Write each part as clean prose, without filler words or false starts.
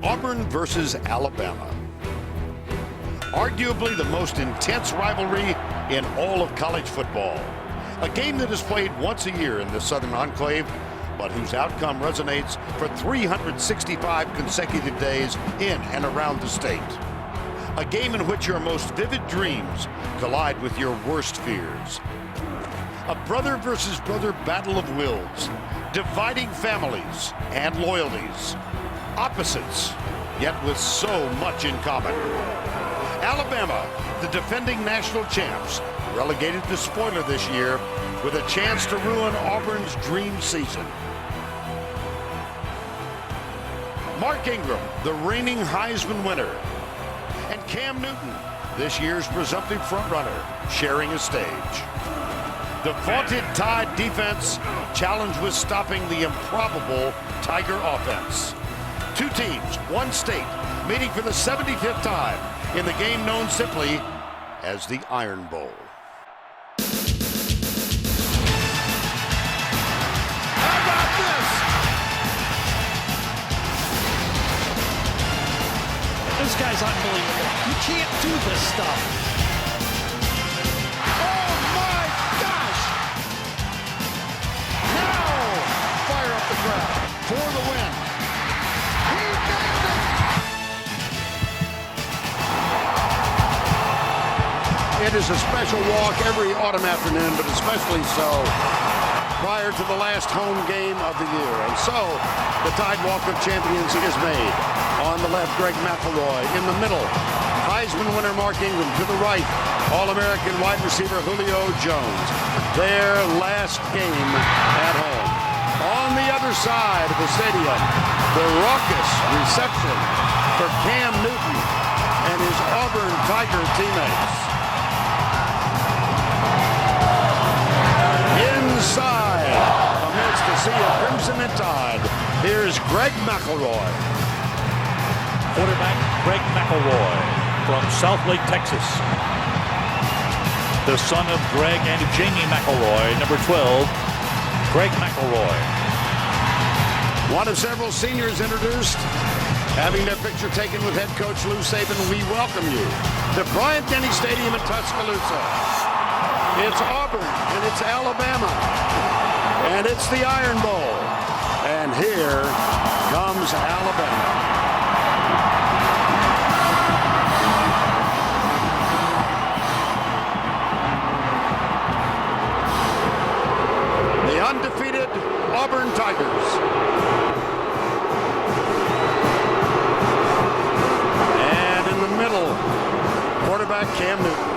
Auburn versus Alabama. Arguably the most intense rivalry in all of college football. A game that is played once a year in the Southern Enclave, but whose outcome resonates for 365 consecutive days in and around the state. A game in which your most vivid dreams collide with your worst fears. A brother versus brother battle of wills, dividing families and loyalties. Opposites, yet with so much in common. Alabama, the defending national champs, relegated to spoiler this year with a chance to ruin Auburn's dream season. Mark Ingram, the reigning Heisman winner, and Cam Newton, this year's presumptive frontrunner, sharing a stage. The vaunted Tide defense challenged with stopping the improbable Tiger offense. Two teams, one state, meeting for the 75th time in the game known simply as the Iron Bowl. How about this? This guy's unbelievable. You can't do this stuff. Oh my gosh! Now, fire up the crowd for the win. He nailed it! It is a special walk every autumn afternoon, but especially so prior to the last home game of the year. And so, the Tide Walk of Champions is made. On the left, Greg McElroy. In the middle, Heisman winner Mark Ingram. To the right, All-American wide receiver Julio Jones. Their last game at home. On the other side of the stadium, the raucous reception for Cam Newton and his Auburn Tiger teammates. Inside, amidst the sea of crimson and tide, here's Greg McElroy. Quarterback Greg McElroy from Southlake, Texas. The son of Greg and Jamie McElroy, number 12, Greg McElroy. One of several seniors introduced, having their picture taken with head coach Lou Saban. We welcome you to Bryant-Denny Stadium in Tuscaloosa. It's Auburn, and it's Alabama, and it's the Iron Bowl. And here comes Alabama. The undefeated Auburn Tigers. And in the middle, quarterback Cam Newton.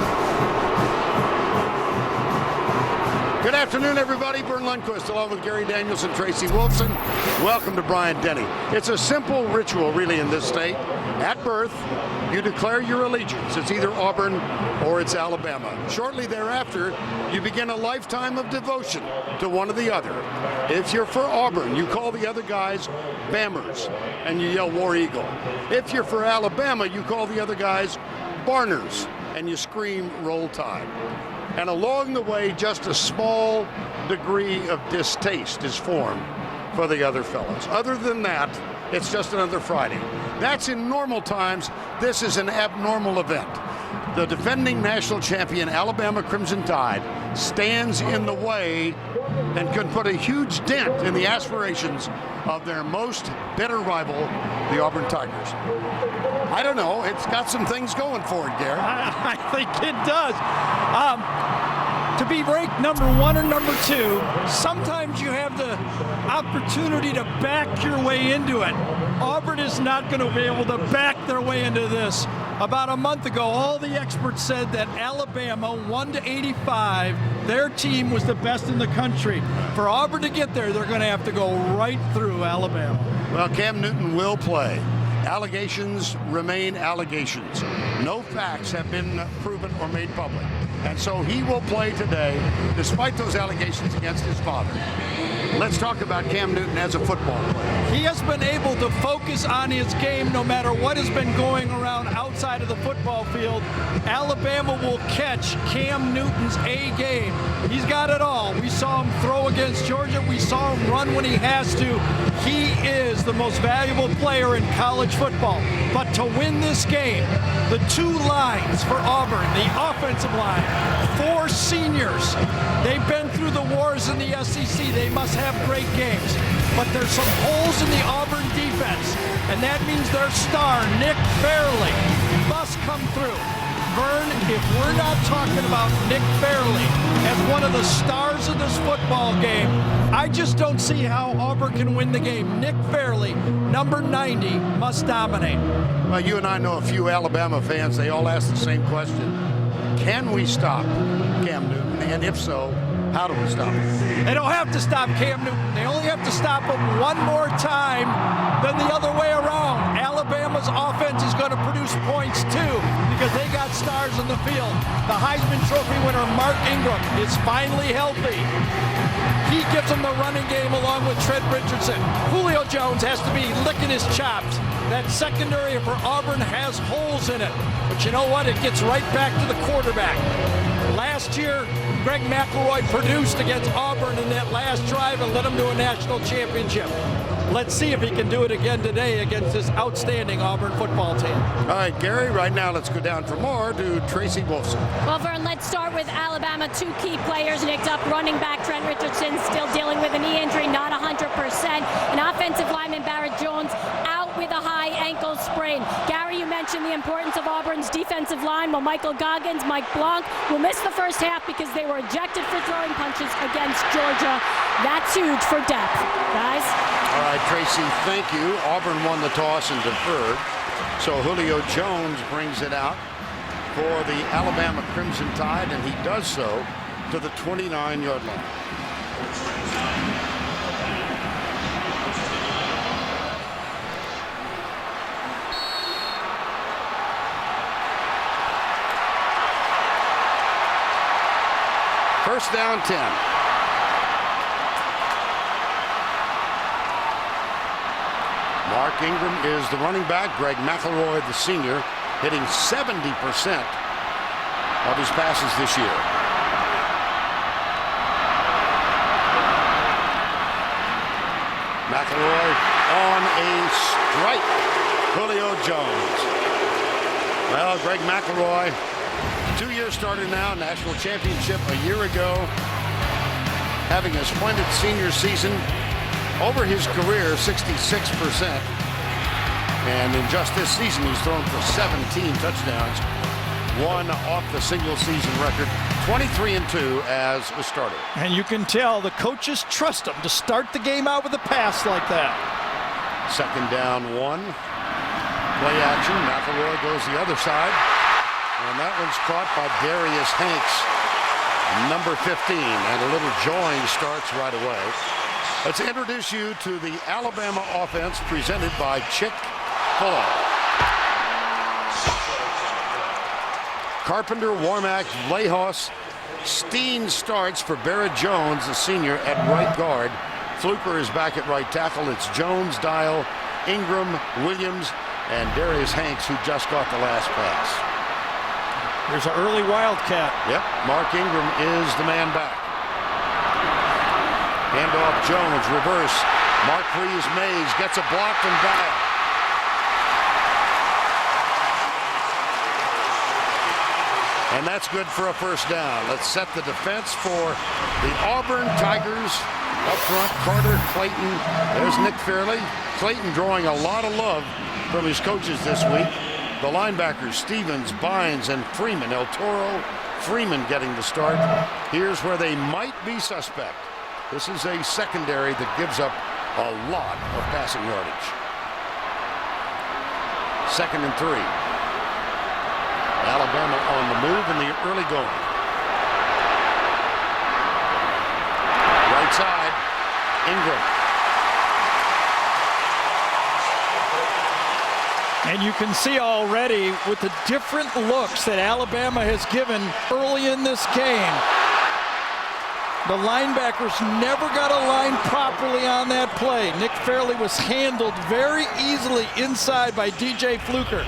Good afternoon, everybody. Vern Lundquist, along with Gary Daniels and Tracy Wolfson. Welcome to Bryant-Denny. It's a simple ritual, really, in this state. At birth, you declare your allegiance. It's either Auburn or it's Alabama. Shortly thereafter, you begin a lifetime of devotion to one or the other. If you're for Auburn, you call the other guys Bammers, and you yell War Eagle. If you're for Alabama, you call the other guys Barners, and you scream Roll Tide. And along the way, just a small degree of distaste is formed for the other fellows. Other than that, it's just another Friday. That's in normal times. This is an abnormal event. The defending national champion, Alabama Crimson Tide, stands in the way and could put a huge dent in the aspirations of their most bitter rival, the Auburn Tigers. I don't know. It's got some things going for it, Gary. I think it does. To be ranked number 1 or number 2, sometimes you have the opportunity to back your way into it. Auburn is not going to be able to back their way into this. About a month ago, all the experts said that Alabama, 1-85, their team was the best in the country. For Auburn to get there, they're going to have to go right through Alabama. Well, Cam Newton will play. Allegations remain allegations. No facts have been proven or made public. And so he will play today, despite those allegations against his father. Let's talk about Cam Newton as a football player. He has been able to focus on his game no matter what has been going around outside of the football field. Alabama will catch Cam Newton's A game. He's got it all. We saw him throw against Georgia. We saw him run when he has to. He is the most valuable player in college football. But to win this game, the two lines for Auburn, the offensive line, 4 seniors. They've been through the wars in the SEC. They must have great games. But there's some holes in the Auburn defense, and that means their star, Nick Fairley, must come through. Vern, if we're not talking about Nick Fairley as one of the stars of this football game, I just don't see how Auburn can win the game. Nick Fairley, number 90, must dominate. Well, you and I know a few Alabama fans. They all ask the same question. Can we stop Cam Newton? And if so, how do we stop him? They don't have to stop Cam Newton. They only have to stop him one more time than the other way around. Alabama's offense is going to produce points too because they got stars in the field. The Heisman Trophy winner, Mark Ingram, is finally healthy. He gives them the running game along with Trent Richardson. Julio Jones has to be licking his chops. That secondary for Auburn has holes in it. But you know what? It gets right back to the quarterback. Last year, Greg McElroy produced against Auburn in that last drive and led them to a national championship. Let's see if he can do it again today against this outstanding Auburn football team. All right, Gary, right now let's go down for more to Tracy Wolfson. Well, Vern, let's start with Alabama. 2 key players nicked up. Running back Trent Richardson still dealing with a knee injury, not 100%. And offensive lineman Barrett Jones out with a high ankle sprain. Gary, you mentioned the importance of Auburn's defensive line. Well, Michael Goggins, Mike Blanc will miss the first half because they were ejected for throwing punches against Georgia. That's huge for depth, guys. All right, Tracy, thank you. Auburn won the toss and deferred. So Julio Jones brings it out for the Alabama Crimson Tide, and he does so to the 29-yard line. First down, 10. Mark Ingram is the running back. Greg McElroy, the senior, hitting 70% of his passes this year. McElroy on a strike. Julio Jones. Well, Greg McElroy, 2-year starter now, national championship a year ago, having a splendid senior season. Over his career, 66%. And in just this season, he's thrown for 17 touchdowns. One off the single-season record, 23-2 as a starter. And you can tell the coaches trust him to start the game out with a pass like that. Second down, 1. Play action. McElroy goes the other side. And that one's caught by Darius Hanks, number 15. And a little join starts right away. Let's introduce you to the Alabama offense presented by Chick-fil-A. Carpenter, Warmack, Lehos, Steen starts for Barrett Jones, the senior, at right guard. Fluker is back at right tackle. It's Jones, Dial, Ingram, Williams, and Darius Hanks, who just got the last pass. There's an early Wildcat. Yep, Mark Ingram is the man back. Handoff Jones, reverse. Mark Freeze Mays gets a block from Dial. And that's good for a first down. Let's set the defense for the Auburn Tigers. Up front, Carter, Clayton. There's Nick Fairley. Clayton drawing a lot of love from his coaches this week. The linebackers, Stevens, Bynes, and Freeman. El Toro, Freeman getting the start. Here's where they might be suspect. This is a secondary that gives up a lot of passing yardage. 2nd and 3. Alabama on the move in the early going. Right side, Ingram. And you can see already with the different looks that Alabama has given early in this game. The linebackers never got aligned properly on that play. Nick Fairley was handled very easily inside by DJ Fluker.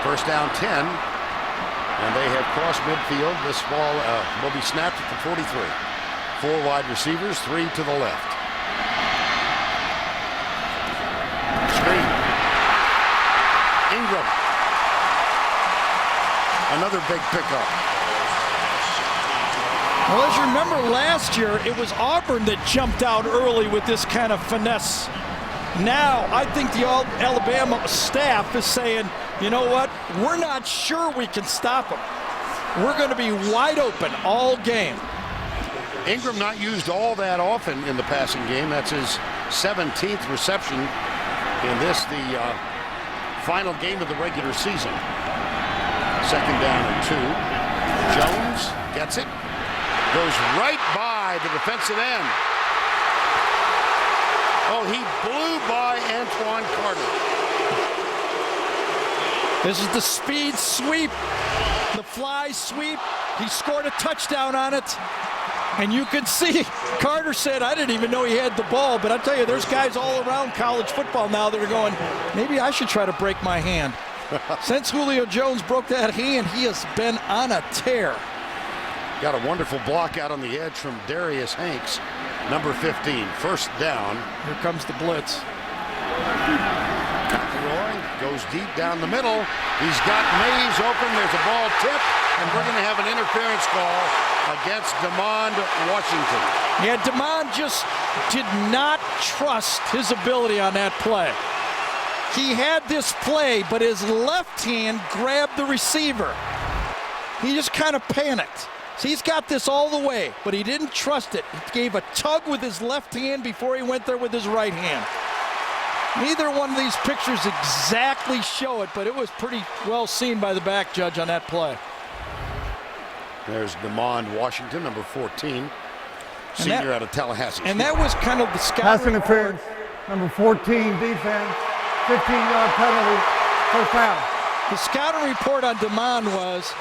First down 10, and they have crossed midfield. This ball will be snapped at the 43. 4 wide receivers, 3 to the left. Screen. Ingram. Another big pickup. Well, as you remember last year, it was Auburn that jumped out early with this kind of finesse. Now, I think the Alabama staff is saying, you know what, we're not sure we can stop them. We're going to be wide open all game. Ingram not used all that often in the passing game. That's his 17th reception in this, the final game of the regular season. Second down and 2. Jones gets it. Goes right by the defensive end. Oh, he blew by Antoine Carter. This is the speed sweep, the fly sweep. He scored a touchdown on it. And you can see, Carter said, I didn't even know he had the ball. But I tell you, there's guys all around college football now that are going, maybe I should try to break my hand. Since Julio Jones broke that hand, he has been on a tear. Got a wonderful block out on the edge from Darius Hanks, number 15. First down. Here comes the blitz. McElroy goes deep down the middle. He's got Mays open. There's a ball tip, and we're going to have an interference call against DeMond Washington. Yeah, DeMond just did not trust his ability on that play. He had this play, but his left hand grabbed the receiver. He just kind of panicked. So he's got this all the way, but he didn't trust it. He gave a tug with his left hand before he went there with his right hand. Neither one of these pictures exactly show it, but it was pretty well seen by the back judge on that play. There's DeMond Washington, number 14, senior out of Tallahassee. And that was kind of the scout. Pass interference, number 14 defense, 15-yard penalty, first down. The scouting report on DeMond was,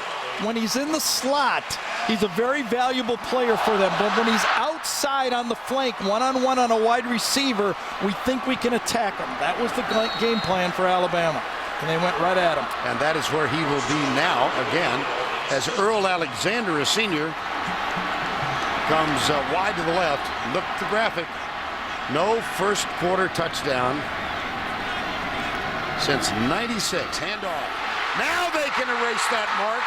when he's in the slot, he's a very valuable player for them. But when he's outside on the flank, one-on-one on a wide receiver, we think we can attack him. That was the game plan for Alabama, and they went right at him. And that is where he will be now, again, as Earl Alexander, a senior, comes wide to the left. Look at the graphic. No first quarter touchdown since '96. Handoff. Now they can erase that mark.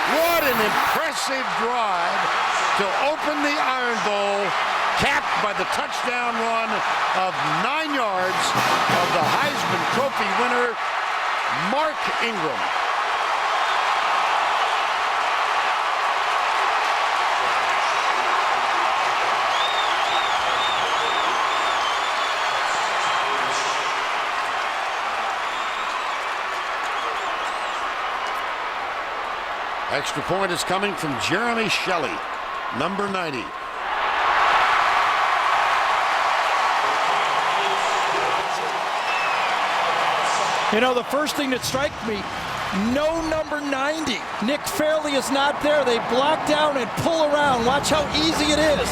What an impressive drive to open the Iron Bowl, capped by the touchdown run of 9 yards of the Heisman Trophy winner, Mark Ingram. Extra point is coming from Jeremy Shelley, number 90. You know, the first thing that struck me, no number 90. Nick Fairley is not there. They block down and pull around. Watch how easy it is.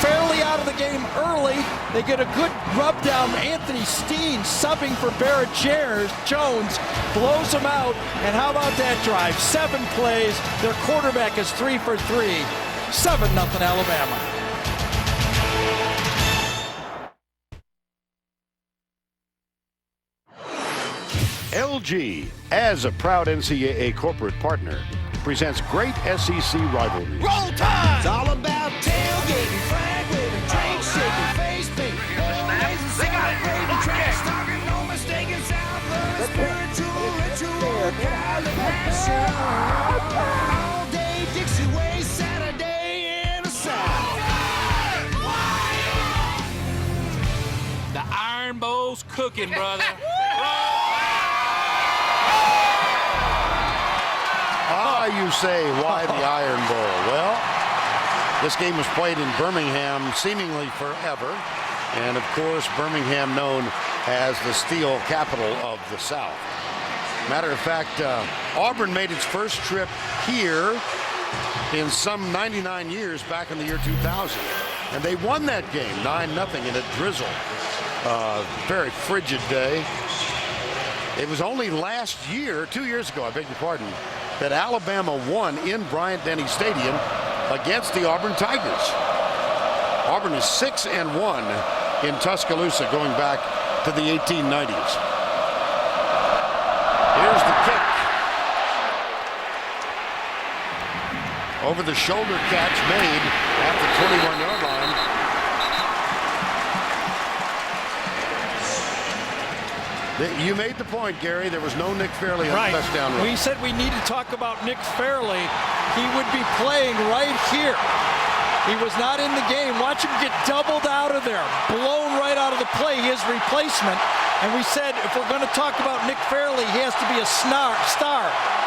Fairley out of the game early. They get a good rub down. Anthony Steen subbing for Barrett Jones, blows him out. And how about that drive? 7 plays. Their quarterback is 3 for 3. 7-0 Alabama. LG, as a proud NCAA corporate partner, presents great SEC rivalries. Roll Tide! It's all about tailgating, flag waving, drink shaking, face painting, always a celebrating, trash talking, no mistaken sound, the spiritual ritual, California. All day Dixie Way, Saturday in the South. The Iron Bowl's cooking, brother. You say, why the Iron Bowl? Well, this game was played in Birmingham seemingly forever. And, of course, Birmingham known as the steel capital of the South. Matter of fact, Auburn made its first trip here in some 99 years back in the year 2000. And they won that game 9-0 in a drizzle. Very frigid day. It was only last year, 2 years ago, I beg your pardon, that Alabama won in Bryant-Denny Stadium against the Auburn Tigers. Auburn is 6-1 in Tuscaloosa going back to the 1890s. Here's the kick. Over the shoulder catch made at the 21-yard line. You made the point, Gary. There was no Nick Fairley on the touchdown run. We said we need to talk about Nick Fairley. He would be playing right here. He was not in the game. Watch him get doubled out of there, blown right out of the play, his replacement. And we said if we're going to talk about Nick Fairley, he has to be a star,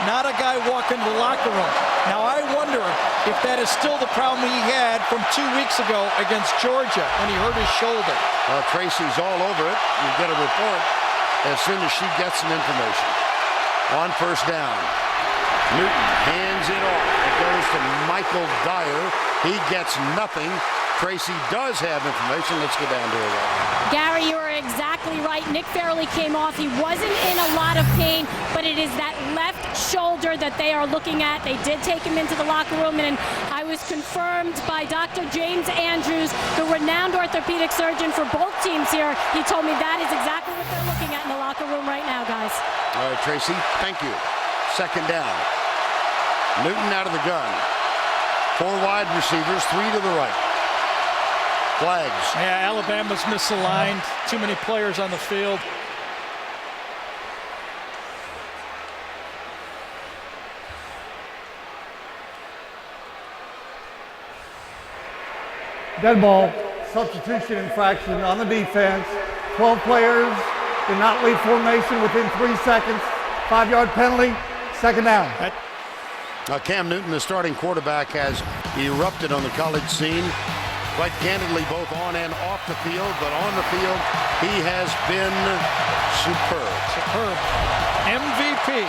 not a guy walking the locker room. Now I wonder if that is still the problem he had from 2 weeks ago against Georgia when he hurt his shoulder. Tracy's all over it. You get a report as soon as she gets some information. On first down, Newton hands it off. It goes to Michael Dyer. He gets nothing. Tracy does have information. Let's go down to her right now. Gary, you are exactly right. Nick Fairley came off. He wasn't in a lot of pain, but it is that left shoulder that they are looking at. They did take him into the locker room, and I was confirmed by Dr. James Andrews, the renowned orthopedic surgeon for both teams here. He told me that is exactly what they're looking at in the locker room right now, guys. All right, Tracy, thank you. Second down. Newton out of the gun. 4 wide receivers, 3 to the right. Flags. Yeah, Alabama's misaligned. Too many players on the field. Dead ball, substitution infraction on the defense. 12 players did not leave formation within 3 seconds. 5-yard penalty, second down. Cam Newton, the starting quarterback, has erupted on the college scene. Quite candidly, both on and off the field, but on the field, he has been superb. Superb. MVP.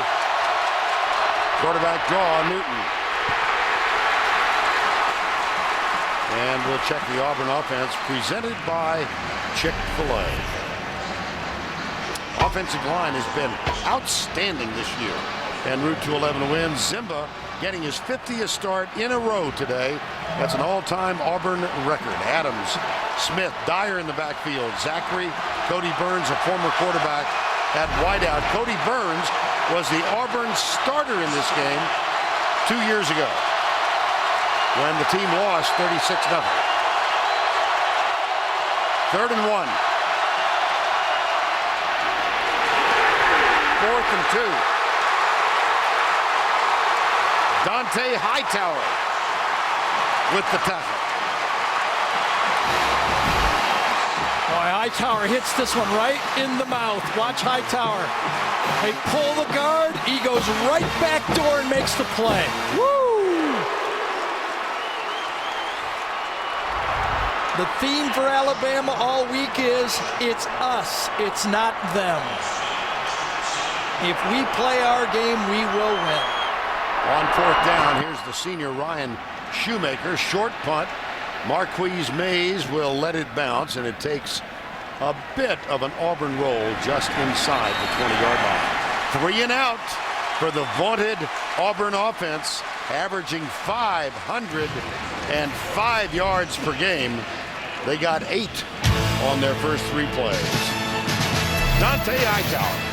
Quarterback draw, Newton. And we'll check the Auburn offense presented by Chick-fil-A. Offensive line has been outstanding this year. En route to 11 wins. Zimba getting his 50th start in a row today. That's an all-time Auburn record. Adams, Smith, Dyer in the backfield. Zachary, Cody Burns, a former quarterback at wideout. Cody Burns was the Auburn starter in this game 2 years ago when the team lost 36-0. 3rd and 1. 4th and 2. Dante Hightower with the tackle. Boy, Hightower hits this one right in the mouth. Watch Hightower. They pull the guard. He goes right back door and makes the play. Woo! The theme for Alabama all week is it's us, it's not them. If we play our game, we will win. On 4th down, here's the senior Ryan Shoemaker. Short punt. Marquise Mays will let it bounce, and it takes a bit of an Auburn roll just inside the 20-yard line. 3 and out for the vaunted Auburn offense, averaging 505 yards per game. They got 8 on their first 3 plays. Dante Hightower.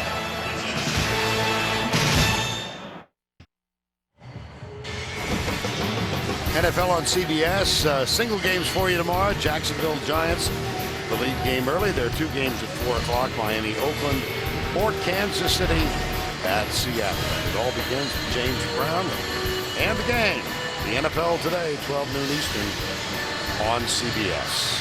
NFL on CBS. Single games for you tomorrow. Jacksonville Giants, the lead game early. There are 2 games at 4 o'clock. Miami, Oakland, or Kansas City at Seattle. It all begins with James Brown and the gang. The NFL today, 12 noon Eastern on CBS.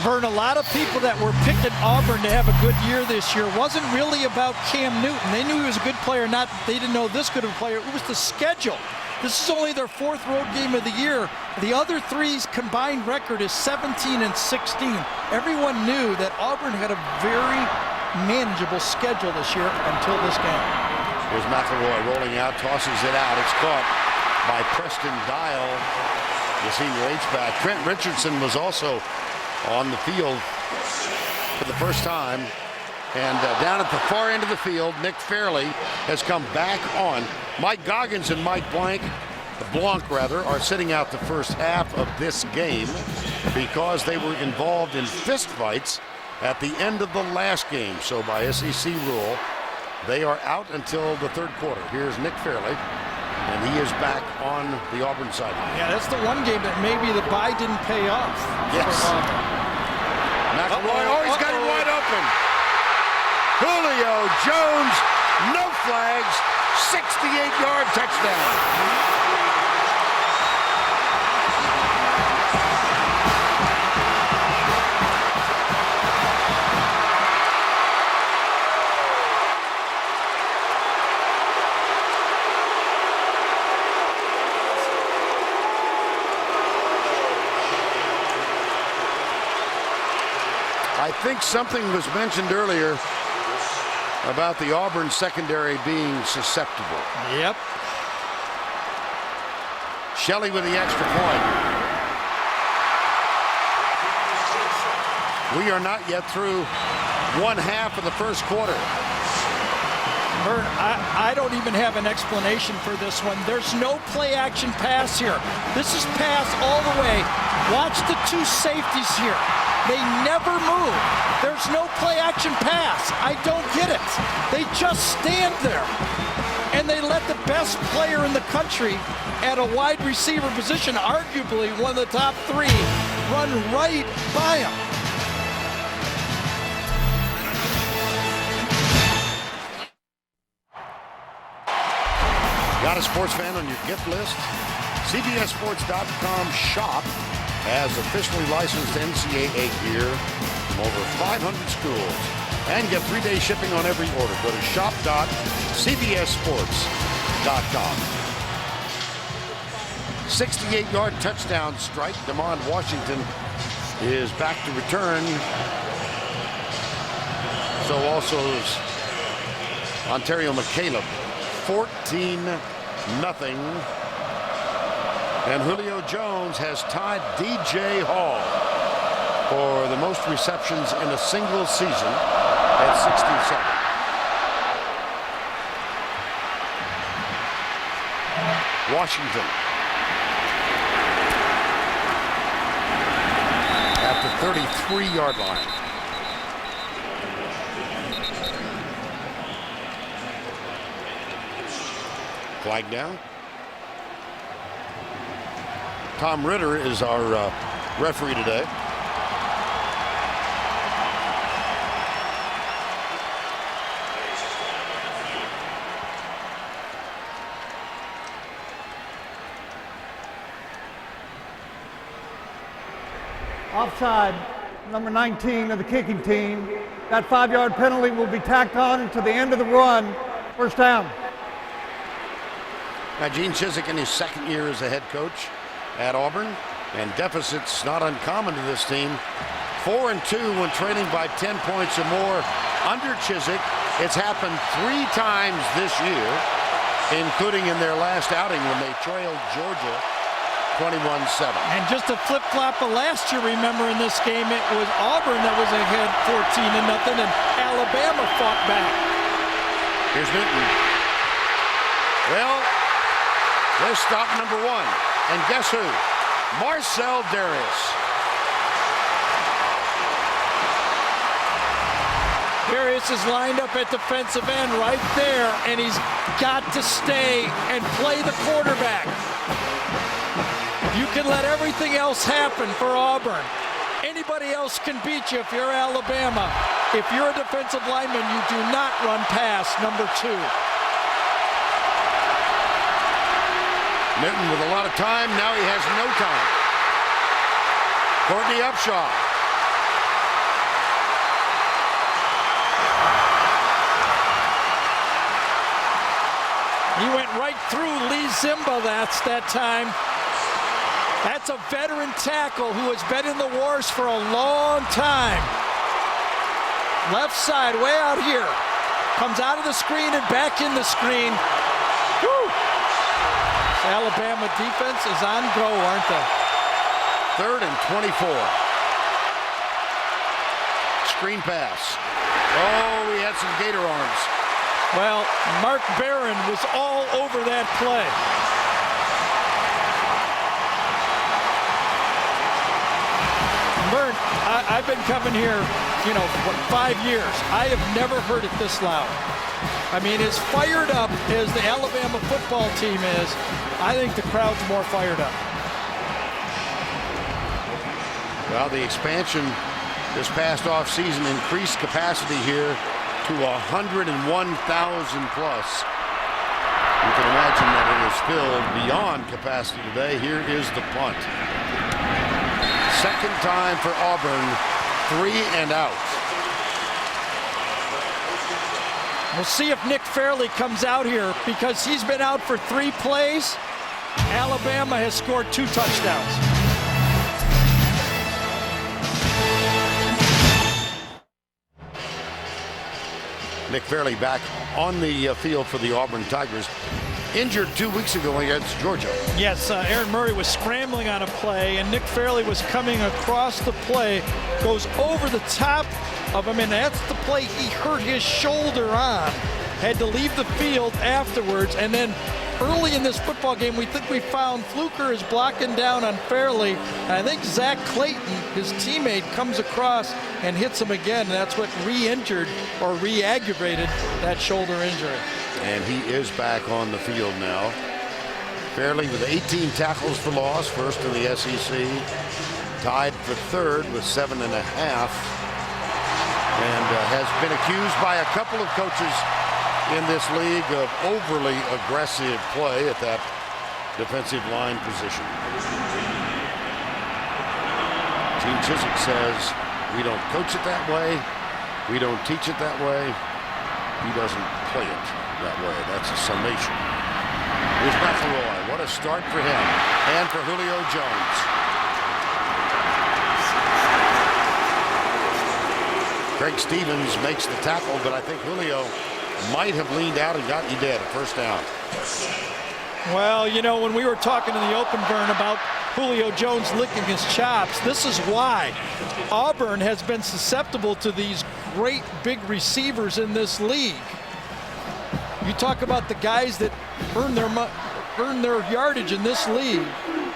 Vern, a lot of people that were picking Auburn to have a good year this year wasn't really about Cam Newton. They knew he was a good player, they didn't know this good of a player. It was the schedule. This is only their 4th road game of the year. The other 3's combined record is 17-16. Everyone knew that Auburn had a very manageable schedule this year until this game. Here's McElroy rolling out, tosses it out. It's caught by Preston Dial, the senior H-back. Trent Richardson was also on the field for the first time. And down at the far end of the field, Nick Fairley has come back on. Mike Goggins and Mike Blanc are sitting out the first half of this game because they were involved in fistfights at the end of the last game. So by SEC rule, they are out until the third quarter. Here's Nick Fairley, and he is back on the Auburn side. Yeah, that's the one game that maybe the bye didn't pay off. Yes. McElroy, oh, he's got him wide open. Julio Jones, no flags, 68-yard touchdown. I think something was mentioned earlier about the Auburn secondary being susceptible. Yep. Shelley with the extra point. We are not yet through one half of the first quarter. Bert, I don't even have an explanation for this one. There's no play action pass here. This is pass all the way. Watch the two safeties here. They never move. There's no play action pass. I don't get it. They just stand there. And they let the best player in the country at a wide receiver position, arguably one of the top three, run right by him. Got a sports fan on your gift list? CBSSports.com shop has officially licensed NCAA gear from over 500 schools and get 3-day shipping on every order. Go to shop.cbssports.com. 68-yard touchdown strike. Damon Washington is back to return. So also is Ontario McCaleb. 14-0. And Julio Jones has tied DJ Hall for the most receptions in a single season at 67. Washington at the 33-yard line. Flag down. Tom Ritter is our referee today. Offside, number 19 of the kicking team. That 5-yard penalty will be tacked on until the end of the run. First down. Now Gene Chizik in his second year as a head coach at Auburn, and deficits not uncommon to this team. 4-2 when trailing by 10 points or more under Chizik. It's happened 3 times this year, including in their last outing when they trailed Georgia 21-7. And just a flip-flop of last year, remember in this game, it was Auburn that was ahead 14-0, and Alabama fought back. Here's Newton. Well, there's stop number 1. And guess who? Marcel Darius. Darius is lined up at defensive end right there, and he's got to stay and play the quarterback. You can let everything else happen for Auburn. Anybody else can beat you if you're Alabama. If you're a defensive lineman, you do not run past number 2. Newton with a lot of time. Now he has no time. Courtney Upshaw. He went right through Lee Zimba that time. That's a veteran tackle who has been in the wars for a long time. Left side, way out here. Comes out of the screen and back in the screen. Woo! Alabama defense is on go, aren't they? 3rd and 24. Screen pass. Oh, he had some gator arms. Well, Mark Barron was all over that play. Vern, I've been coming here, for 5 years. I have never heard it this loud. I mean, as fired up as the Alabama football team is, I think the crowd's more fired up. Well, the expansion this past offseason increased capacity here to 101,000 plus. You can imagine that it is filled beyond capacity today. Here is the punt. Second time for Auburn, 3 and out. We'll see if Nick Fairley comes out here because he's been out for 3 plays. Alabama has scored 2 touchdowns. Nick Fairley back on the field for the Auburn Tigers. Injured 2 weeks ago against Georgia. Yes, Aaron Murray was scrambling on a play, and Nick Fairley was coming across the play, goes over the top of him, and that's the play he hurt his shoulder on. Had to leave the field afterwards, and then early in this football game, we think we found Fluker is blocking down on Fairley, and I think Zach Clayton, his teammate, comes across and hits him again, and that's what re-injured or re-aggravated that shoulder injury. And he is back on the field now. Fairley with 18 tackles for loss, first in the SEC. Tied for 3rd with 7.5. And has been accused by a couple of coaches in this league of overly aggressive play at that defensive line position. Gene Chizik says, we don't coach it that way. We don't teach it that way. He doesn't play it that way. That's a summation. Here's McElroy. What a start for him and for Julio Jones. Craig Stevens makes the tackle, but I think Julio might have leaned out and got you dead. A first down. Well, when we were talking in the open, Vern, about Julio Jones licking his chops, this is why Auburn has been susceptible to these great big receivers in this league. You talk about the guys that earn their yardage in this league.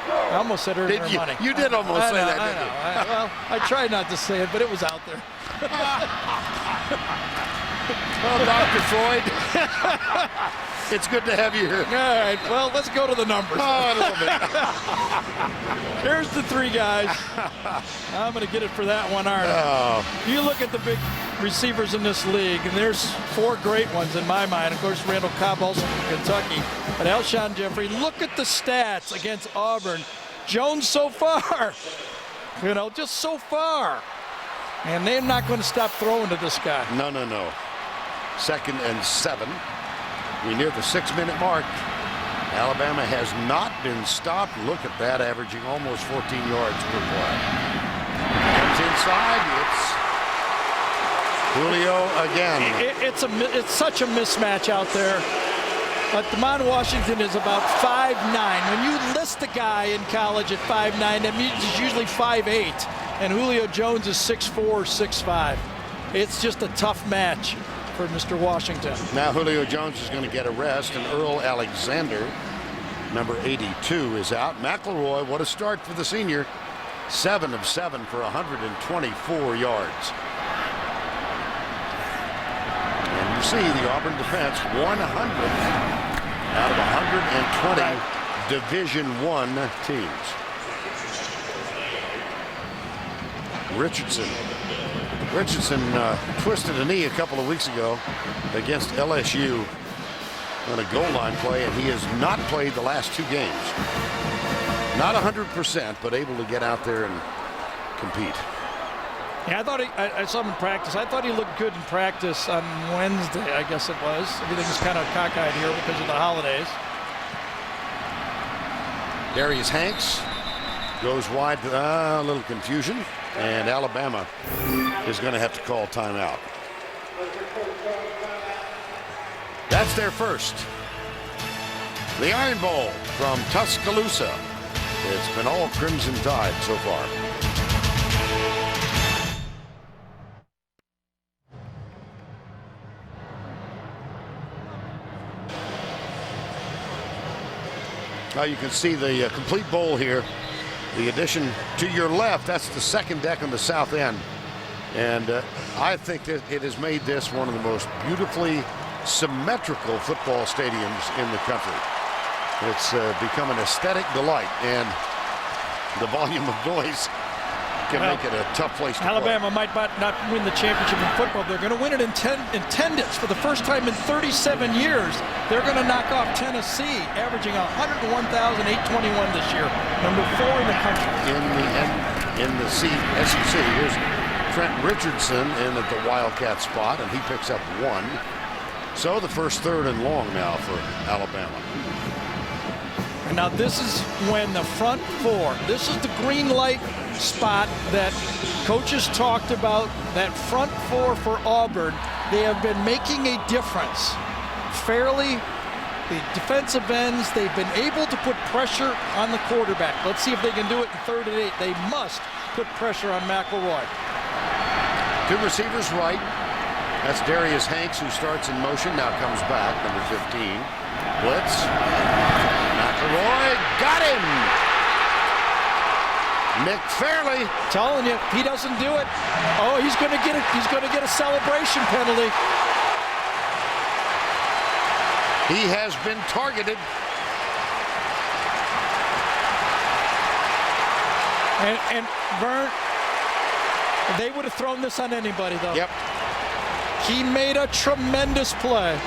I almost said earn their money. You did almost say that, didn't you? Well, I tried not to say it, but it was out there. Well, Dr. Freud, it's good to have you here. All right, well, let's go to the numbers. Oh, a little bit. Here's the 3 guys. I'm going to get it for that one, aren't I? You look at the big receivers in this league, and there's 4 great ones in my mind. Of course, Randall Cobb also from Kentucky. But Alshon Jeffrey, look at the stats against Auburn. Jones so far, just so far. And they're not going to stop throwing to this guy. No. 2nd and 7. We near the 6-minute mark. Alabama has not been stopped. Look at that, averaging almost 14 yards per play. Comes inside. It's Julio again. It's such a mismatch out there. But Damon Washington is about 5'9". When you list a guy in college at 5'9", that means he's usually 5'8". And Julio Jones is 6'4", 6'5". It's just a tough match for Mr. Washington. Now Julio Jones is going to get a rest, and Earl Alexander, number 82, is out. McElroy, what a start for the senior. 7 of 7 for 124 yards. And you see the Auburn defense 100th out of 120 Division I teams. Richardson twisted a knee a couple of weeks ago against LSU on a goal line play, and he has not played the last 2 games. Not 100%, but able to get out there and compete. Yeah, I saw him in practice. I thought he looked good in practice on Wednesday, I guess it was. Everything's kind of cockeyed here because of the holidays. Darius Hanks goes wide, a little confusion, and Alabama is going to have to call timeout. That's their first. The Iron Bowl from Tuscaloosa. It's been all Crimson Tide so far. Now you can see the complete bowl here. The addition to your left, that's the second deck on the south end. And I think that it has made this one of the most beautifully symmetrical football stadiums in the country. It's become an aesthetic delight, and the volume of noise can make it a tough place to Alabama might not win the championship in football. They're going to win it in attendance for the first time in 37 years. They're going to knock off Tennessee, averaging 101,821 this year, number 4 in the country. In the SEC, here's Trent Richardson in at the Wildcat spot, and he picks up 1. So the first 3rd and long now for Alabama. And now this is when the front 4, this is the green light spot that coaches talked about, that front 4 for Auburn. They have been making a difference. Fairly, the defensive ends, they've been able to put pressure on the quarterback. Let's see if they can do it in 3rd and 8. They must put pressure on McElroy. 2 receivers right. That's Darius Hanks, who starts in motion, now comes back, number 15. Blitz. McElroy got him. Nick Fairley. Telling you, he doesn't do it. Oh, he's going to get it. He's going to get a celebration penalty. He has been targeted. And Vern, they would have thrown this on anybody, though. Yep. He made a tremendous play.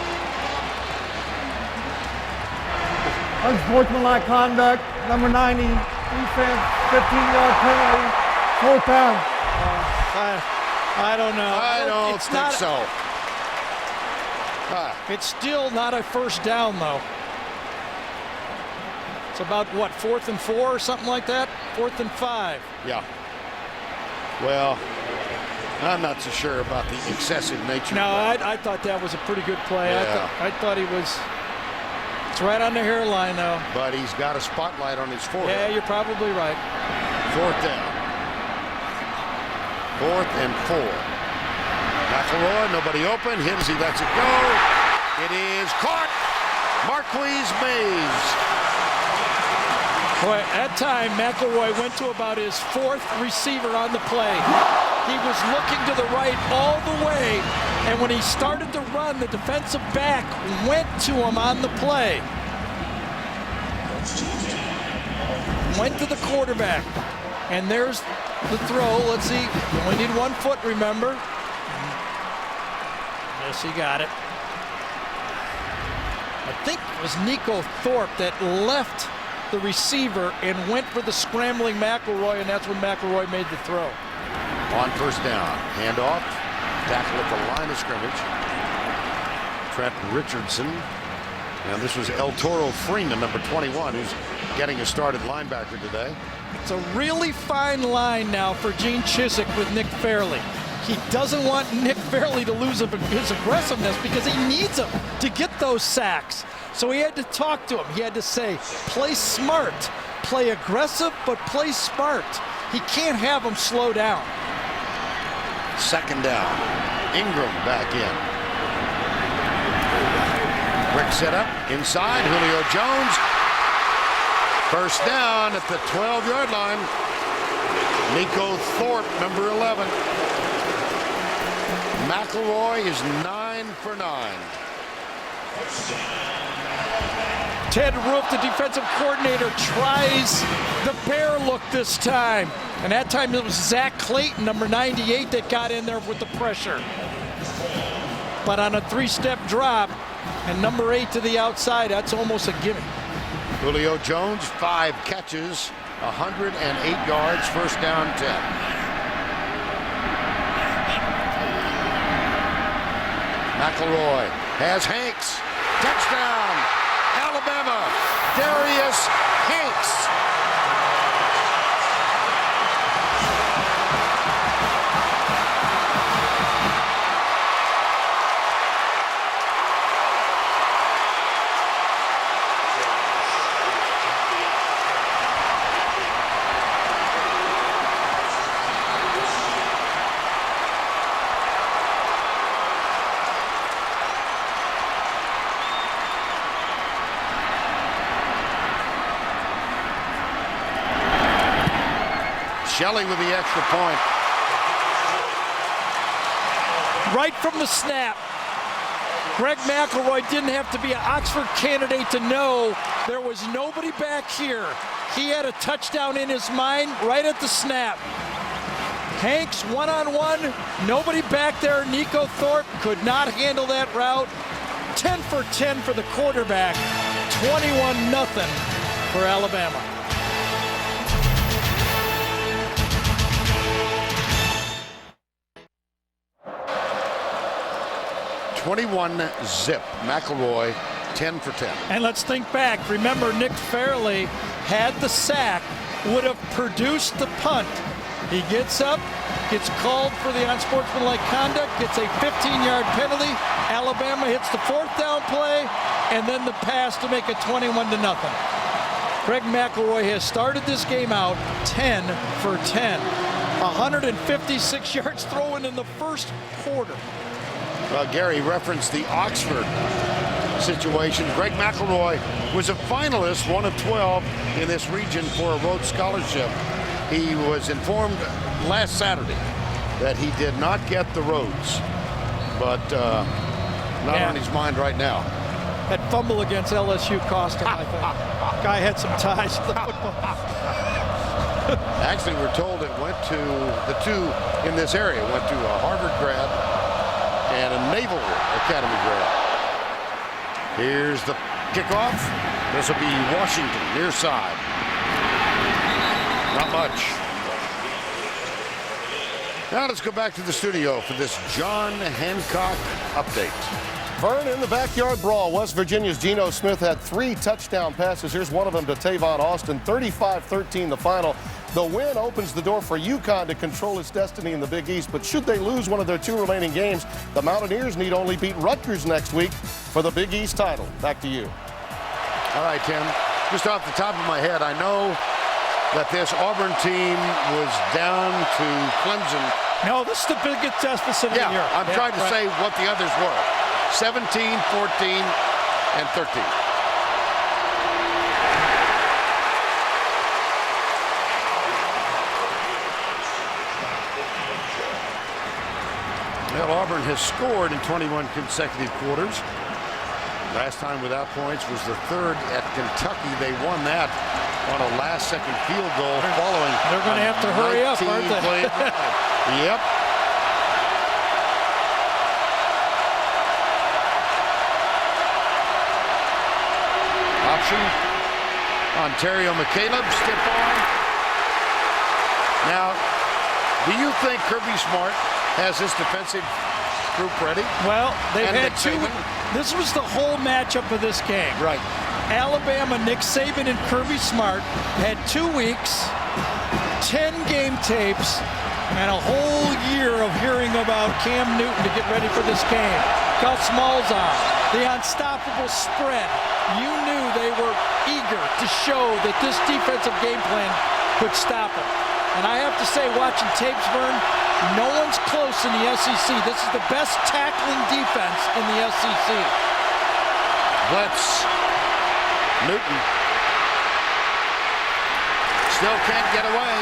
Unsportsmanlike conduct, number 90, defense, 15-yard penalty, 4th down. I don't know. I don't think so. It's still not a first down, though. It's about, what, 4th and 4 or something like that? 4th and 5. Yeah. Well, I'm not so sure about the excessive nature. No, I thought that was a pretty good play. Yeah. I thought he was. It's right on the hairline, though. But he's got a spotlight on his forehead. Yeah, you're probably right. 4th down. 4th and 4. McElroy, nobody open. Hit as he lets it go. It is caught. Marquise Mays. Boy, at that time, McElroy went to about his 4th receiver on the play. He was looking to the right all the way, and when he started to run, the defensive back went to him on the play. Went to the quarterback, and there's the throw. Let's see, you only need 1 foot, remember? Yes, he got it. I think it was Nico Thorpe that left the receiver and went for the scrambling McElroy, and that's when McElroy made the throw. On 1st down, handoff, tackle at the line of scrimmage. Trent Richardson, and this was El Toro Freeman, number 21, who's getting a start at linebacker today. It's a really fine line now for Gene Chizik with Nick Fairley. He doesn't want Nick Fairley to lose his aggressiveness because he needs him to get those sacks. So he had to talk to him. He had to say, play smart, play aggressive, but play smart. He can't have him slow down. 2nd down. Ingram back in. Quick setup inside. Julio Jones. 1st down at the 12-yard line. Nico Thorpe, number 11. McElroy is 9 for 9. Ted Roof, the defensive coordinator, tries the bear look this time. And that time it was Zach Clayton, number 98, that got in there with the pressure. But on a 3-step drop, and number 8 to the outside, that's almost a gimme. Julio Jones, 5 catches, 108 yards, 1st down 10. McElroy has Hanks. Touchdown, Alabama. Darius Hanks. Shelley with the extra point. Right from the snap, Greg McElroy didn't have to be an Oxford candidate to know there was nobody back here. He had a touchdown in his mind right at the snap. Hanks one-on-one, nobody back there. Nico Thorpe could not handle that route. 10 for 10 for the quarterback, 21-0 for Alabama. .21 McElroy, 10 for 10. And let's think back. Remember, Nick Fairley had the sack, would have produced the punt. He gets up, gets called for the unsportsmanlike conduct, gets a 15-yard penalty. Alabama hits the 4th down play, and then the pass to make it 21-0. Greg McElroy has started this game out 10 for 10. 156 yards thrown in the first quarter. Gary referenced the Oxford situation. Greg McElroy was a finalist, one of 12 in this region for a Rhodes Scholarship. He was informed last Saturday that he did not get the Rhodes, but not on his mind right now. That fumble against LSU cost him, I think. Guy had some ties to the football. Actually, we're told it went to the two in this area, went to a Harvard grad and a Naval Academy grad. Here's the kickoff. This will be Washington, near side. Not much. Now let's go back to the studio for this John Hancock update. Vern, in the backyard brawl, West Virginia's Geno Smith had 3 touchdown passes. Here's one of them to Tavon Austin, 35-13 the final. The win opens the door for UConn to control its destiny in the Big East, but should they lose one of their 2 remaining games, the Mountaineers need only beat Rutgers next week for the Big East title. Back to you. All right, Tim. Just off the top of my head, I know that this Auburn team was down to Clemson. No, this is the biggest deficit of the year. I'm trying to say what the others were. 17, 14, and 13. Well, Auburn has scored in 21 consecutive quarters. Last time without points was the 3rd at Kentucky. They won that on a last-second field goal following. They're going to have to hurry up, aren't they? Yep. Option. Ontario McCaleb, stiff arm. Now, do you think Kirby Smart has this defensive group ready? Well, they've And had Nick 2. Saban? This was the whole matchup of this game. Right. Alabama, Nick Saban and Kirby Smart had 2 weeks, 10 game tapes, and a whole year of hearing about Cam Newton to get ready for this game. Gus Malzahn, the unstoppable spread. You knew they were eager to show that this defensive game plan could stop him. And I have to say, watching tapes, Vern, no one's close in the SEC. This is the best tackling defense in the SEC. Blitz. Newton. Still can't get away.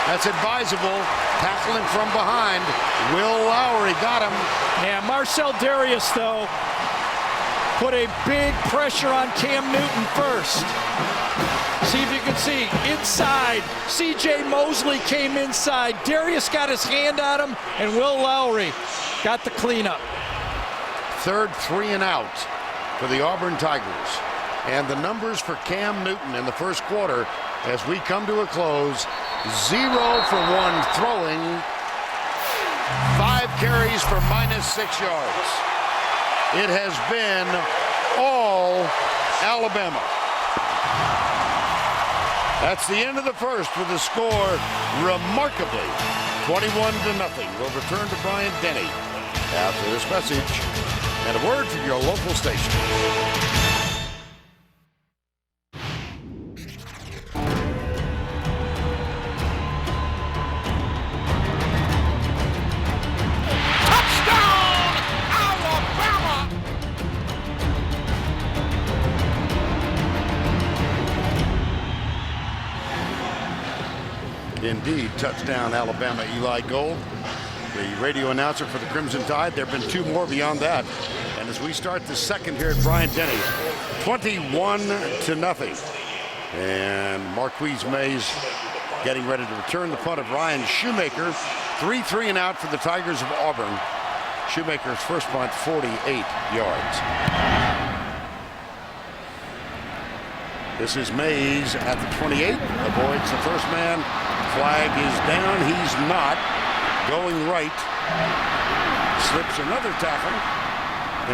That's advisable. Tackling from behind. Will Lowry got him. Yeah, Marcel Darius, though, put a big pressure on Cam Newton first. See if you can see. Inside. C.J. Mosley came inside. Darius got his hand on him, and Will Lowry got the cleanup. 3rd 3 and out for the Auburn Tigers. And the numbers for Cam Newton in the first quarter as we come to a close. 0 for 1 throwing. 5 carries for -6 yards. It has been all Alabama. That's the end of the first with the score remarkably 21-0. We'll return to Brian Denny after this message and a word from your local station. indeed. Touchdown, Alabama. Eli Gold, the radio announcer for the Crimson Tide. There have been 2 more beyond that. And as we start the second here at Bryant-Denny, 21-0. And Marquise Mays getting ready to return the punt of Ryan Shoemaker. 3-3 and out for the Tigers of Auburn. Shoemaker's first punt, 48 yards. This is Mays at the 28. Avoids the first man. Flag is down. He's not. Going right. Slips another tackle.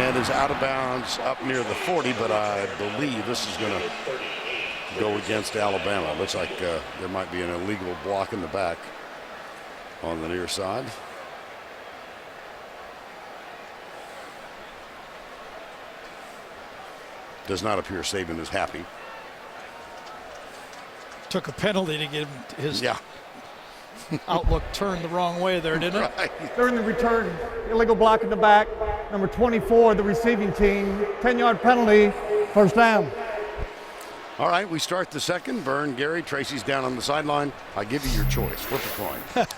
And is out of bounds up near the 40, but I believe this is going to go against Alabama. Looks like there might be an illegal block in the back on the near side. Does not appear Saban is happy. Took a penalty to get his outlook turned the wrong way there, didn't it? Right. During the return, illegal block in the back. Number 24, the receiving team. 10-yard penalty, first down. All right, we start the second. Vern, Gary, Tracy's down on the sideline. I give you your choice. Flip a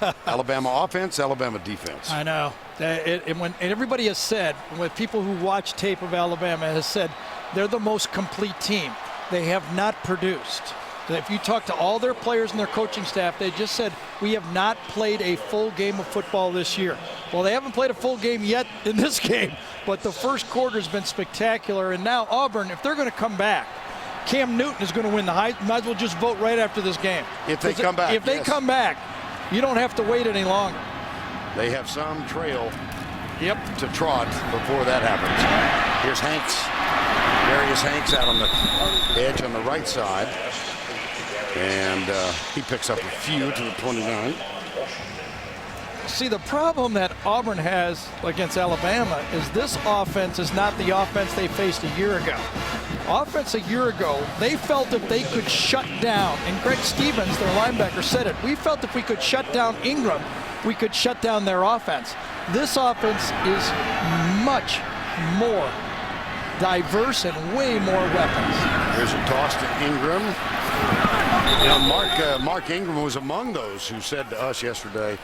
coin. Alabama offense, Alabama defense. I know. And everybody has said, with people who watch tape of Alabama, has said they're the most complete team. They have not produced. If you talk to all their players and their coaching staff, they just said, we have not played a full game of football this year. Well, they haven't played a full game yet in this game, but the first quarter has been spectacular. And now Auburn, if they're going to come back, Cam Newton is going to win the Heisman. Might as well just vote right after this game. If they come back. If they come back, you don't have to wait any longer. They have some trail to trot before that happens. Here's Hanks. Darius Hanks out on the edge on the right side. And he picks up a few to the 29. See, the problem that Auburn has against Alabama is this offense is not the offense they faced a year ago. Offense a year ago, they felt if they could shut down, and Greg Stevens, their linebacker, said it, we felt if we could shut down Ingram, we could shut down their offense. This offense is much more diverse and way more weapons. Here's a toss to Ingram. You know, Mark Ingram was among those who said to us yesterday,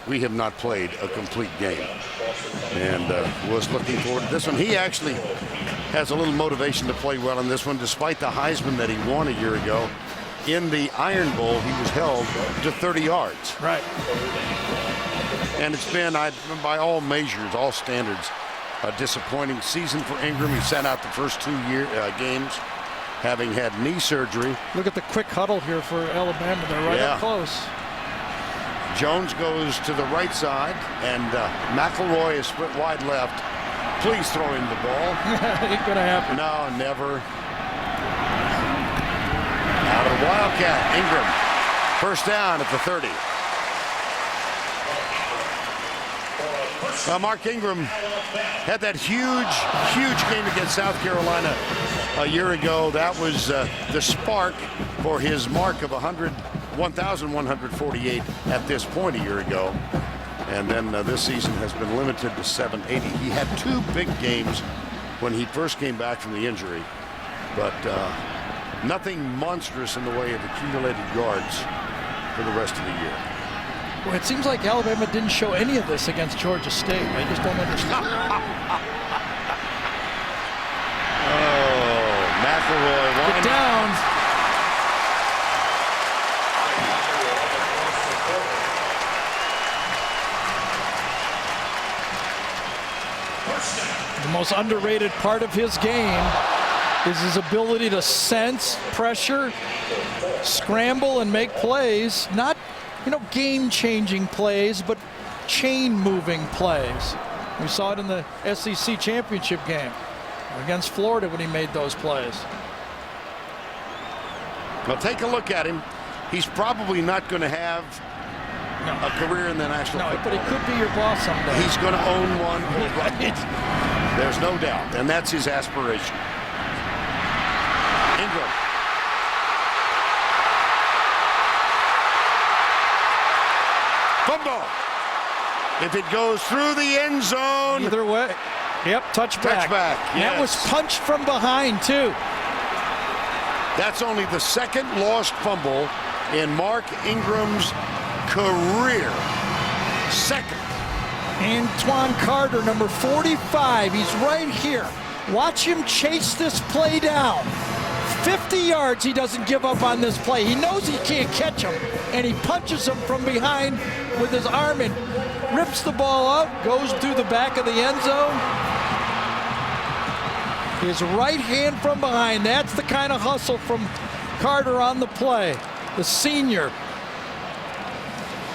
we have not played a complete game, and was looking forward to this one. He actually has a little motivation to play well in this one, despite the Heisman that he won a year ago. In the Iron Bowl, he was held to 30 yards. Right. And it's been, by all measures, all standards, a disappointing season for Ingram. He sat out the first 2 games, having had knee surgery. Look at the quick huddle here for Alabama. They're right up close. Jones goes to the right side, and McElroy is split wide left. Please throw him the ball. Ain't gonna happen. No, never. Out of the Wildcat, Ingram. First down at the 30. Mark Ingram had that huge game against South Carolina a year ago. That was the spark for his mark of 1,148 at this point a year ago. And then this season has been limited to 780. He had 2 big games when he first came back from the injury, but nothing monstrous in the way of accumulated yards for the rest of the year. Well, it seems like Alabama didn't show any of this against Georgia State. I just don't understand. McElroy. Get down. The most underrated part of his game is his ability to sense pressure, scramble, and make plays. Not, game-changing plays, but chain-moving plays. We saw it in the SEC championship game against Florida when he made those plays. Well, take a look at him. He's probably not going to have a career in the National Football. But he could be your boss someday. He's going to own one. There's no doubt, and that's his aspiration. Ingram. Fumble. If it goes through the end zone. Either way. Yep, touchback. Yes. That was punched from behind, too. That's only the second lost fumble in Mark Ingram's career second. Antoine Carter, number 45. He's right here. Watch him chase this play down. 50 yards, he doesn't give up on this play. He knows he can't catch him, and he punches him from behind with his arm and rips the ball out, goes through the back of the end zone. His right hand from behind. That's the kind of hustle from Carter on the play. The senior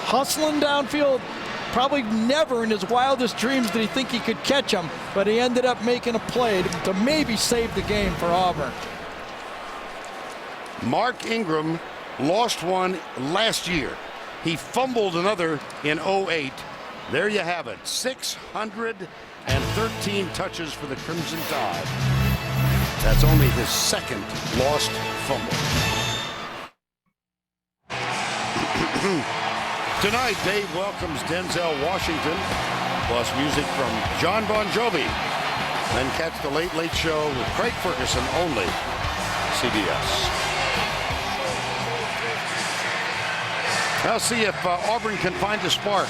hustling downfield. Probably never in his wildest dreams did he think he could catch him, but he ended up making a play to maybe save the game for Auburn. Mark Ingram lost one last year. He fumbled another in 08. There you have it. 613 touches for the Crimson Tide. That's only his second lost fumble. Tonight, Dave welcomes Denzel Washington, plus music from John Bon Jovi. Then catch the Late Late Show with Craig Ferguson only, CBS. I'll see if Auburn can find a spark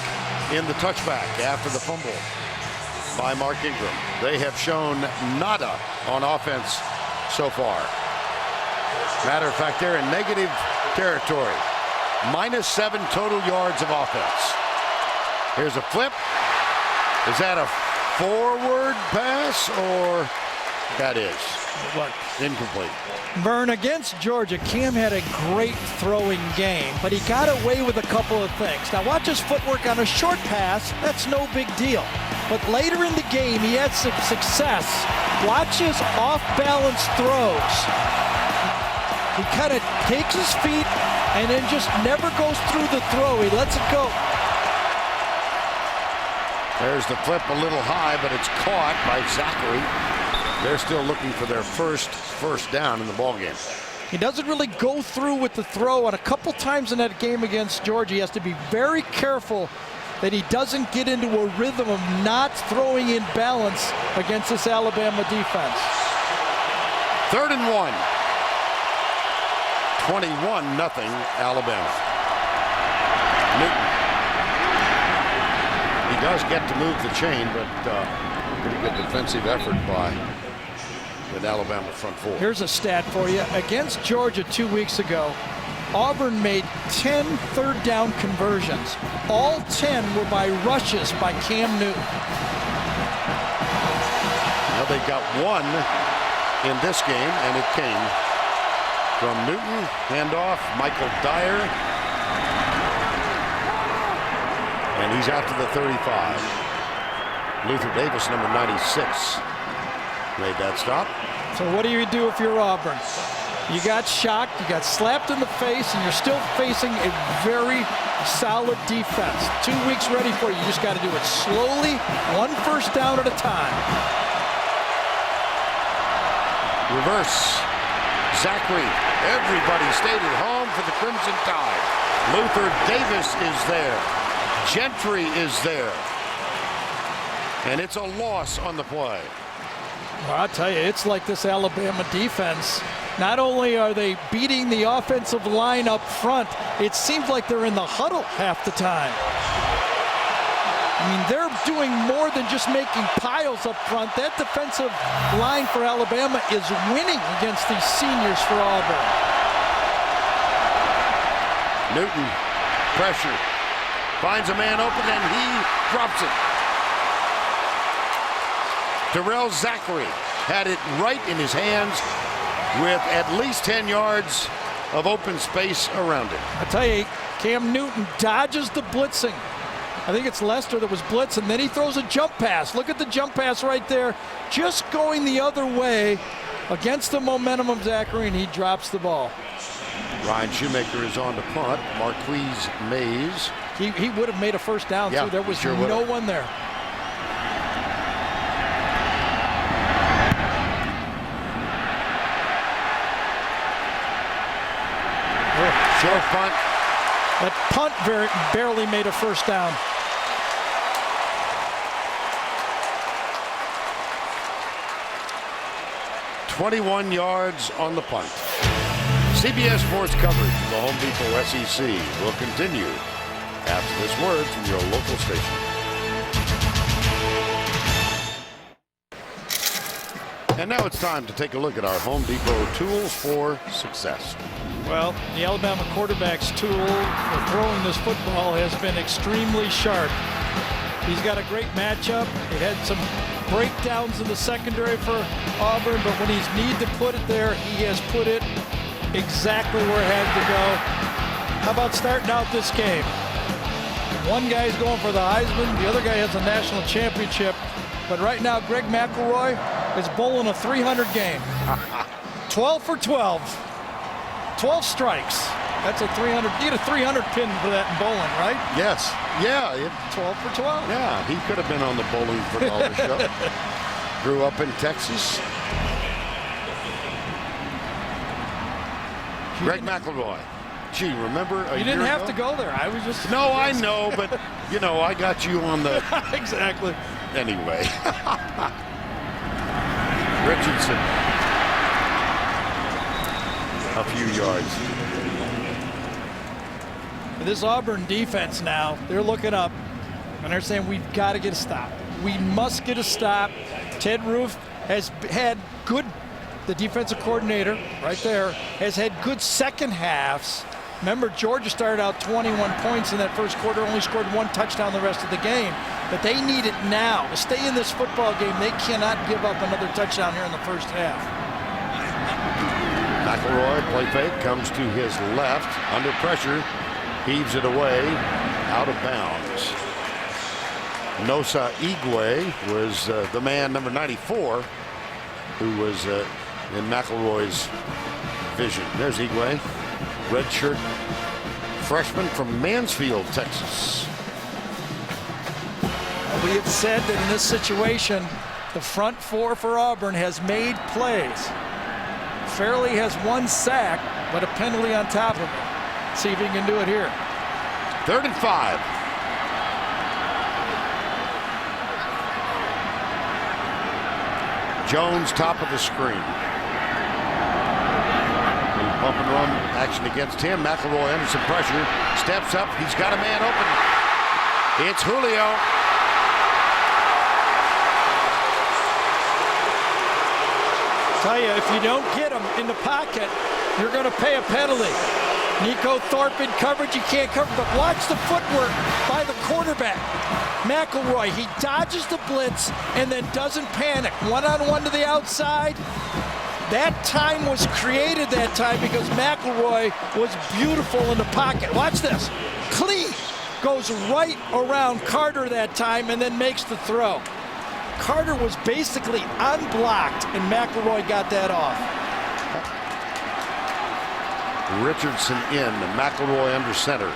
in the touchback after the fumble by Mark Ingram. They have shown nada on offense so far. Matter of fact, they're in negative territory. -7 total yards of offense. Here's a flip. Is that a forward pass, or that is incomplete? Vern, against Georgia, Cam had a great throwing game, but he got away with a couple of things. Now watch his footwork on a short pass. That's no big deal. But later in the game, he had some success. Watch his off-balance throws. He kind of takes his feet and then just never goes through the throw. He lets it go. There's the flip a little high, but it's caught by Zachary. They're still looking for their first down in the ballgame. He doesn't really go through with the throw, and a couple times in that game against Georgia, he has to be very careful that he doesn't get into a rhythm of not throwing in balance against this Alabama defense. 3rd and 1. 21-0 Alabama. Newton. He does get to move the chain, but pretty good defensive effort by the Alabama front four. Here's a stat for you. Against Georgia 2 weeks ago, Auburn made 10 third down conversions. All 10 were by rushes by Cam Newton. Now they got one in this game, and it came from Newton. Handoff, Michael Dyer. And he's out to the 35. Luther Davis, number 96, made that stop. So what do you do if you're Auburn? You got shocked, you got slapped in the face, and you're still facing a very solid defense. 2 weeks ready for you. You just got to do it slowly, 1 first down at a time. Reverse. Zachary. Everybody stayed at home for the Crimson Tide. Luther Davis is there. Gentry is there. And it's a loss on the play. Well, I'll tell you, it's like this Alabama defense. Not only are they beating the offensive line up front, it seems like they're in the huddle half the time. I mean, they're doing more than just making piles up front. That defensive line for Alabama is winning against these seniors for Auburn. Newton, pressure, finds a man open, and he drops it. Terrell Zachary had it right in his hands with at least 10 yards of open space around it. I tell you, Cam Newton dodges the blitzing. I think it's Lester that was blitzing, and then he throws a jump pass. Look at the jump pass right there, just going the other way against the momentum of Zachary, and he drops the ball. Ryan Shoemaker is on to punt. Marquise Mays. He would have made a first down, too. There was no one there. Short punt. That punt barely made a first down. .21 yards on the punt. CBS Sports coverage of the Home Depot SEC will continue after this word from your local station. And now it's time to take a look at our Home Depot tools for success. Well, the Alabama quarterback's tool for throwing this football has been extremely sharp. He's got a great matchup. He had some breakdowns in the secondary for Auburn, but when he's need to put it there, he has put it exactly where it had to go. How about starting out this game? One guy's going for the Heisman, the other guy has a national championship, but right now Greg McElroy is bowling a 300 game. 12 for 12. 12 strikes. That's a 300. You get a 300 pin for that in bowling, right? Yes. Yeah. 12 for 12. Yeah, he could have been on the Bowling for Dollar show. Grew up in Texas. Greg McElroy. Gee, remember a You year didn't have ago? to go there. I was just. No, I know, but, you know, I got you on the... Exactly. Anyway. Richardson. A few yards. This Auburn defense now, they're looking up and they're saying we've got to get a stop. We must get a stop. Ted Roof has had good, the defensive coordinator right there, has had good second halves. Remember, Georgia started out 21 points in that first quarter, only scored one touchdown the rest of the game. But they need it now. To stay in this football game, they cannot give up another touchdown here in the first half. McElroy, play fake, comes to his left, under pressure, heaves it away, out of bounds. Nosa Igwe was the man, number 94, who was in McElroy's vision. There's Igwe, redshirt freshman from Mansfield, Texas. We have said that in this situation, the front four for Auburn has made plays. Fairley has one sack, but a penalty on top of it. See if he can do it here. 3rd and 5. Jones, top of the screen. Bump and run action against him. McElroy under some pressure. Steps up. He's got a man open. It's Julio. Tell you, if you don't get him in the pocket, you're going to pay a penalty. Nico Thorpe in coverage, you can't cover, but watch the footwork by the quarterback. McElroy, he dodges the blitz and then doesn't panic. One-on-one to the outside. That time was created that time because McElroy was beautiful in the pocket. Watch this. Clean. Goes right around Carter that time and then makes the throw. Carter was basically unblocked and McElroy got that off. Richardson in, McElroy under center.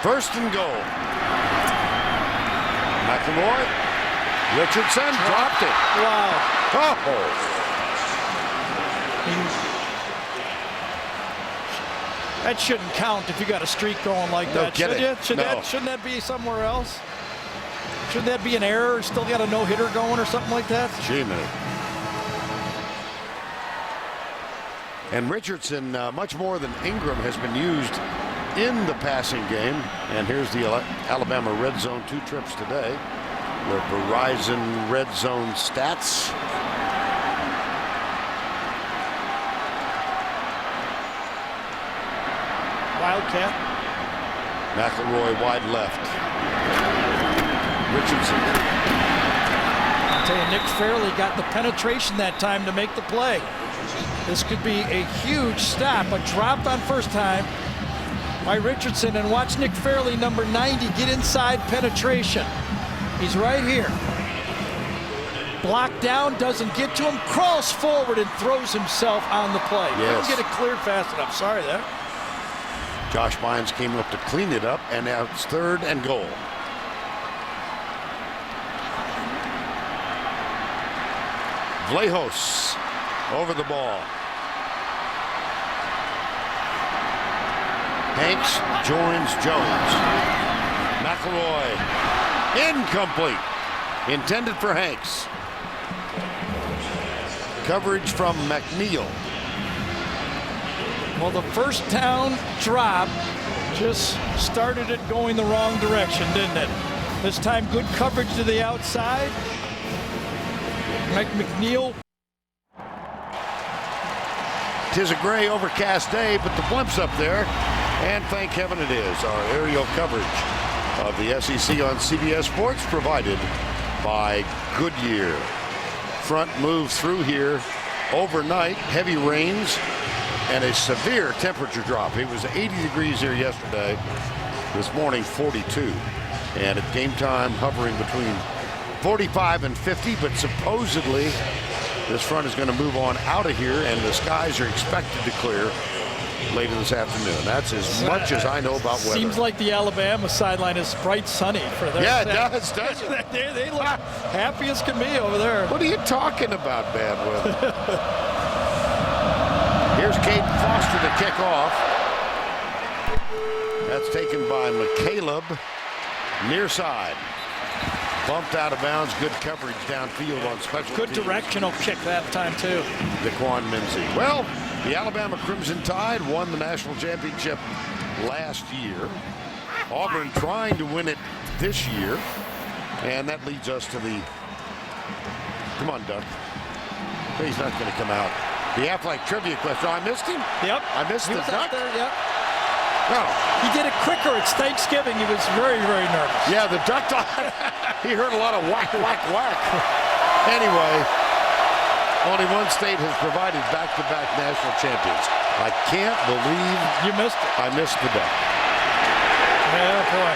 1st and goal. McElroy. Richardson dropped it. Wow. Oh. That shouldn't count if you got a streak going like No that. kidding. Shouldn't that be somewhere else? Shouldn't that be an error? Still got a no-hitter going or something like that? Gee, man. And Richardson, much more than Ingram, has been used in the passing game. And here's the Alabama Red Zone 2 trips today. The Verizon Red Zone stats. Wildcat. McElroy wide left. Richardson. I'll tell you, Nick Fairley got the penetration that time to make the play. This could be a huge stop. A drop on first time by Richardson, and watch Nick Fairley, number 90, get inside penetration. He's right here. Blocked down, doesn't get to him, crawls forward and throws himself on the play. Yes. Couldn't get it cleared fast enough. Sorry there. Josh Bynes came up to clean it up, and now it's 3rd and goal. Vlahos over the ball. Hanks joins Jones. McElroy incomplete. Intended for Hanks. Coverage from McNeil. Well, the first down drop Just started it going the wrong direction, didn't it? This time, good coverage to the outside. Mike McNeil. Tis a gray, overcast day, but the blimp's up there. And thank heaven it is. Our aerial coverage of the SEC on CBS Sports provided by Goodyear. Front moves through here overnight. Heavy rains and a severe temperature drop. It was 80 degrees here yesterday. This morning, 42. And at game time, hovering between 45 and 50, but supposedly this front is going to move on out of here, and the skies are expected to clear later this afternoon. That's as much as I know about weather. Seems like the Alabama sideline is bright sunny for their Yeah, it does, doesn't it? They look happy as can be over there. What are you talking about, bad weather? Here's Caden Foster to kick off. That's taken by McCaleb, near side. Bumped out of bounds. Good coverage downfield on special Good teams. directional kick that time, too. Daquan Minzy. Well, the Alabama Crimson Tide won the national championship last year. Auburn trying to win it this year. And that leads us to the... Come on, Duck. He's not going to come out. The Affleck trivia question. Oh, I missed him? Yep. I missed He the was Duck? out there, yep. No. He did it quicker. It's Thanksgiving. He was very, very nervous. Yeah, the Duck, he heard a lot of whack, whack, whack. Anyway, only one state has provided back-to-back national champions. I can't believe You missed it. I missed the Duck. Yeah, boy.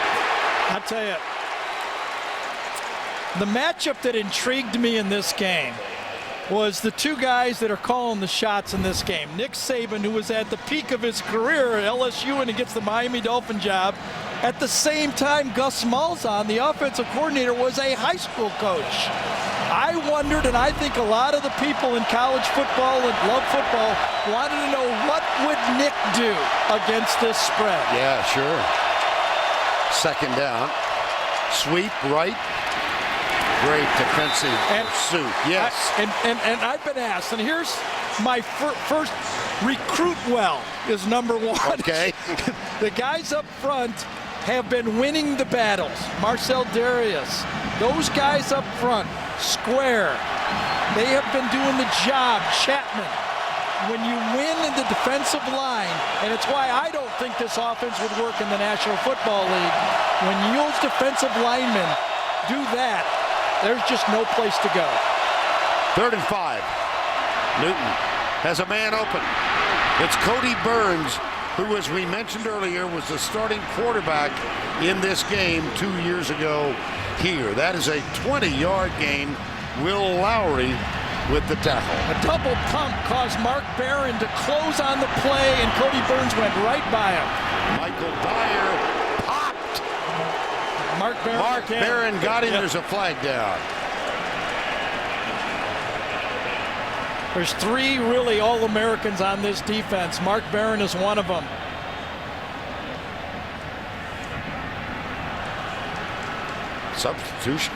I'll tell you, the matchup that intrigued me in this game was the two guys that are calling the shots in this game. Nick Saban, who was at the peak of his career at LSU and he gets the Miami Dolphin job. At the same time, Gus Malzahn, the offensive coordinator, was a high school coach. I wondered, and I think a lot of the people in college football and love football wanted to know, what would Nick do against this spread? Yeah, sure. Second down. Sweep right. Great defensive pursuit. Yes. And I've been asked, and here's my first recruit well is number one. Okay. The guys up front have been winning the battles. Marcel Darius, those guys up front, square. They have been doing the job. Chapman. When you win in the defensive line, and it's why I don't think this offense would work in the National Football League, when those defensive linemen do that, there's just no place to go. 3rd and 5. Newton has a man open. It's Cody Burns, who, as we mentioned earlier, was the starting quarterback in this game 2 years ago here. That is a 20-yard gain. Will Lowry with the tackle. A double pump caused Mark Barron to close on the play, and Cody Burns went right by him. Michael Dyer popped. Mark Barron got him. Yep. There's a flag down. There's 3 really All-Americans on this defense. Mark Barron is one of them. Substitution.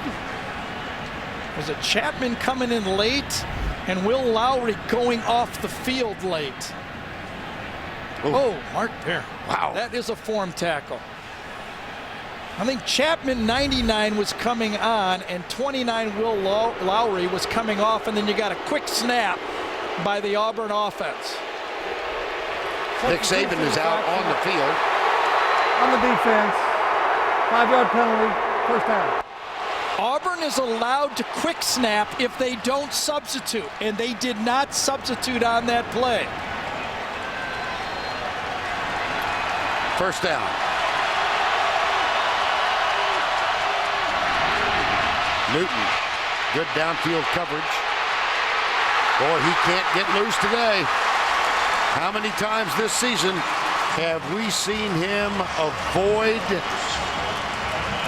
Was it Chapman coming in late and Will Lowry going off the field late? Oh, Mark Barron. Wow. That is a form tackle. I think Chapman 99 was coming on and 29 Will Lowry was coming off, and then you got a quick snap by the Auburn offense. Nick Saban is out on the field. On the defense, 5-yard penalty, first down. Auburn is allowed to quick snap if they don't substitute, and they did not substitute on that play. First down. Newton, good downfield coverage. Boy, he can't get loose today. How many times this season have we seen him avoid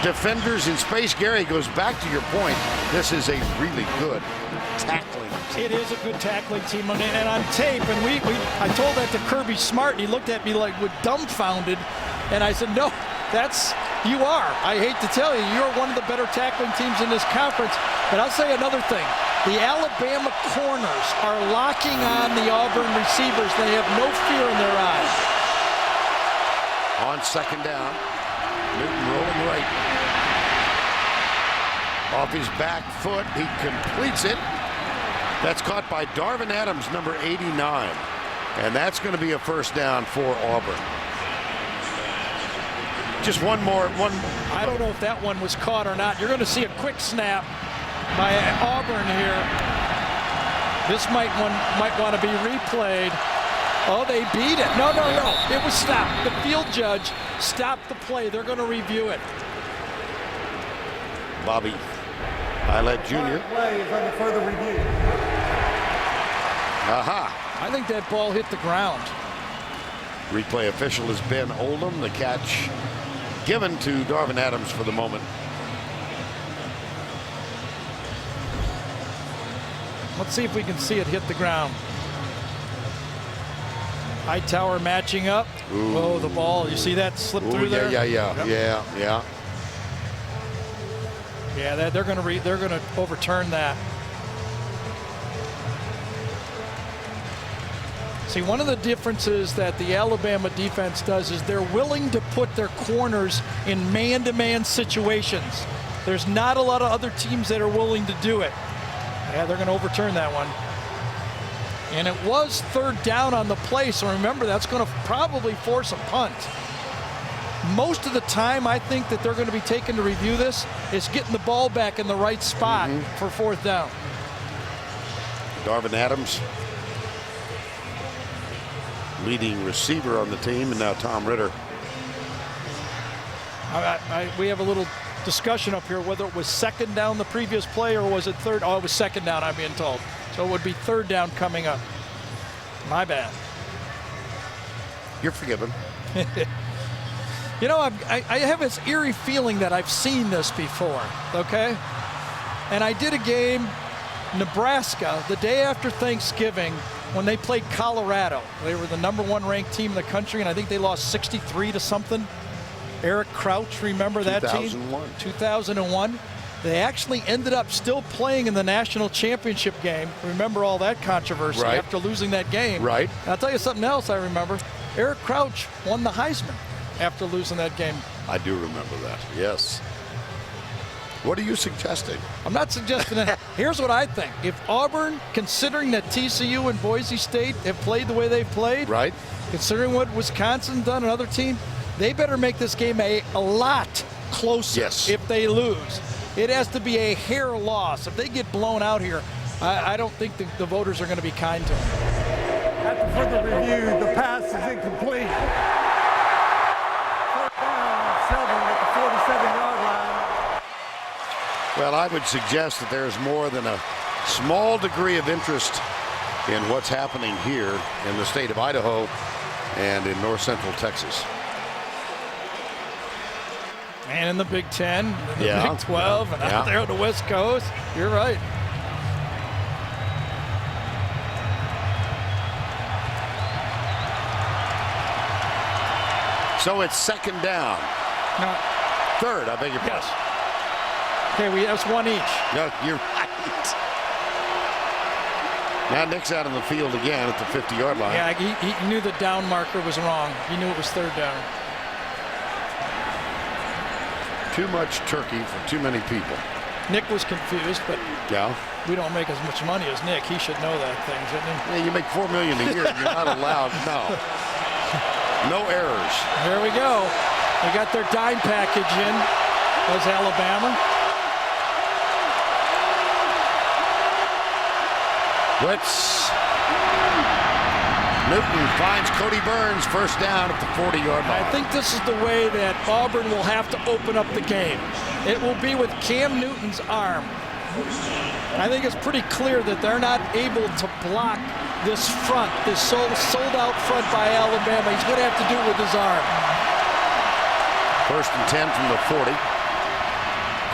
defenders in space? Gary, goes back to your point. This is a really good tackling team. It is a good tackling team, and on tape, and I told that to Kirby Smart, and he looked at me like dumbfounded, and I said, no, you are. I hate to tell you, you're one of the better tackling teams in this conference. But I'll say another thing. The Alabama corners are locking on the Auburn receivers. They have no fear in their eyes. On second down. Newton rolling right. Off his back foot, he completes it. That's caught by Darvin Adams, number 89. And that's going to be a first down for Auburn. Just one more. I don't know if that one was caught or not. You're going to see a quick snap by Auburn here. This might want to be replayed. Oh, they beat it. No. It was stopped. The field judge stopped the play. They're going to review it. Bobby Eilert Jr. Play is under further review. Aha. I think that ball hit the ground. Replay official is Ben Oldham. The catch given to Darvin Adams for the moment. Let's see if we can see it hit the ground. Hightower matching up. Ooh. Oh, the ball. You see that slip through there? Yeah. Yeah, they're going to overturn that. See, one of the differences that the Alabama defense does is they're willing to put their corners in man-to-man situations. There's not a lot of other teams that are willing to do it. Yeah, they're going to overturn that one. And it was third down on the play, so remember, that's going to probably force a punt. Most of the time, I think that they're going to be taken to review this is getting the ball back in the right spot for fourth down. Darvin Adams, leading receiver on the team, and now Tom Ritter. We have a little discussion up here whether it was second down the previous play or was it third. Oh, it was second down, I'm being told. So it would be third down coming up. My bad. You're forgiven. You know, I have this eerie feeling that I've seen this before, okay? And I did a game, Nebraska, the day after Thanksgiving, when they played Colorado. They were the #1 ranked team in the country, and I think they lost 63 to something. Eric Crouch, remember that team? 2001. They actually ended up still playing in the national championship game. Remember all that controversy after losing that game. Right. And I'll tell you something else I remember. Eric Crouch won the Heisman after losing that game. I do remember that, yes. What are you suggesting? I'm not suggesting that. Here's what I think. If Auburn, considering that TCU and Boise State have played the way they've played, right, considering what Wisconsin's done, another team, they better make this game a lot closer if they lose. It has to be a hair loss. If they get blown out here, I don't think the voters are going to be kind to them. After further review, the pass is incomplete. Third down, 7 at the 47-yard line. Well, I would suggest that there's more than a small degree of interest in what's happening here in the state of Idaho and in north central Texas. And in the Big Ten, in the Big 12, and out there on the West Coast. You're right. So it's second down. No. Third, I beg your pardon. Yes. Okay, that's one each. No, you're right. Now Nick's out on the field again at the 50-yard line. Yeah, he knew the down marker was wrong. He knew it was third down. Too much turkey for too many people. Nick was confused, but we don't make as much money as Nick. He should know that thing, shouldn't he? Yeah, you make $4 million a year. You're not allowed. No errors. Here we go. They got their dime package in. That's Alabama. Blitz. Newton finds Cody Burns, first down at the 40-yard line. I think this is the way that Auburn will have to open up the game. It will be with Cam Newton's arm. I think it's pretty clear that they're not able to block this front, this sold-out front by Alabama. He's going to have to do it with his arm. First and 10 from the 40.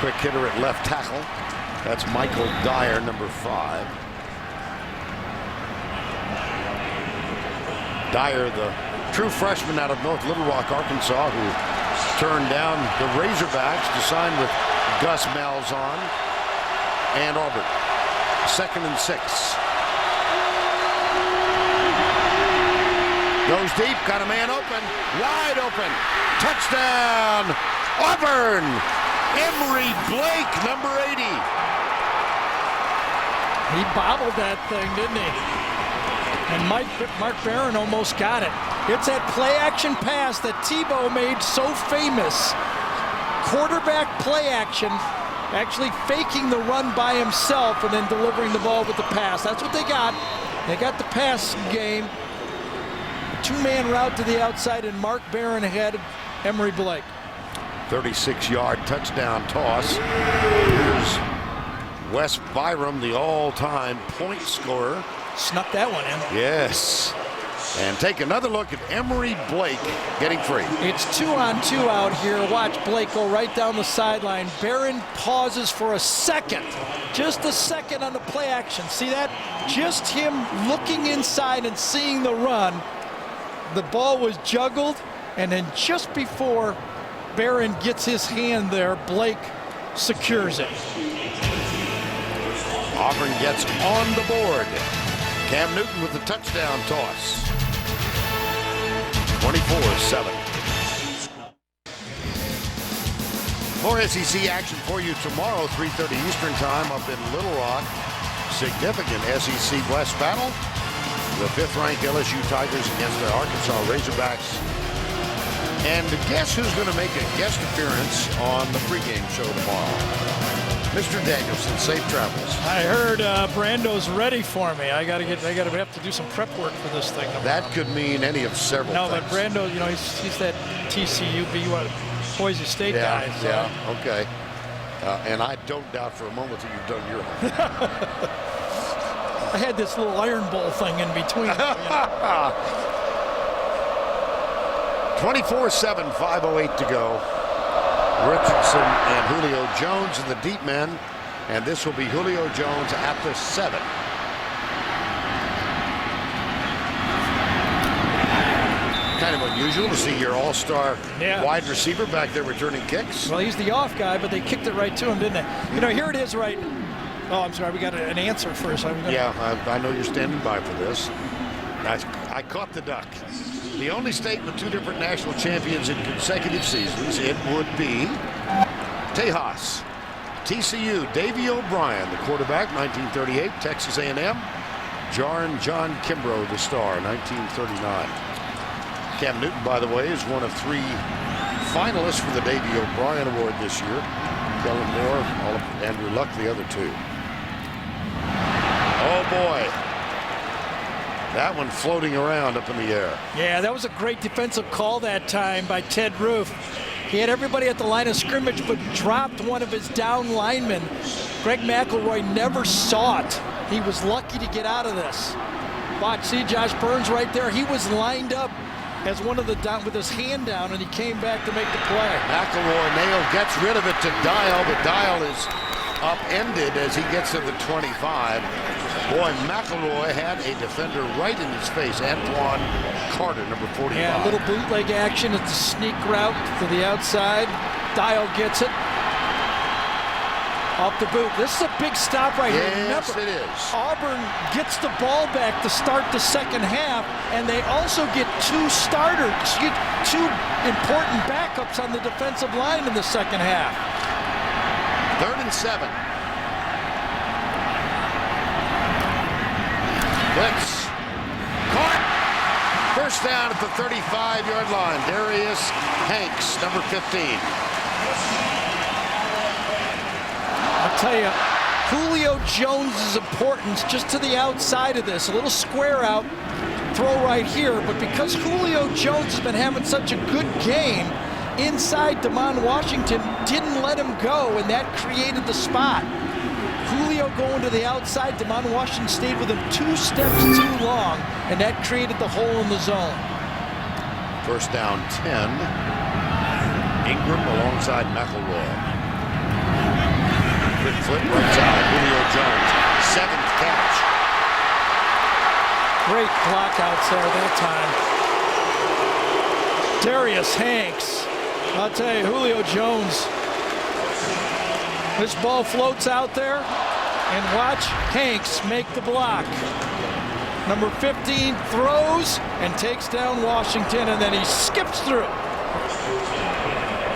Quick hitter at left tackle. That's Michael Dyer, number 5. Dyer, the true freshman out of North Little Rock, Arkansas, who turned down the Razorbacks to sign with Gus Malzahn and Auburn. Second and 6. Goes deep, got a man open, wide open. Touchdown, Auburn. Emory Blake, number 80. He bobbled that thing, didn't he? And Mark Barron almost got it. It's that play-action pass that Tebow made so famous. Quarterback play action, actually faking the run by himself and then delivering the ball with the pass. That's what they got. They got the pass game. Two-man route to the outside, and Mark Barron ahead of Emory Blake. 36-yard touchdown toss. Here's Wes Byram, the all-time point scorer. Snuck that one in. Yes. And take another look at Emory Blake getting free. It's 2-on-2 out here. Watch Blake go right down the sideline. Barron pauses for a second. Just a second on the play action. See that? Just him looking inside and seeing the run. The ball was juggled, and then just before Barron gets his hand there, Blake secures it. Auburn gets on the board. Cam Newton with the touchdown toss. 24-7. More SEC action for you tomorrow, 3:30 Eastern time up in Little Rock. Significant SEC West battle. The 5th-ranked LSU Tigers against the Arkansas Razorbacks. And guess who's going to make a guest appearance on the pregame show tomorrow? Mr. Danielson, safe travels. I heard Brando's ready for me. I have to do some prep work for this thing tomorrow. That could mean any of several things. No, but Brando, you know, he's that TCU, Boise State guy. So. Yeah, okay. And I don't doubt for a moment that you've done your homework. I had this little iron bowl thing in between. 24-7, 5:08 to go. Richardson and Julio Jones in the deep men, and this will be Julio Jones at the 7. Kind of unusual to see your all-star wide receiver back there returning kicks. Well, he's the off guy, but they kicked it right to him, didn't they? You know, here it is right. Oh, I'm sorry, we got an answer first. I know you're standing by for this. I caught the duck. The only state with 2 different national champions in consecutive seasons, it would be Tejas. TCU, Davey O'Brien, the quarterback, 1938. Texas A&M, John Kimbrough, the star, 1939. Cam Newton, by the way, is one of 3 finalists for the Davey O'Brien Award this year. Kellen Moore, Andrew Luck, the other 2. Oh, boy. That one floating around up in the air. Yeah, that was a great defensive call that time by Ted Roof. He had everybody at the line of scrimmage, but dropped one of his down linemen. Greg McElroy never saw it. He was lucky to get out of this. Watch, see Josh Burns right there. He was lined up as one of the down with his hand down, and he came back to make the play. McElroy gets rid of it to Dial, but Dial is upended as he gets to the 25. Boy, McElroy had a defender right in his face. Antoine Carter, number 45. Yeah, a little bootleg action. It's a sneak route to the outside. Dial gets it. Off the boot. This is a big stop right here. Yes, Remember, it is. Auburn gets the ball back to start the second half, and they also get 2 starters, 2 important backups on the defensive line in the second half. 3rd and 7. Blitz. Caught. First down at the 35-yard line. Darius Hanks, number 15. I'll tell you, Julio Jones' importance just to the outside of this. A little square out, throw right here. But because Julio Jones has been having such a good game, inside Damon Washington didn't let him go, and that created the spot. Julio going to the outside, Damon Washington stayed with him 2 steps too long, and that created the hole in the zone. First down 10. Ingram alongside McElroy. Quick flip right side. Julio Jones, 7th catch. Great block outside that time. Darius Hanks. I'll tell you, Julio Jones. This ball floats out there, and watch Hanks make the block. Number 15 throws and takes down Washington, and then he skips through.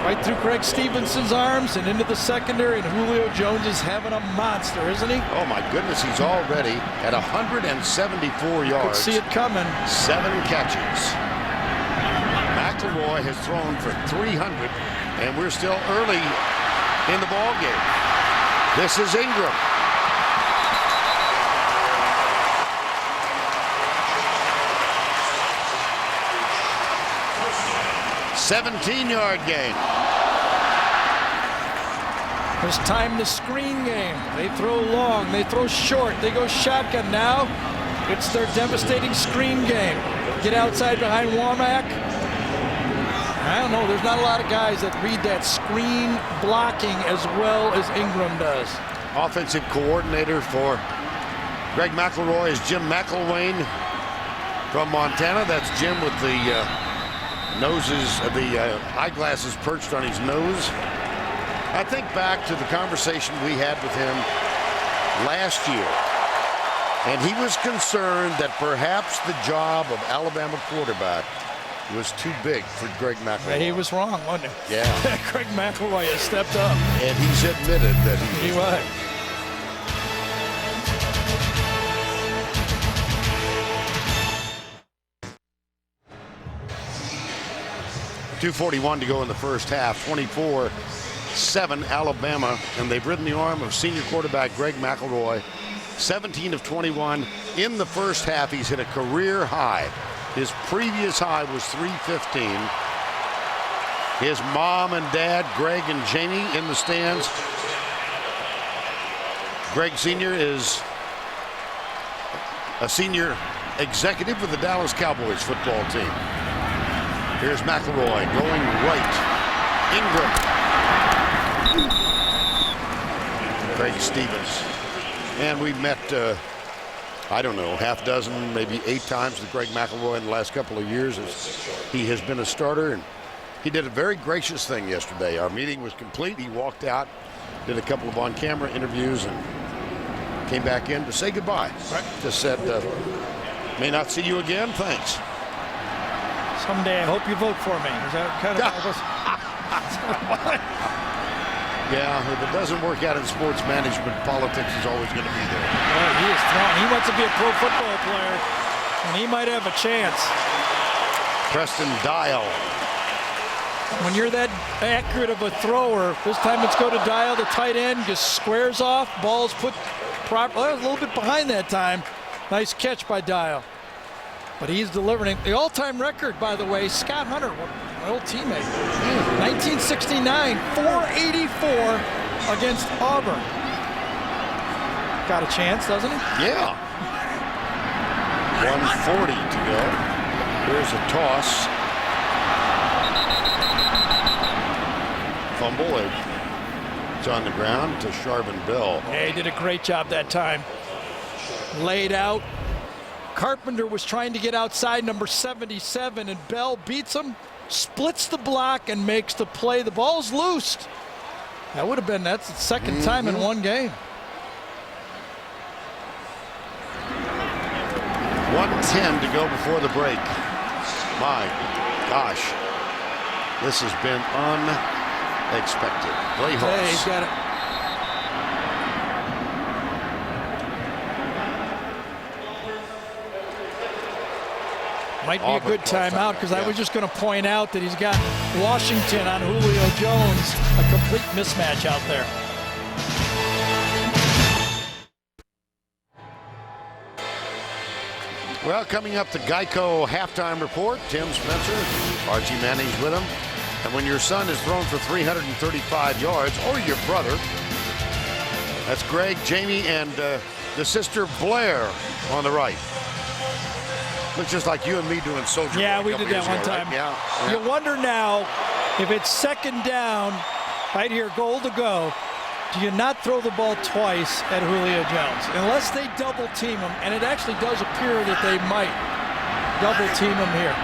Right through Craig Stevenson's arms and into the secondary, and Julio Jones is having a monster, isn't he? Oh my goodness, he's already at 174 yards. Could see it coming. 7 catches. McElroy has thrown for 300, and we're still early in the ball game. This is Ingram. $17-yard gain. There's time to screen game. They throw long, they throw short, they go shotgun. Now it's their devastating screen game. Get outside behind Womack. I don't know, there's not a lot of guys that read that screen blocking as well as Ingram does. Offensive coordinator for Greg McElroy is Jim McElwain from Montana. That's Jim with the eyeglasses perched on his nose. I think back to the conversation we had with him last year, and he was concerned that perhaps the job of Alabama quarterback was too big for Greg McElroy. Yeah, he was wrong, wasn't he? Yeah. Greg McElroy has stepped up. And he's admitted that he was. 2:41 to go in the first half. 24-7 Alabama, and they've ridden the arm of senior quarterback Greg McElroy. 17 of 21 in the first half. He's hit a career high. His previous high was 315. His mom and dad, Greg and Jamie, in the stands. Greg Sr. is a senior executive with the Dallas Cowboys football team. Here's McElroy going right. Ingram. Craig Stevens. And we've met, I don't know, half dozen, maybe 8 times with Greg McElroy in the last couple of years as he has been a starter. And he did a very gracious thing yesterday. Our meeting was complete. He walked out, did a couple of on-camera interviews, and came back in to say goodbye. Right. Just said, may not see you again. Thanks. Someday I hope you vote for me. Is that kind of Yeah, if it doesn't work out in sports management, politics is always going to be there. Well, he is strong. He wants to be a pro football player, and he might have a chance. Preston Dial. When you're that accurate of a thrower, this time it's go to Dial, the tight end, just squares off, ball's put proper. Well, a little bit behind that time. Nice catch by Dial. But he's delivering. The all-time record, by the way, Scott Hunter, my old teammate, 1969, 484 against Auburn. Got a chance, doesn't he? Yeah. 140 to go. Here's a toss. Fumble. It's on the ground to Sharvin Bell. Yeah, he did a great job that time. Laid out. Carpenter was trying to get outside number 77, and Bell beats him, splits the block, and makes the play. The ball's loosed. That would have been, that's the second time in one game. 1:10 to go before the break. My gosh. This has been unexpected. Play Hey, he's got it. Might be a good timeout, because I was just going to point out that he's got Washington on Julio Jones, a complete mismatch out there. Well, coming up, the Geico halftime report. Tim Spencer, Archie Manning's with him. And when your son is thrown for 335 yards, or your brother, that's Greg, Jamie, and the sister Blair on the right. Looks just like you and me doing Soldier. Yeah, we did that one time. Right? Yeah. You wonder now, if it's second down, right here, goal to go, do you not throw the ball twice at Julio Jones? Unless they double team him, and it actually does appear that they might double team him here.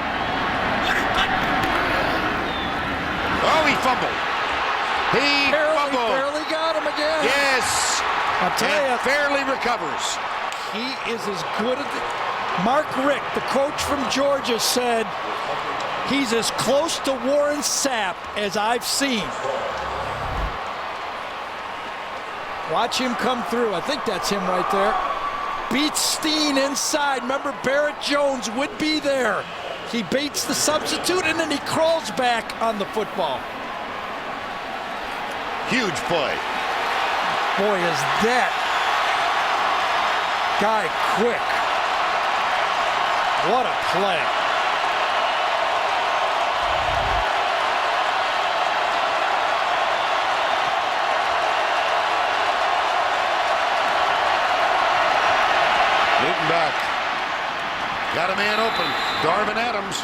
Oh, he fumbled. He fumbled. Barely got him again. Yes. I'll tell you. Fairly recovers. He is as good Mark Richt, the coach from Georgia, said he's as close to Warren Sapp as I've seen. Watch him come through. I think that's him right there. Beats Steen inside. Remember, Barrett Jones would be there. He baits the substitute, and then he crawls back on the football. Huge play. Boy, is that guy quick. What a play. Newton back. Got a man open. Darvin Adams.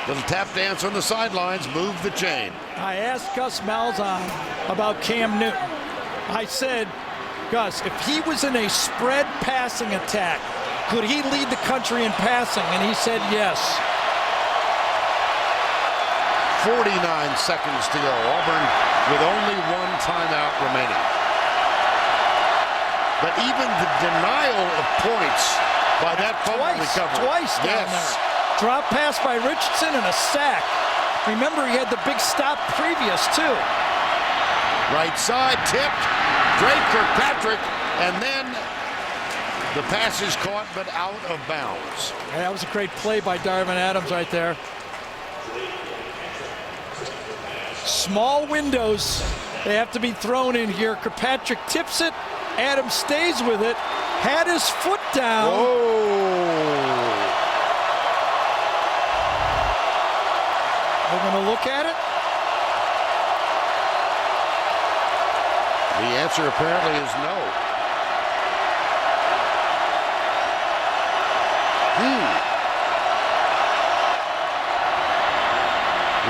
Little tap dance on the sidelines. Move the chain. I asked Gus Malzahn about Cam Newton. I said, Gus, if he was in a spread passing attack, could he lead the country in passing? And he said yes. 49 seconds to go. Auburn with only one timeout remaining. But even the denial of points by that fumble recovery. Twice down there. Drop pass by Richardson and a sack. Remember, he had the big stop previous, too. Right side, tipped. Drake Kirkpatrick, and then the pass is caught but out of bounds. Yeah, that was a great play by Darvin Adams right there. Small windows, they have to be thrown in here. Kirkpatrick tips it. Adams stays with it. Had his foot down. Whoa. We're going to look at it. The answer apparently is no.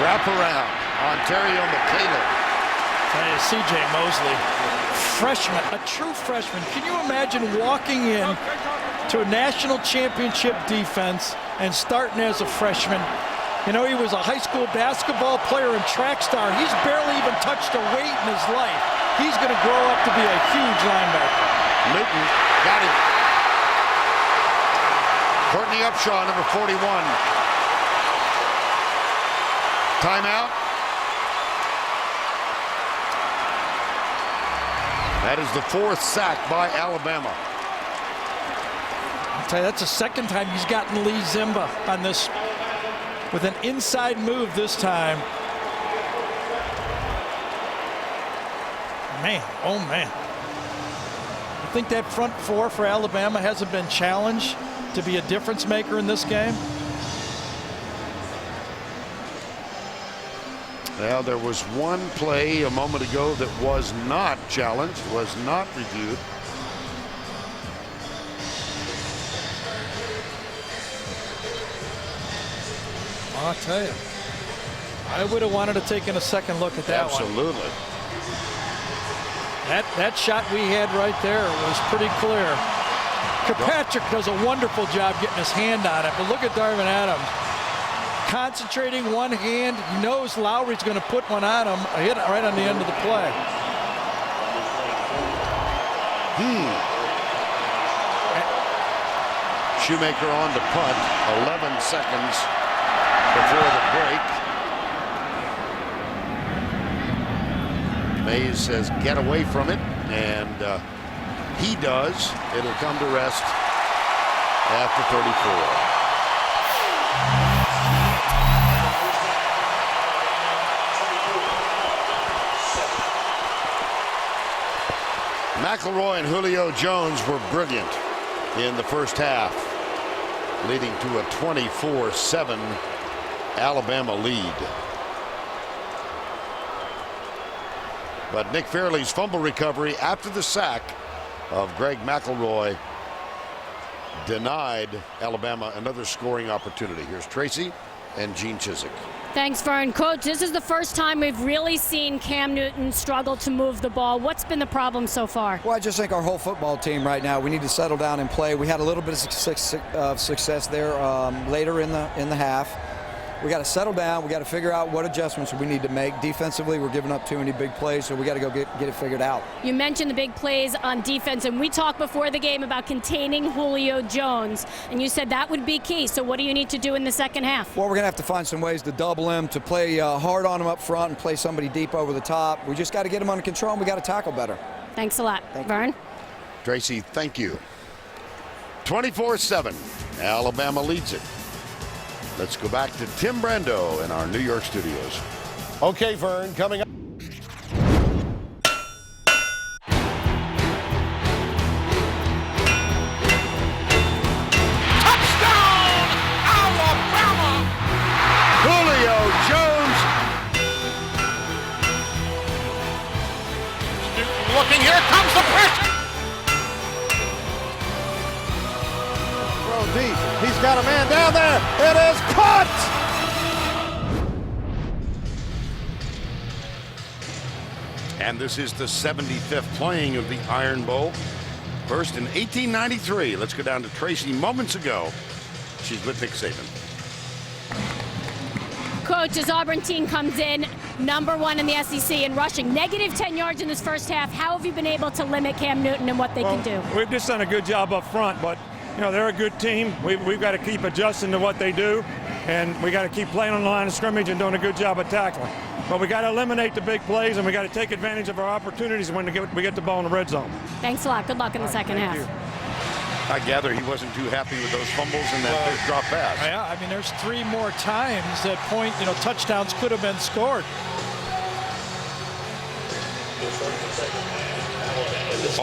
Wrap around. Ontario McCaleb. C.J. Mosley, freshman, a true freshman. Can you imagine walking in to a national championship defense and starting as a freshman? You know, he was a high school basketball player and track star. He's barely even touched a weight in his life. He's going to grow up to be a huge linebacker. Newton got him. Courtney Upshaw, number 41. Timeout. That is the 4th sack by Alabama. I'll tell you, that's the second time he's gotten Lee Zimba on this with an inside move this time. Man, oh man. I think that front four for Alabama hasn't been challenged to be a difference maker in this game. Well, there was one play a moment ago that was not challenged, was not reviewed. I'll tell you, I would have wanted to take a second look at that one. Absolutely. That shot we had right there was pretty clear. Kirkpatrick does a wonderful job getting his hand on it, but look at Darvin Adams. Concentrating one hand, he knows Lowry's going to put one on him, a hit right on the end of the play. Shoemaker on to punt, 11 seconds before the break. Mays says get away from it, and he does. It'll come to rest after 34. McElroy and Julio Jones were brilliant in the first half, leading to a 24-7 Alabama lead. But Nick Fairley's fumble recovery after the sack of Greg McElroy denied Alabama another scoring opportunity. Here's Tracy and Gene Chizik. Thanks, Vern. Coach, this is the first time we've really seen Cam Newton struggle to move the ball. What's been the problem so far? Well, I just think our whole football team right now, we need to settle down and play. We had a little bit of success there later in the half. We got to settle down. We got to figure out what adjustments we need to make. Defensively, we're giving up too many big plays, so we got to go get it figured out. You mentioned the big plays on defense, and we talked before the game about containing Julio Jones, and you said that would be key. So what do you need to do in the second half? Well, we're going to have to find some ways to double him, to play hard on him up front and play somebody deep over the top. We just got to get him under control, and we got to tackle better. Thanks a lot. Vern? Tracy, thank you. 24-7. Alabama leads it. Let's go back to Tim Brando in our New York studios. Okay, Vern, coming up. Touchdown, Alabama! Julio Jones. Looking, here comes the pressure. Throw deep. He's got a man down there. It is caught. And this is the 75th playing of the Iron Bowl. First in 1893. Let's go down to Tracy moments ago. She's with Nick Saban. Coach, as Auburn team comes in, #1 in the SEC in rushing, negative 10 yards in this first half. How have you been able to limit Cam Newton and what they can do? We've just done a good job up front, but you know, they're a good team. We've got to keep adjusting to what they do, and we got to keep playing on the line of scrimmage and doing a good job of tackling. But we got to eliminate the big plays, and we got to take advantage of our opportunities when we get the ball in the red zone. Thanks a lot. Good luck in the second half. I gather he wasn't too happy with those fumbles and that big drop pass. Yeah, I mean, there's 3 more times that touchdowns could have been scored. As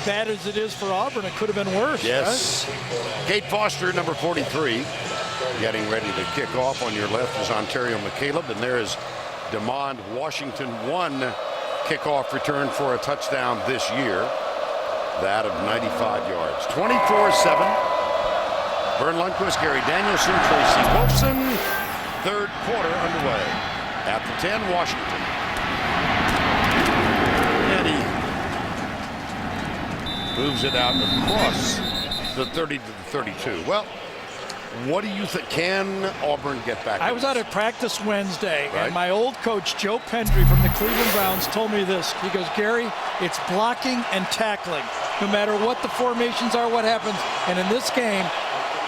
bad as it is for Auburn, it could have been worse. Yes. Right? Kate Foster, number 43, getting ready to kick off. On your left is Ontario McCaleb, and there is DeMond Washington, 1 kickoff return for a touchdown this year. That of 95 yards. 24-7. Vern Lundquist, Gary Danielson, Tracy Wolfson. Third quarter underway. At the 10, Washington. And he moves it out across the 30 to the 32. Well, what do you think? Can Auburn get back? I was out at practice Wednesday, right, and my old coach, Joe Pendry from the Cleveland Browns, told me this. He goes, Gary, it's blocking and tackling. No matter what the formations are, what happens. And in this game,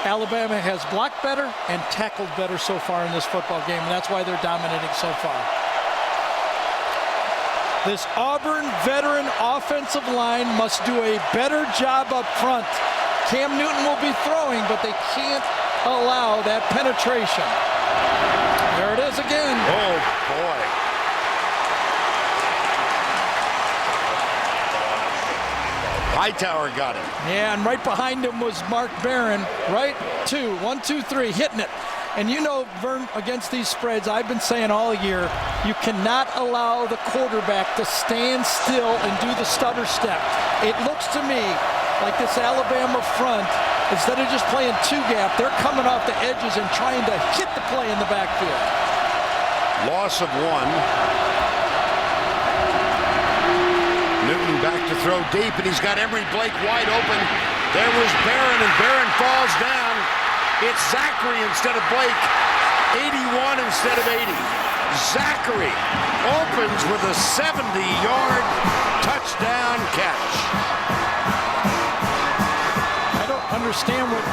Alabama has blocked better and tackled better so far in this football game, and that's why they're dominating so far. This Auburn veteran offensive line must do a better job up front. Cam Newton will be throwing, but they can't allow that penetration. There it is again. Oh, boy. Hightower got him. Yeah, and right behind him was Mark Barron. Right? 1, 2, 3, hitting it. And you know, Vern, against these spreads, I've been saying all year, you cannot allow the quarterback to stand still and do the stutter step. It looks to me like this Alabama front, instead of just playing 2-gap, they're coming off the edges and trying to hit the play in the backfield. Loss of 1. Newton back to throw deep, and he's got Emory Blake wide open. There was Barron, and Barron falls down. It's Zachary instead of Blake. 81 instead of 80. Zachary opens with a 70-yard touchdown catch. I don't understand what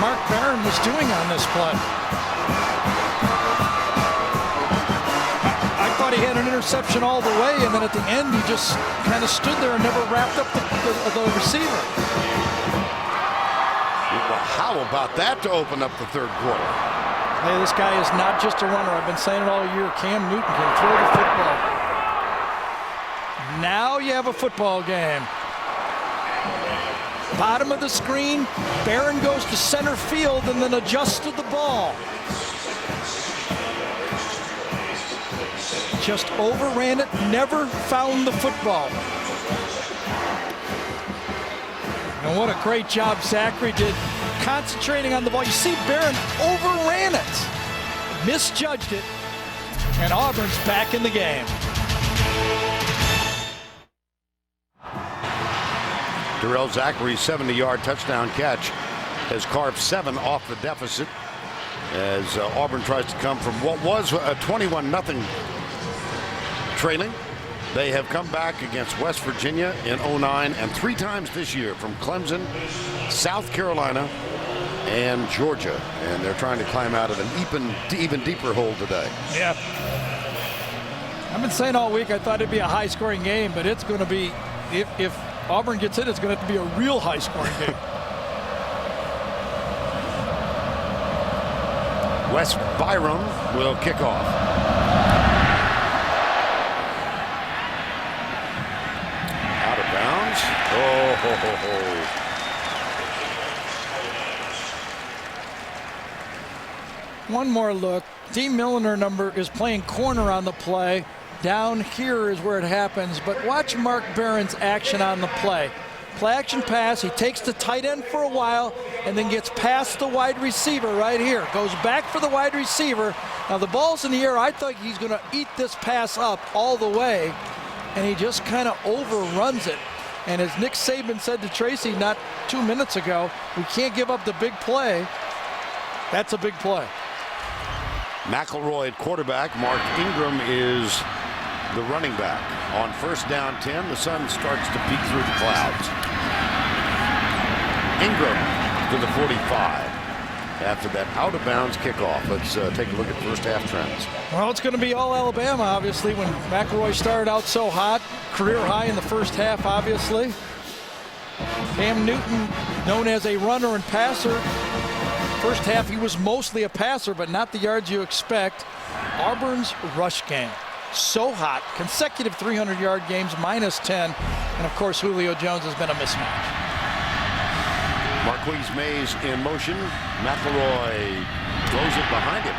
Mark Barron was doing on this play. I thought he had an interception all the way, and then at the end he just kind of stood there and never wrapped up the receiver. Well, how about that to open up the third quarter? Hey, this guy is not just a runner. I've been saying it all year. Cam Newton can throw the football. Now you have a football game. Bottom of the screen, Barron goes to center field and then adjusts to the ball. Just overran it, never found the football. And what a great job Zachary did concentrating on the ball. You see Barron overran it, misjudged it, and Auburn's back in the game. Darrell Zachary's 70-yard touchdown catch has carved 7 off the deficit. as Auburn tries to come from what was a 21-0 trailing. They have come back against West Virginia in 09 and 3 times this year from Clemson, South Carolina, and Georgia. And they're trying to climb out of an even deeper hole today. Yeah. I've been saying all week I thought it'd be a high-scoring game, but it's going to be, if Auburn gets in, it's going to have to be a real high-scoring game. Wes Byram will kick off. Out of bounds. Oh, ho, ho, ho. One more look. D. Milliner is playing corner on the play. Down here is where it happens, but watch Mark Barron's action on the play. Play action pass, he takes the tight end for a while and then gets past the wide receiver right here. Goes back for the wide receiver. Now the ball's in the air. I thought he's going to eat this pass up all the way, and he just kind of overruns it. And as Nick Saban said to Tracy not 2 minutes ago, we can't give up the big play. That's a big play. McElroy at quarterback. Mark Ingram is the running back. On first down 10, the sun starts to peek through the clouds. Ingram to the 45 after that out-of-bounds kickoff. Let's take a look at first half trends. Well, it's going to be all Alabama, obviously, when McElroy started out so hot. Career high in the first half, obviously. Cam Newton, known as a runner and passer. First half, he was mostly a passer, but not the yards you expect. Auburn's rush game. So hot. Consecutive 300-yard games, -10. And, of course, Julio Jones has been a mismatch. Marquise Mays in motion. McElroy throws it behind him.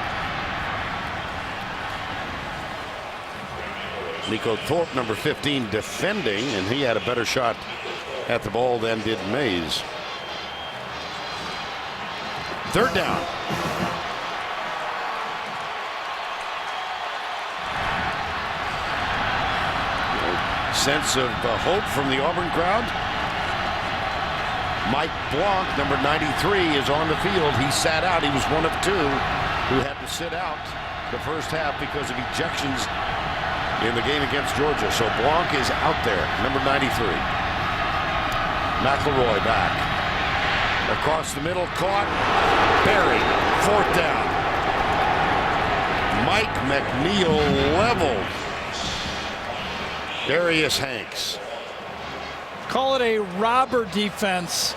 Nico Thorpe, number 15, defending, and he had a better shot at the ball than did Mays. Third down. Sense of hope from the Auburn crowd. Mike Blanc, number 93, is on the field. He sat out. He was one of 2 who had to sit out the first half because of ejections in the game against Georgia. So Blanc is out there, number 93. McElroy back. Across the middle, caught, buried, 4th down. Mike McNeil leveled Darius Hanks. Call it a robber defense.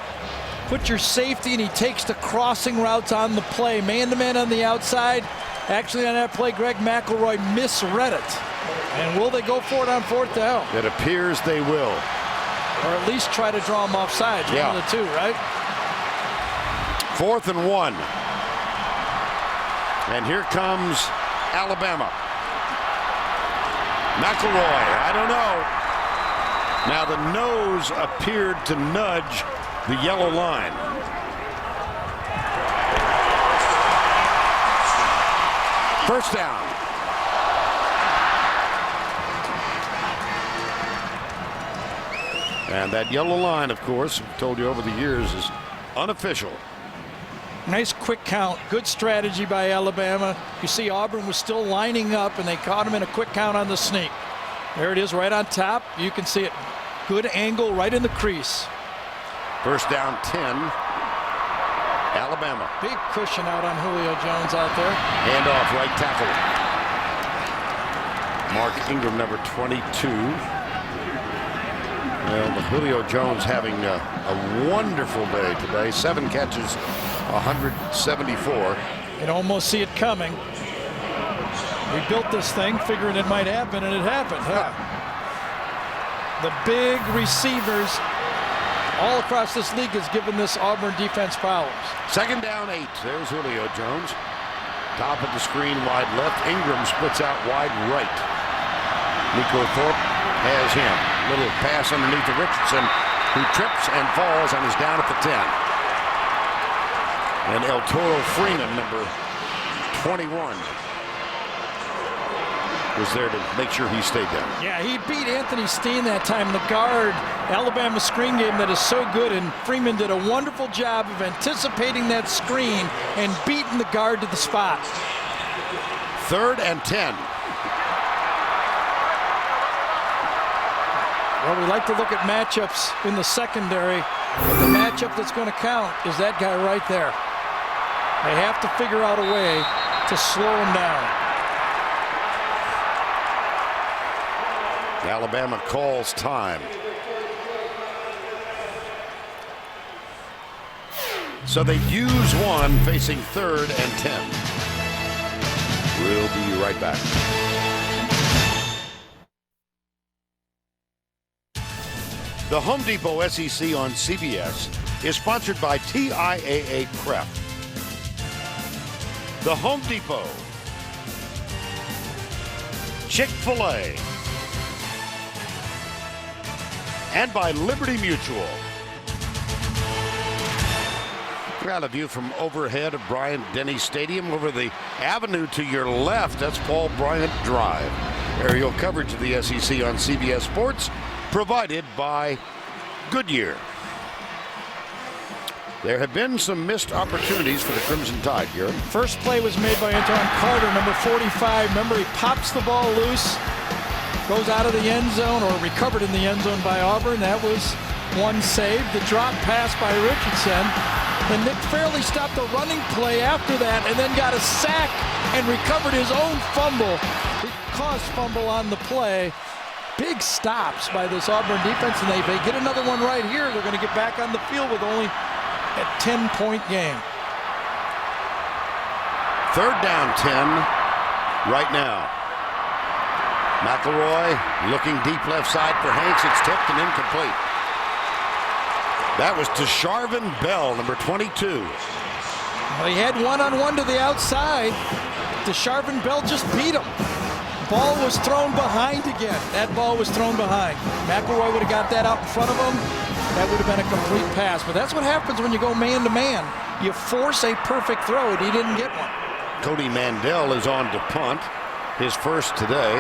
Put your safety, and he takes the crossing routes on the play. Man-to-man on the outside. Actually, on that play, Greg McElroy misread it. And will they go for it on 4th down? It appears they will. Or at least try to draw him off sides. Yeah. One of the 2, right? 4th and 1. And here comes Alabama. McElroy, I don't know. Now the nose appeared to nudge the yellow line. First down. And that yellow line, of course, I've told you over the years, is unofficial. Nice quick count. Good strategy by Alabama. You see Auburn was still lining up, and they caught him in a quick count on the sneak. There it is right on top. You can see it. Good angle right in the crease. First down 10. Alabama. Big cushion out on Julio Jones out there. Hand off right tackle. Mark Ingram, number 22. Well, Julio Jones having a wonderful day today. 7 catches, 174. You can almost see it coming. We built this thing figuring it might happen, and it happened. Huh? The big receivers all across this league has given this Auburn defense problems. Second down 8. There's Julio Jones. Top of the screen, wide left. Ingram splits out wide right. Nico Thorpe has him. Little pass underneath to Richardson, who trips and falls and is down at the 10. And El Toro Freeman, number 21. was there to make sure he stayed down. Yeah, he beat Anthony Steen that time, the guard. Alabama screen game that is so good, and Freeman did a wonderful job of anticipating that screen and beating the guard to the spot. 3rd and 10. Well, we like to look at matchups in the secondary, but the matchup that's going to count is that guy right there. They have to figure out a way to slow him down. Alabama calls time. So they use one, facing 3rd and 10. We'll be right back. The Home Depot SEC on CBS is sponsored by TIAA Creft. The Home Depot, Chick-fil-A, and by Liberty Mutual. Got a view from overhead of Bryant-Denny Stadium over the avenue to your left. That's Paul Bryant Drive. Aerial coverage of the SEC on CBS Sports, provided by Goodyear. There have been some missed opportunities for the Crimson Tide here. First play was made by Antoine Carter, number 45. Remember, he pops the ball loose, goes out of the end zone, or recovered in the end zone by Auburn. That was one save. The drop pass by Richardson. And Nick Fairley stopped the running play after that and then got a sack and recovered his own fumble. He caused fumble on the play. Big stops by this Auburn defense, and if they get another one right here, they're going to get back on the field with only a 10-point game. 3rd down 10 right now. McElroy looking deep left side for Hanks. It's tipped and incomplete. That was to Sharvin Bell, number 22. Well, he had one-on-one to the outside. DeSharvin Bell just beat him. Ball was thrown behind again. That ball was thrown behind. McElroy would have got that out in front of him. That would have been a complete pass. But that's what happens when you go man-to-man. You force a perfect throw, and he didn't get one. Cody Mandel is on to punt, his first today.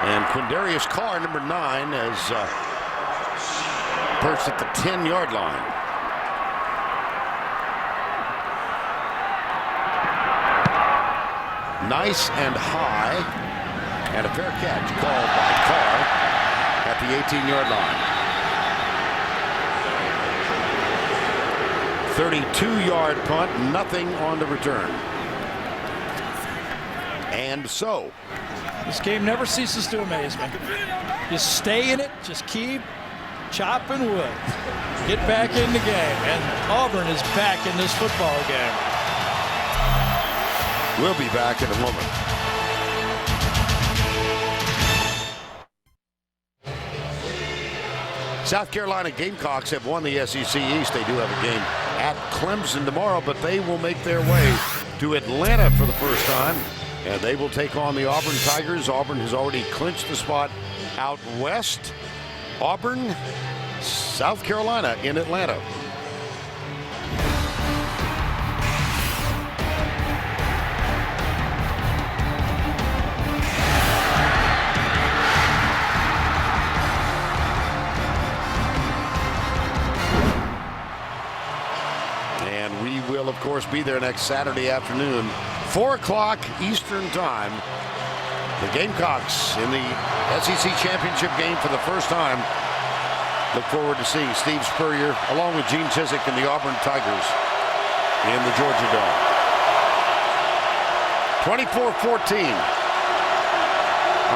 And Quindarius Carr, number 9, is perched at the 10-yard line. Nice and high, and a fair catch called by Carr at the 18-yard line. 32-yard punt, nothing on the return. And so, this game never ceases to amaze me. You stay in it, just keep chopping wood. Get back in the game, and Auburn is back in this football game. We'll be back in a moment. South Carolina Gamecocks have won the SEC East. They do have a game at Clemson tomorrow, but they will make their way to Atlanta for the first time, and they will take on the Auburn Tigers. Auburn has already clinched the spot out west. Auburn, South Carolina in Atlanta. And we will, of course, be there next Saturday afternoon, 4 o'clock Eastern Time. The Gamecocks in the SEC Championship game for the first time. Look forward to seeing Steve Spurrier along with Gene Chizik and the Auburn Tigers in the Georgia Dome. 24-14.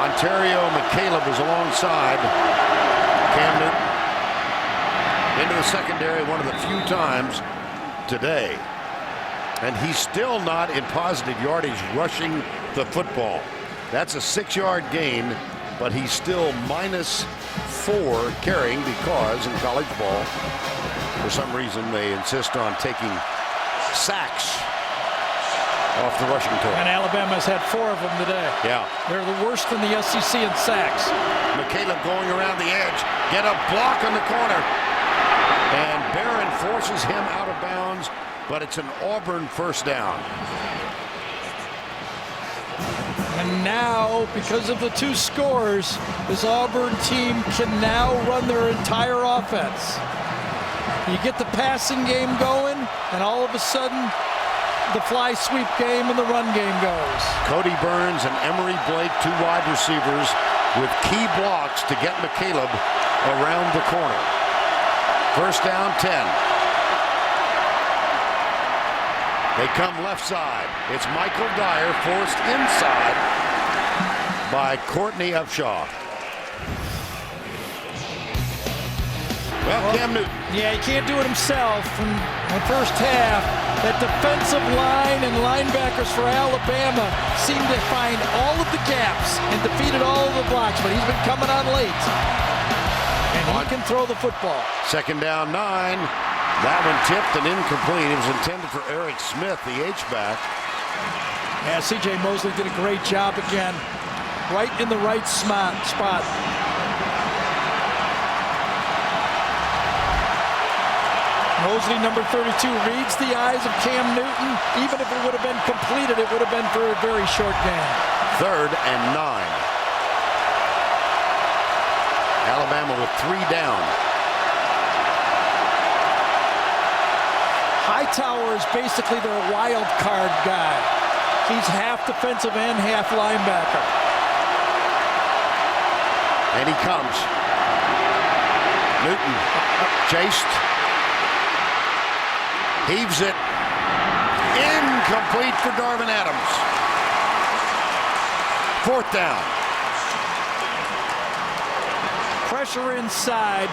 Ontario McCaleb is alongside Camden into the secondary one of the few times today. And he's still not in positive yardage rushing the football. That's a 6-yard gain, but he's still -4 carrying because in college ball, for some reason, they insist on taking sacks off the rushing total. And Alabama's had 4 of them today. Yeah. They're the worst in the SEC in sacks. McCaleb going around the edge, get a block on the corner. And Barron forces him out of bounds, but it's an Auburn first down. And now, because of the 2 scores, this Auburn team can now run their entire offense. You get the passing game going, and all of a sudden, the fly sweep game and the run game goes. Cody Burns and Emery Blake, 2 wide receivers with key blocks to get McCaleb around the corner. First down, 10. They come left side. It's Michael Dyer forced inside by Courtney Upshaw. Well, Cam Newton. Yeah, he can't do it himself. In the first half, that defensive line and linebackers for Alabama seemed to find all of the gaps and defeated all of the blocks, but he's been coming on late. And he can throw the football. Second down, 9. That one tipped and incomplete. It was intended for Eric Smith, the H-back. Yeah, C.J. Mosley did a great job again. Right in the right spot. Mosley, number 32, reads the eyes of Cam Newton. Even if it would have been completed, it would have been for a very short game. Third and 9. Alabama with 3 down. Hightower is basically their wild card guy. He's half defensive end, half linebacker. And he comes. Newton chased. Heaves it. Incomplete for Darvin Adams. 4th down. Pressure inside.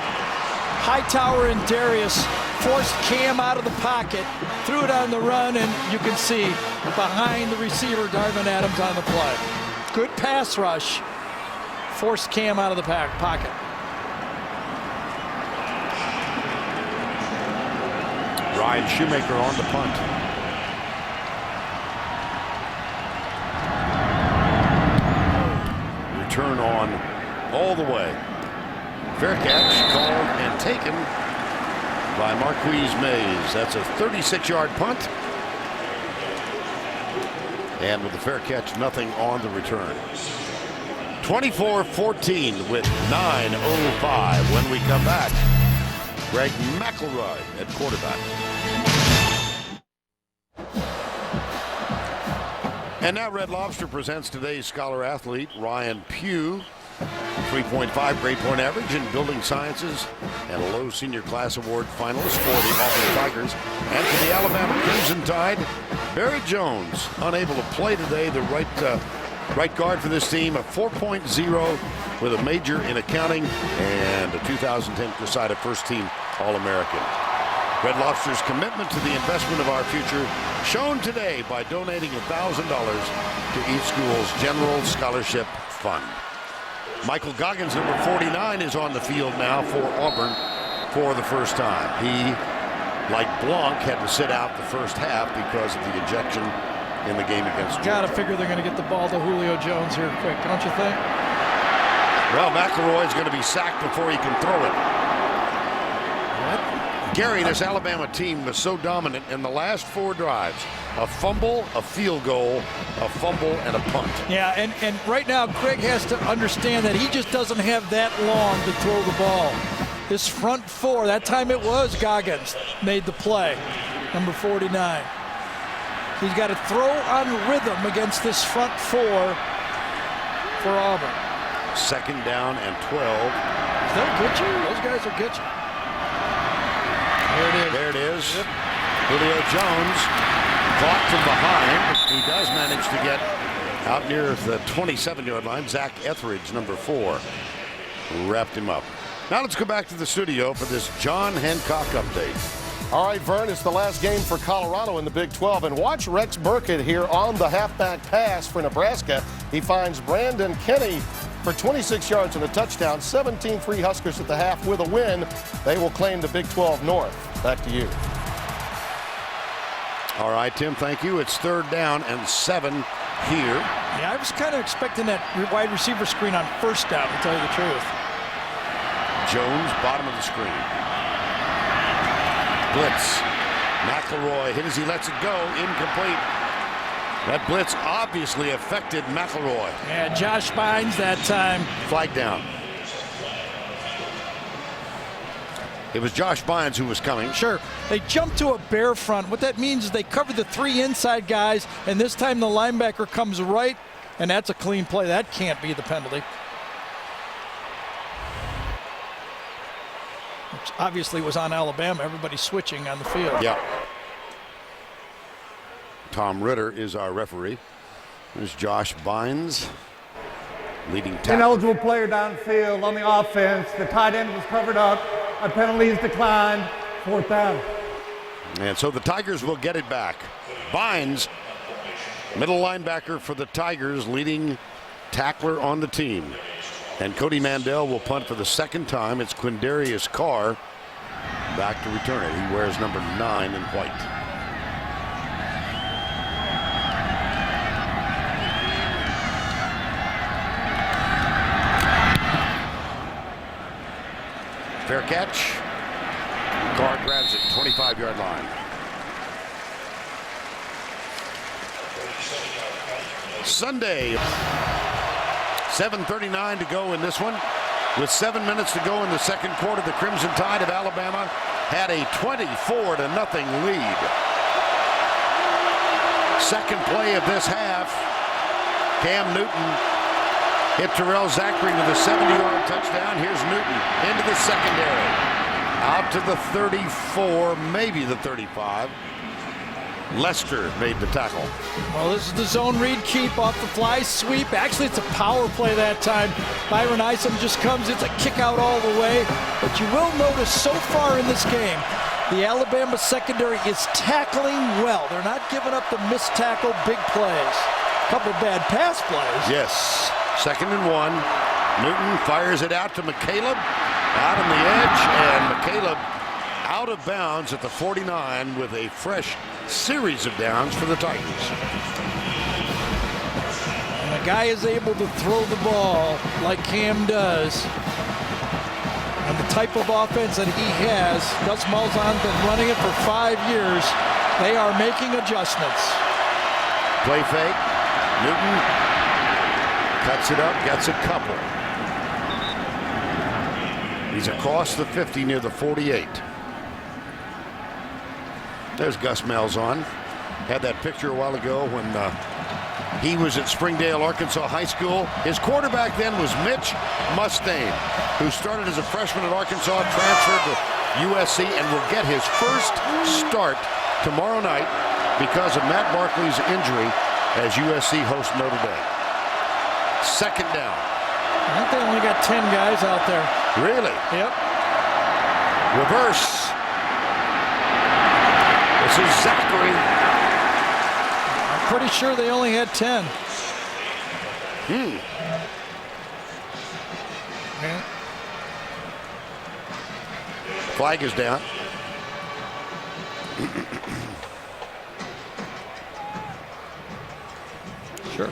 Hightower and Darius forced Cam out of the pocket, threw it on the run, and you can see behind the receiver, Darvin Adams on the play. Good pass rush. Forced Cam out of the pocket. Ryan Shoemaker on the punt. Return on all the way. Fair catch called and taken by Marquise Mays. That's a 36-yard punt. And with the fair catch, nothing on the return. 24-14 with 9:05. When we come back, Greg McElroy at quarterback. And now Red Lobster presents today's scholar athlete, Ryan Pugh. 3.5 grade point average in building sciences and a low senior class award finalist for the Auburn Tigers. And for the Alabama Crimson Tide, Barry Jones, unable to play today, the right guard for this team, a 4.0 with a major in accounting and a 2010 Cresida first team All-American. Red Lobster's commitment to the investment of our future shown today by donating $1,000 to each school's general scholarship fund. Michael Goggins, number 49, is on the field now for Auburn for the first time. He, like Blanc, had to sit out the first half because of the ejection in the game against Georgia. Got to figure they're going to get the ball to Julio Jones here quick, don't you think? Well, McElroy's going to be sacked before he can throw it. Gary, this Alabama team was so dominant in the last 4 drives. A fumble, a field goal, a fumble, and a punt. Yeah, and right now Greg has to understand that he just doesn't have that long to throw the ball. This front 4, that time it was Goggins made the play, number 49. He's got to throw on rhythm against this front 4 for Auburn. Second down and 12. They'll get you. Those guys will get you. There it is. There it is. Yep. Julio Jones caught from behind. He does manage to get out near the 27-yard line. Zach Etheridge, number 4, wrapped him up. Now let's go back to the studio for this John Hancock update. All right, Vern, it's the last game for Colorado in the Big 12. And watch Rex Burkett here on the halfback pass for Nebraska. He finds Brandon Kenny for 26 yards and a touchdown. 17-3 Huskers at the half with a win. They will claim the Big 12 North. Back to you. All right, Tim, thank you. It's 3rd down and 7 here. Yeah, I was kind of expecting that wide receiver screen on 1st down, to tell you the truth. Jones, bottom of the screen. Blitz. McElroy hit as he lets it go. Incomplete. That blitz obviously affected McElroy. Yeah, Josh Bynes that time. Flag down. It was Josh Bynes who was coming. Sure. They jumped to a bare front. What that means is they covered the 3 inside guys, and this time the linebacker comes right, and that's a clean play. That can't be the penalty. Which obviously was on Alabama. Everybody switching on the field. Yeah. Tom Ritter is our referee. There's Josh Bynes, leading tackle. Ineligible player downfield on the offense. The tight end was covered up. A penalty is declined. 4th down. And so the Tigers will get it back. Bynes, middle linebacker for the Tigers, leading tackler on the team. And Cody Mandel will punt for the 2nd time. It's Quindarius Carr back to return it. He wears number 9 in white. Fair catch. Carr grabs it, 25-yard line. Sunday, 7:39 to go in this one. With 7 minutes to go in the 2nd quarter, the Crimson Tide of Alabama had a 24-0 lead. Second play of this half, Cam Newton hit Terrell Zachary with a 70-yard touchdown. Here's Newton into the secondary. Out to the 34, maybe the 35. Lester made the tackle. Well, this is the zone read keep off the fly sweep. Actually, it's a power play that time. Byron Isom just comes. It's a kick out all the way. But you will notice so far in this game, the Alabama secondary is tackling well. They're not giving up the missed tackle big plays. A couple bad pass plays. Yes. 2nd and 1. Newton fires it out to McCaleb. Out on the edge, and McCaleb out of bounds at the 49 with a fresh series of downs for the Tigers. And a guy is able to throw the ball like Cam does. And the type of offense that he has, Gus Malzahn's been running it for 5 years. They are making adjustments. Play fake. Newton cuts it up, gets a couple. He's across the 50 near the 48. There's Gus Malzahn. Had that picture a while ago when he was at Springdale, Arkansas High School. His quarterback then was Mitch Mustaine, who started as a freshman at Arkansas, transferred to USC, and will get his first start tomorrow night because of Matt Barkley's injury as USC hosts Notre Dame. 2nd down. I think they only got 10 guys out there. Really? Yep. Reverse. This is Zachary. I'm pretty sure they only had 10. Yeah. Flag is down. Sure.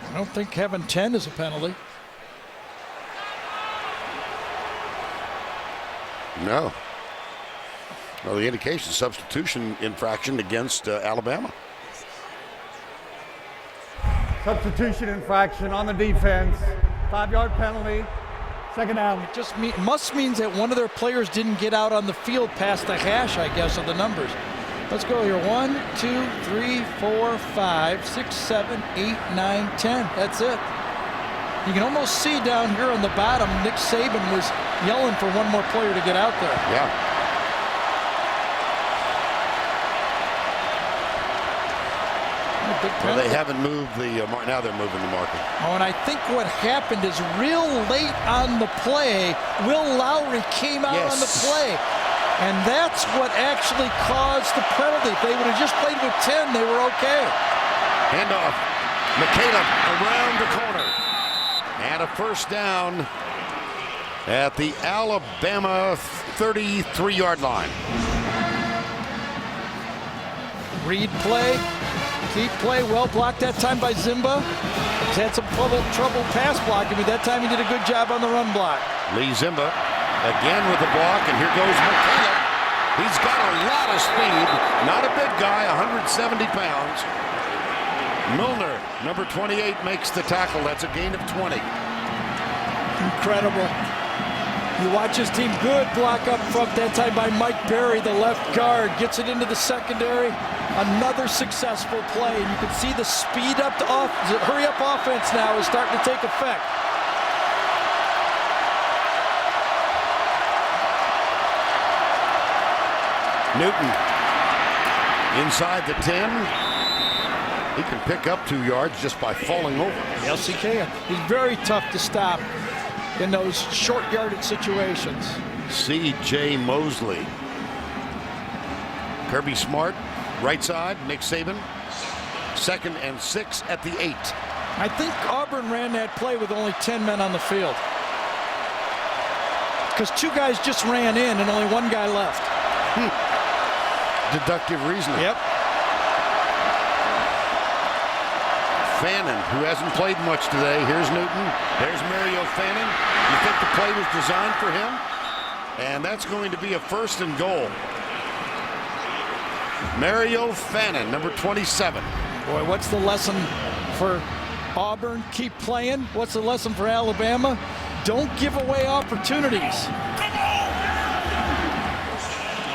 I don't think having 10 is a penalty. No. Well, the indication substitution infraction against Alabama. Substitution infraction on the defense. 5-yard penalty. 2nd down. It just must means that one of their players didn't get out on the field past the hash, I guess, of the numbers. Let's go here. 1, 2, 3, 4, 5, 6, 7, 8, 9, 10. That's it. You can almost see down here on the bottom, Nick Saban was yelling for one more player to get out there. Yeah. Well, they haven't moved the now they're moving the marker. Oh, and I think what happened is real late on the play, Will Lowry came out on the play. And that's what actually caused the penalty. If they would have just played with 10, they were okay. Handoff. McCaleb around the corner. And a 1st down at the Alabama 33-yard line. Read play. Key play, well blocked that time by Zimba. He's had some trouble pass blocking, but that time he did a good job on the run block. Lee Zimba again with the block, and here goes McKenna. He's got a lot of speed. Not a big guy, 170 pounds. Milner, number 28, makes the tackle. That's a gain of 20. Incredible. You watch his team, good block up front that time by Mike Berry, the left guard, gets it into the secondary. Another successful play, and you can see the speed up to hurry up offense now is starting to take effect. Newton inside the 10. He can pick up 2 yards just by falling over. Yes, he can. He's very tough to stop in those short yardage situations. C.J. Mosley. Kirby Smart, right side, Nick Saban. 2nd and 6 at the 8. I think Auburn ran that play with only 10 men on the field. Because 2 guys just ran in and only 1 guy left. Deductive reasoning. Yep. Fannin, who hasn't played much today. Here's Newton. There's Mario Fannin. You think the play was designed for him? And that's going to be a 1st and goal. Mario Fannin, number 27. Boy, what's the lesson for Auburn? Keep playing. What's the lesson for Alabama? Don't give away opportunities.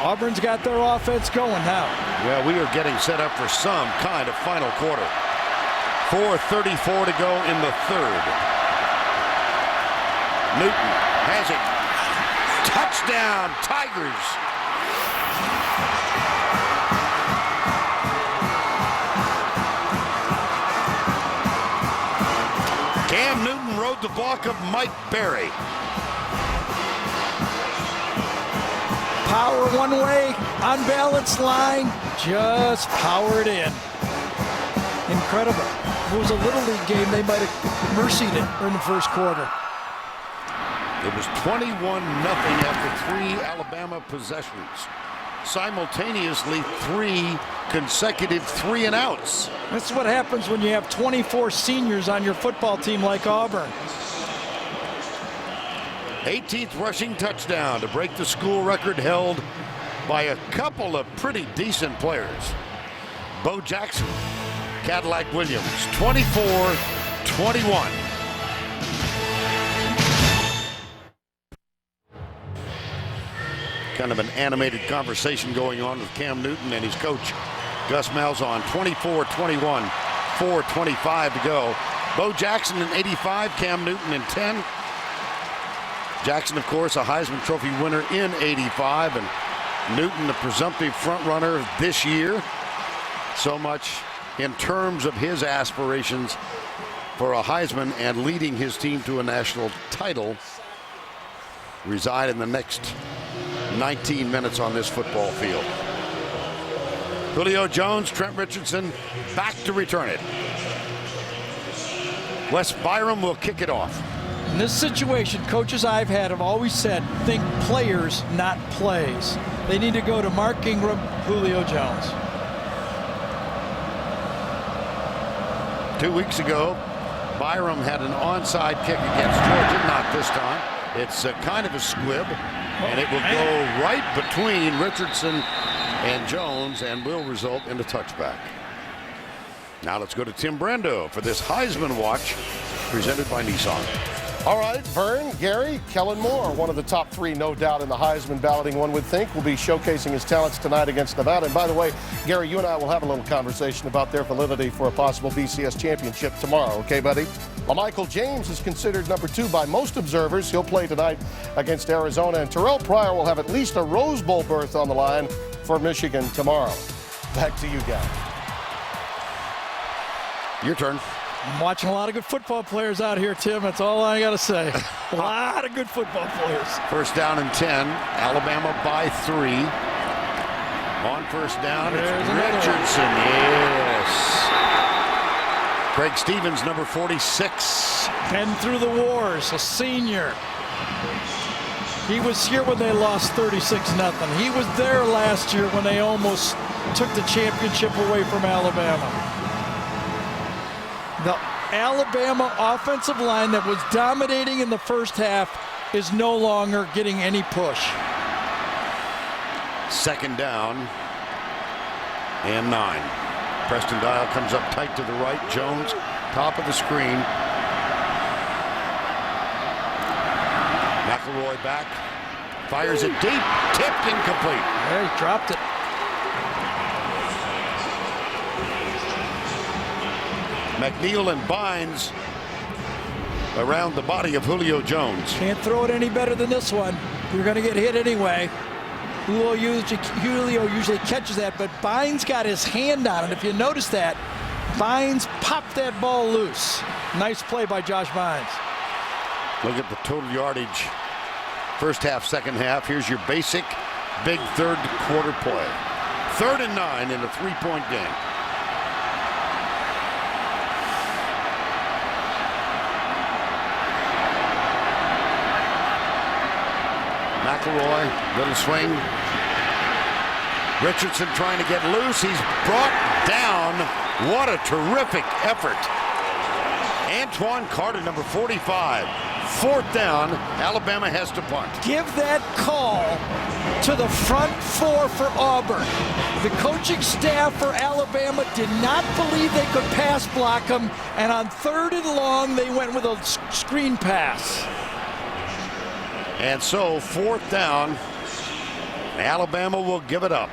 Auburn's got their offense going now. Well, we are getting set up for some kind of final quarter. 4:34 to go in the 3rd. Newton has it. Touchdown, Tigers. Cam Newton rode the block of Mike Berry. Power one way, unbalanced line, just power it in. Incredible. If it was a Little League game, they might have mercied it in the 1st quarter. It was 21-0 after 3 Alabama possessions. Simultaneously, 3 consecutive 3-and-outs. That's what happens when you have 24 seniors on your football team like Auburn. 18th rushing touchdown to break the school record held by a couple of pretty decent players. Bo Jackson, Cadillac Williams, 24-21. Kind of an animated conversation going on with Cam Newton and his coach, Gus Malzahn. 24-21, 4:25 to go. Bo Jackson in 85, Cam Newton in 10. Jackson, of course, a Heisman Trophy winner in 85, and Newton, the presumptive front runner this year. So much in terms of his aspirations for a Heisman and leading his team to a national title reside in the next 19 minutes on this football field. Julio Jones, Trent Richardson back to return it. Wes Byram will kick it off. In this situation, coaches I've had have always said, think players, not plays. They need to go to Mark Ingram, Julio Jones. 2 weeks ago, Byram had an onside kick against Georgia, not this time. It's kind of a squib, and it will go right between Richardson and Jones and will result in a touchback. Now let's go to Tim Brando for this Heisman Watch presented by Nissan. All right, Vern, Gary, Kellen Moore, one of the top 3, no doubt, in the Heisman balloting, one would think, will be showcasing his talents tonight against Nevada. And by the way, Gary, you and I will have a little conversation about their validity for a possible BCS championship tomorrow, okay, buddy? Well, Michael James is considered number 2 by most observers. He'll play tonight against Arizona, and Terrell Pryor will have at least a Rose Bowl berth on the line for Michigan tomorrow. Back to you guys. Your turn. I'm watching a lot of good football players out here, Tim. That's all I got to say. A lot of good football players. 1st down and 10. Alabama by 3. On 1st down, it's Richardson. Yes. Craig Stevens, number 46. Been through the wars, a senior. He was here when they lost 36-0. He was there last year when they almost took the championship away from Alabama. The Alabama offensive line that was dominating in the first half is no longer getting any push. 2nd down and 9. Preston Dial comes up tight to the right. Jones, top of the screen. McElroy back, fires it deep, tipped, incomplete. Yeah, he dropped it. McNeil and Bynes around the body of Julio Jones. Can't throw it any better than this one. You're going to get hit anyway. Julio usually catches that, but Bynes got his hand on it. If you notice that, Bynes popped that ball loose. Nice play by Josh Bynes. Look at the total yardage. First half, second half. Here's your basic big third quarter play. 3rd and 9 in a 3-point game. McElroy, little swing. Richardson trying to get loose. He's brought down. What a terrific effort. Antoine Carter, number 45. 4th down. Alabama has to punt. Give that call to the front 4 for Auburn. The coaching staff for Alabama did not believe they could pass block him, and on 3rd and long, they went with a screen pass. And so 4th down, Alabama will give it up.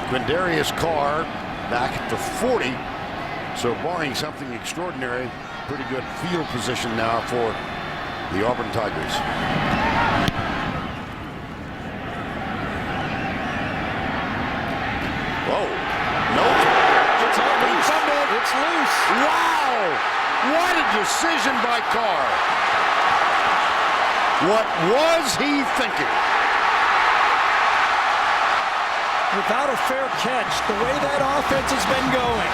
Quindarius Carr back at the 40. So barring something extraordinary, pretty good field position now for the Auburn Tigers. Whoa. No. It's loose. It's loose. Wow. What a decision by Carr. What was he thinking? Without a fair catch, the way that offense has been going.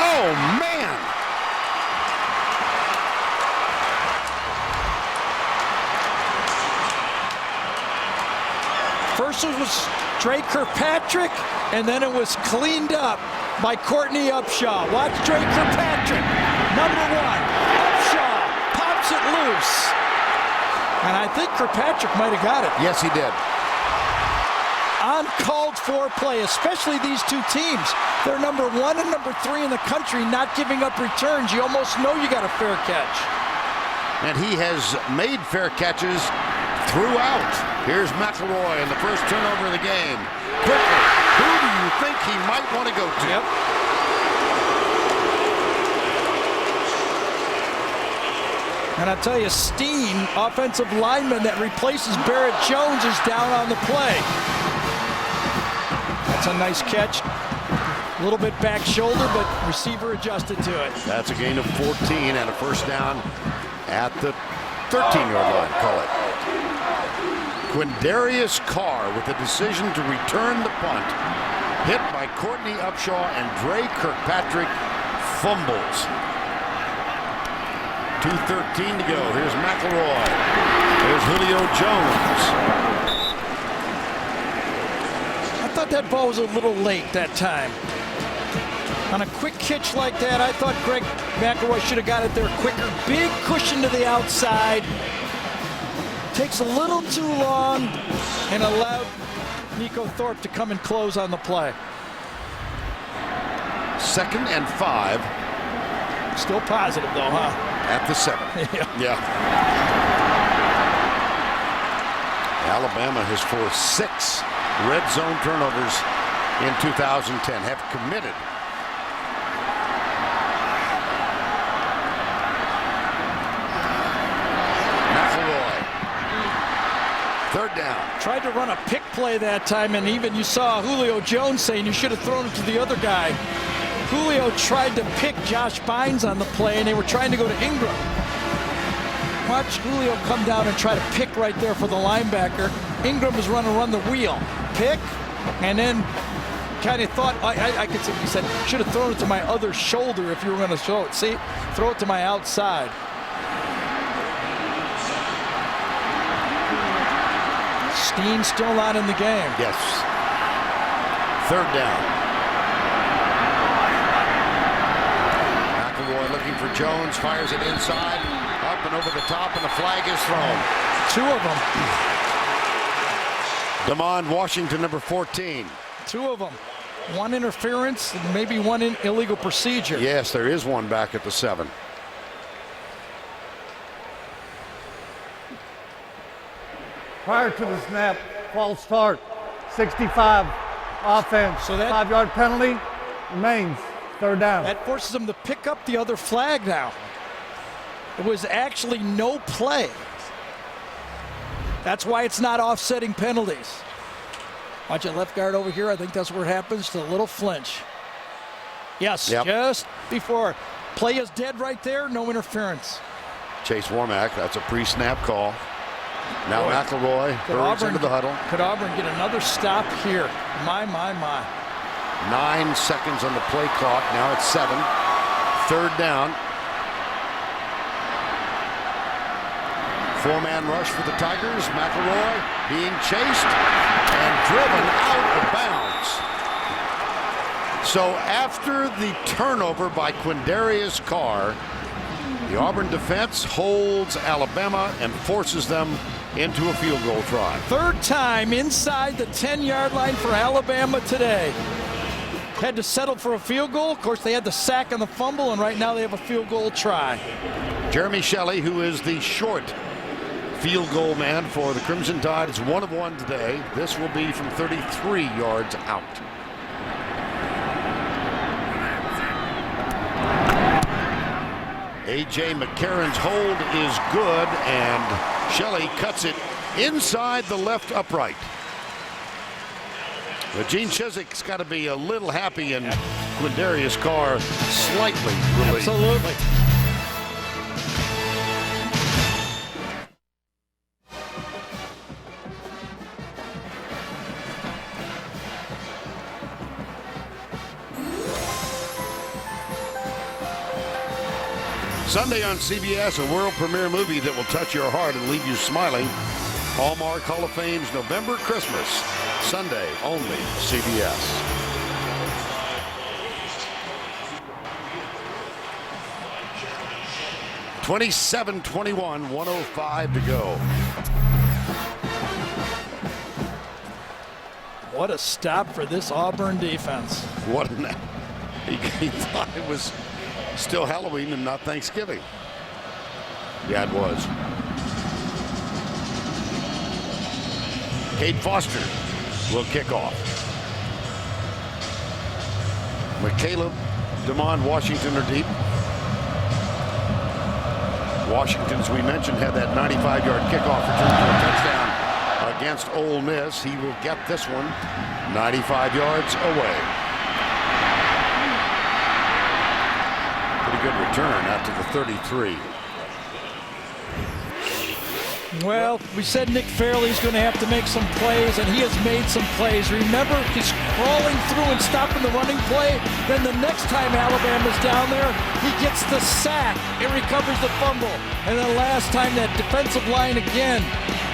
Oh, man. First it was Drake Kirkpatrick, and then it was cleaned up by Courtney Upshaw. Watch Drake Kirkpatrick, number 1. Upshaw pops it loose. And I think Kirkpatrick might have got it. Yes, he did. Uncalled for play, especially these two teams. They're number 1 and number 3 in the country, not giving up returns. You almost know you got a fair catch. And he has made fair catches throughout. Here's McElroy in the first turnover of the game. Quickly, who do you think he might want to go to? Yep. And I tell you, Steen, offensive lineman that replaces Barrett Jones, is down on the play. That's a nice catch. A little bit back shoulder, but receiver adjusted to it. That's a gain of 14 and a first down at the 13-yard line, call it. Quindarius Carr with the decision to return the punt. Hit by Courtney Upshaw, and Dre Kirkpatrick fumbles. 2:13 to go. Here's McElroy. Here's Julio Jones. I thought that ball was a little late that time. On a quick catch like that, I thought Greg McElroy should have got it there quicker. Big cushion to the outside. Takes a little too long and allowed Nico Thorpe to come and close on the play. 2nd and 5. Still positive though, huh? At the 7. Yeah. Alabama has forced 6 red zone turnovers in 2010, have committed. McElroy. 3rd down. Tried to run a pick play that time, and even you saw Julio Jones saying you should have thrown it to the other guy. Julio tried to pick Josh Bynes on the play, and they were trying to go to Ingram. Watch Julio come down and try to pick right there for the linebacker. Ingram is run the wheel. Pick, and then kind of thought, I could say, he said, should have thrown it to my other shoulder if you were going to show it. See, throw it to my outside. Steen still not in the game. Yes. Third down. McElroy looking for Jones, fires it inside, up and over the top, and the flag is thrown. 2 of them. Demond Washington, number 14. 2 of them. 1 interference and maybe 1 illegal procedure. Yes, there is one back at the 7. Prior to the snap, false start, 65, offense, So that- 5-yard penalty, remains, third down. That forces them to pick up the other flag now. It was actually no play. That's why it's not offsetting penalties. Watch it, left guard over here. I think that's where it happens. Just a little flinch. Yes, Yep. just before. Play is dead right there. No interference. Chase Warmack, that's a pre-snap call. Now McElroy hurries into the huddle. Could Auburn get another stop here? My. 9 seconds on the play clock. Now it's 7. Third down. 4-man rush for the Tigers. McElroy being chased and driven out of bounds. So after the turnover by Quindarius Carr, the Auburn defense holds Alabama and forces them into a field goal try. Third time inside the 10-yard line for Alabama today. Had to settle for a field goal. Of course, they had the sack and the fumble, and right now they have a field goal try. Jeremy Shelley, who is the short field goal man for the Crimson Tide, is 1 of 1 today. This will be from 33 yards out. A.J. McCarron's hold is good, and Shelley cuts it inside the left upright. But Gene Chiswick's got to be a little happy, and Quindarius Carr slightly relieved. Absolutely. Sunday on CBS, a world premiere movie that will touch your heart and leave you smiling. Hallmark Hall of Fame's November Christmas. Sunday, only CBS. (27-21), 1:05 to go. What a stop for this Auburn defense. What an... He thought it was still Halloween and not Thanksgiving. Yeah, it was. Cade Foster will kick off. McCaleb, Demond Washington are deep. Washington, as we mentioned, had that 95-yard kickoff return for a touchdown against Ole Miss. He will get this one 95 yards away. Pretty good return out to the 33. Well, we said Nick Fairley's going to have to make some plays, and he has made some plays. Remember, he's crawling through and stopping the running play. Then the next time Alabama's down there, he gets the sack and recovers the fumble. And then last time, that defensive line again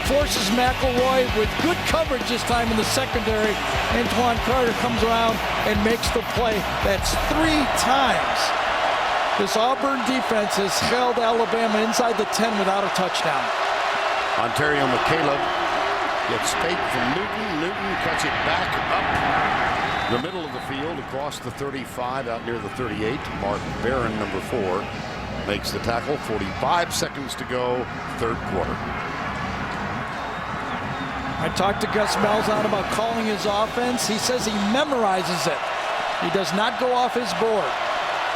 forces McElroy with good coverage this time in the secondary. Antoine Carter comes around and makes the play. That's 3 times this Auburn defense has held Alabama inside the 10 without a touchdown. Ontario McCaleb gets spake from Newton. Newton cuts it back up the middle of the field across the 35 out near the 38. Mark Barron, number 4, makes the tackle. 45 seconds to go, third quarter. I talked to Gus Malzahn about calling his offense. He says he memorizes it. He does not go off his board.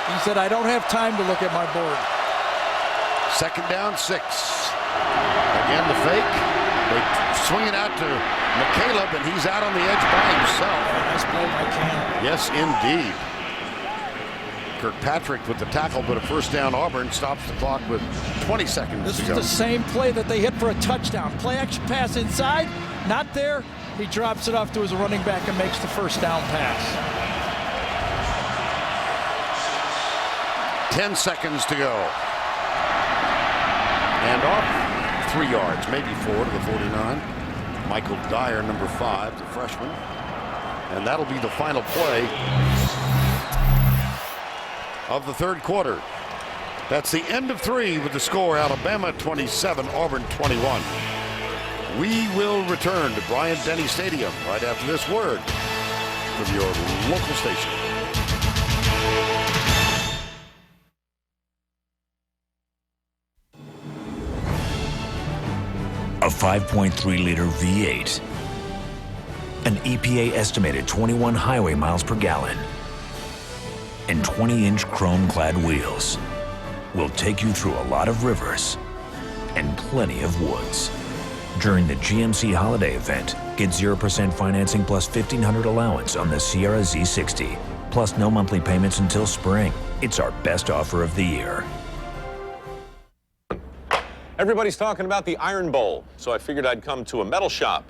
He said, I don't have time to look at my board. Second down, 6. Again, the fake. They swing it out to McCaleb, and he's out on the edge by himself. Nice play by Cam. Yes, indeed. Kirkpatrick with the tackle, but a first down. Auburn stops the clock with 20 seconds This to is go. the same play that they hit for a touchdown. Play action pass inside, not there. He drops it off to his running back and makes the first down pass. 10 seconds to go. And off 3 yards, maybe 4 to the 49. Michael Dyer, number 5, the freshman. And that'll be the final play of the third quarter. That's the end of 3 with the score Alabama 27, Auburn 21. We will return to Bryant-Denny Stadium right after this word from your local station. A 5.3-liter V8, an EPA estimated 21 highway miles per gallon, and 20-inch chrome-clad wheels will take you through a lot of rivers and plenty of woods. During the GMC holiday event, get 0% financing plus $1,500 allowance on the Sierra Z60, plus no monthly payments until spring. It's our best offer of the year. Everybody's talking about the Iron Bowl, so I figured I'd come to a metal shop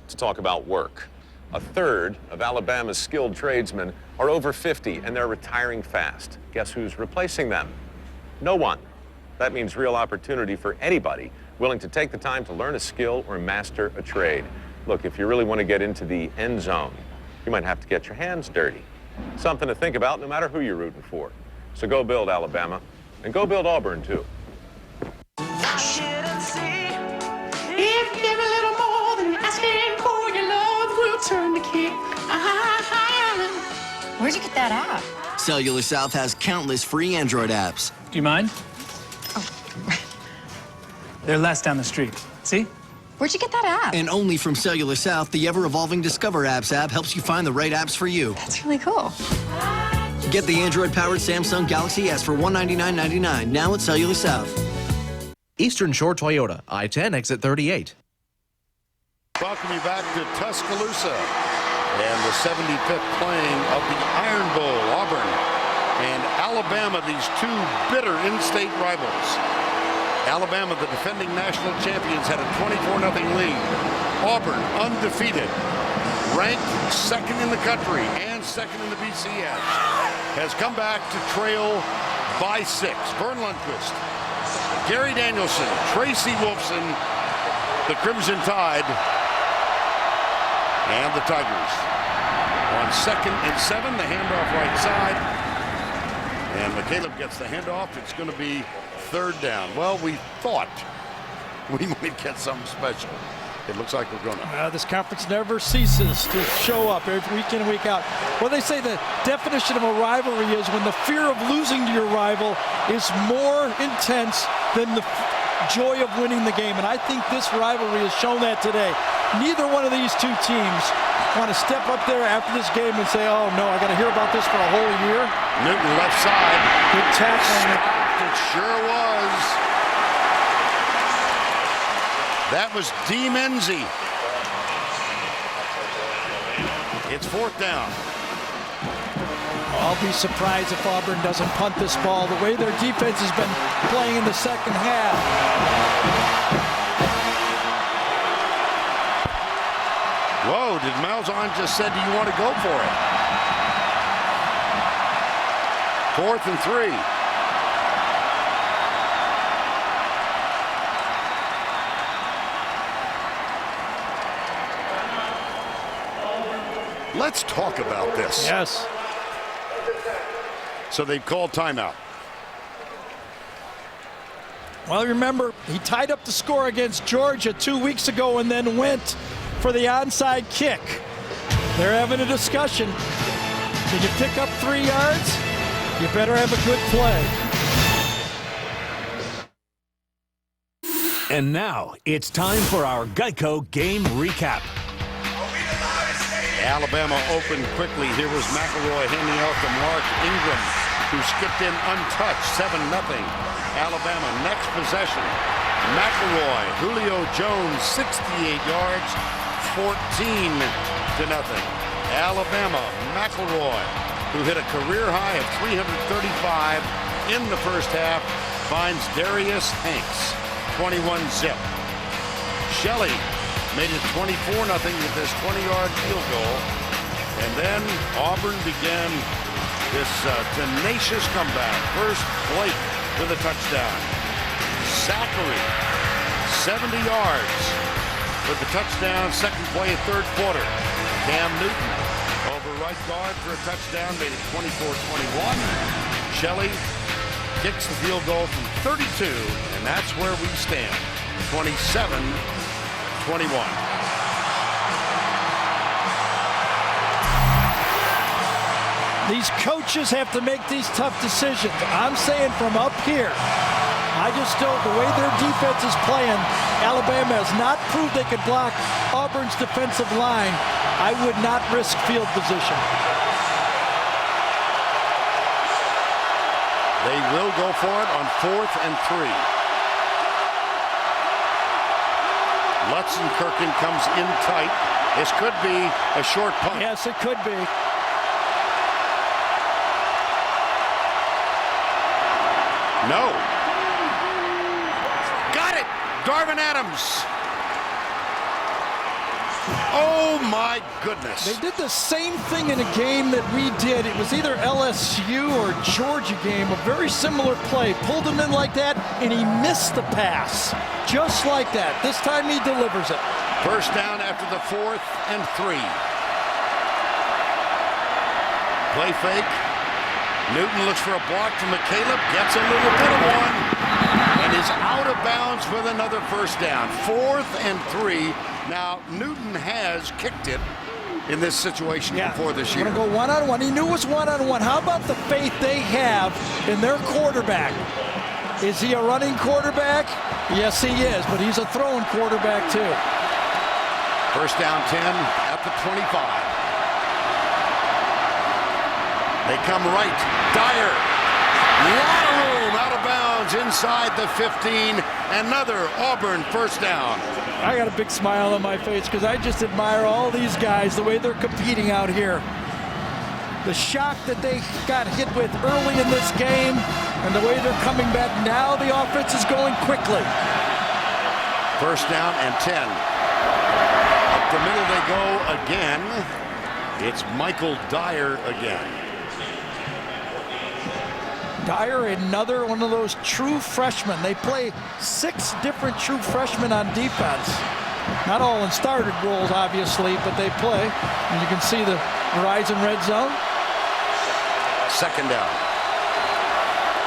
to talk about work. A third of Alabama's skilled tradesmen are over 50 and they're retiring fast. Guess who's replacing them? No one. That means real opportunity for anybody willing to take the time to learn a skill or master a trade. Look, if you really want to get into the end zone, you might have to get your hands dirty. Something to think about no matter who you're rooting for. So go build Alabama, and go build Auburn too. If you give a little more than you're asking for, your love will turn the key. Where'd you get that app? Cellular South has countless free Android apps. Do you mind? Oh. They're less down the street. See? Where'd you get that app? And only from Cellular South, the ever-evolving Discover Apps app helps you find the right apps for you. That's really cool. Get the Android-powered Samsung Galaxy S for $199.99, now at Cellular South. Eastern Shore Toyota, I-10, exit 38. Welcome you back to Tuscaloosa and the 75th playing of the Iron Bowl. Auburn and Alabama, these two bitter in-state rivals. Alabama, the defending national champions, had a 24-0 lead. Auburn, undefeated, ranked second in the country and second in the BCS, has come back to trail by 6. Vern Lundquist, Gary Danielson, Tracy Wolfson, the Crimson Tide, and the Tigers. On 2nd and 7, the handoff right side. And McCaleb gets the handoff. It's going to be 3rd down. Well, we thought we might get something special. It looks like we're going to. This conference never ceases to show up every week in and week out. Well, they say the definition of a rivalry is when the fear of losing to your rival is more intense than the joy of winning the game. And I think this rivalry has shown that today. Neither one of these two teams want to step up there after this game and say, oh, no, I got to hear about this for a whole year. Newton left side. Good tackling. It sure was. That was D. Menzie. It's 4th down. I'll be surprised if Auburn doesn't punt this ball the way their defense has been playing in the second half. Whoa, did Malzahn just said, do you want to go for it? 4th and 3. Let's talk about this. Yes. So they've called timeout. Well, remember, he tied up the score against Georgia 2 weeks ago and then went for the onside kick. They're having a discussion. Did you pick up 3 yards? You better have a good play. And now it's time for our Geico game recap. Alabama opened quickly. Here was McElroy handing off to Mark Ingram, who skipped in untouched, 7-0. Alabama next possession. McElroy, Julio Jones, 68 yards, 14-0. Alabama, McElroy, who hit a career high of 335 in the first half, finds Darius Hanks, 21-0. Shelley made it 24-0 with this 20-yard field goal. And then Auburn began this tenacious comeback. First, Blake with a touchdown. Zachary, 70 yards with the touchdown. Second play, third quarter. Cam Newton over right guard for a touchdown, made it 24-21. Shelley kicks the field goal from 32, and that's where we stand, 27-21. These coaches have to make these tough decisions. I'm saying from up here, I just don't, the way their defense is playing, Alabama has not proved they could block Auburn's defensive line. I would not risk field position. They will go for it on 4th and 3. Lutzenkirchen comes in tight. This could be a short punt. Yes, it could be. No. Got it! Darvin Adams. Oh my goodness. They did the same thing in a game that we did. It was either LSU or Georgia game, a very similar play. Pulled him in like that, and he missed the pass. Just like that. This time he delivers it. First down after the 4th and 3. Play fake. Newton looks for a block from McCaleb, gets a little bit of one, and is out of bounds with another first down. 4th and 3. Now, Newton has kicked it in this situation before this year. Going to go one-on-one. He knew it was one-on-one. How about the faith they have in their quarterback? Is he a running quarterback? Yes, he is, but he's a throwing quarterback, too. First down 10 at the 25. They come right. Dyer. Lot of room, out of bounds, inside the 15. Another Auburn first down. I got a big smile on my face because I just admire all these guys, the way they're competing out here. The shock that they got hit with early in this game and the way they're coming back now, the offense is going quickly. First down and 10. Up the middle they go again. It's Michael Dyer again. Dyer, another one of those true freshmen. They play 6 different true freshmen on defense. Not all in started roles, obviously, but they play. And you can see the Verizon red zone. Second down.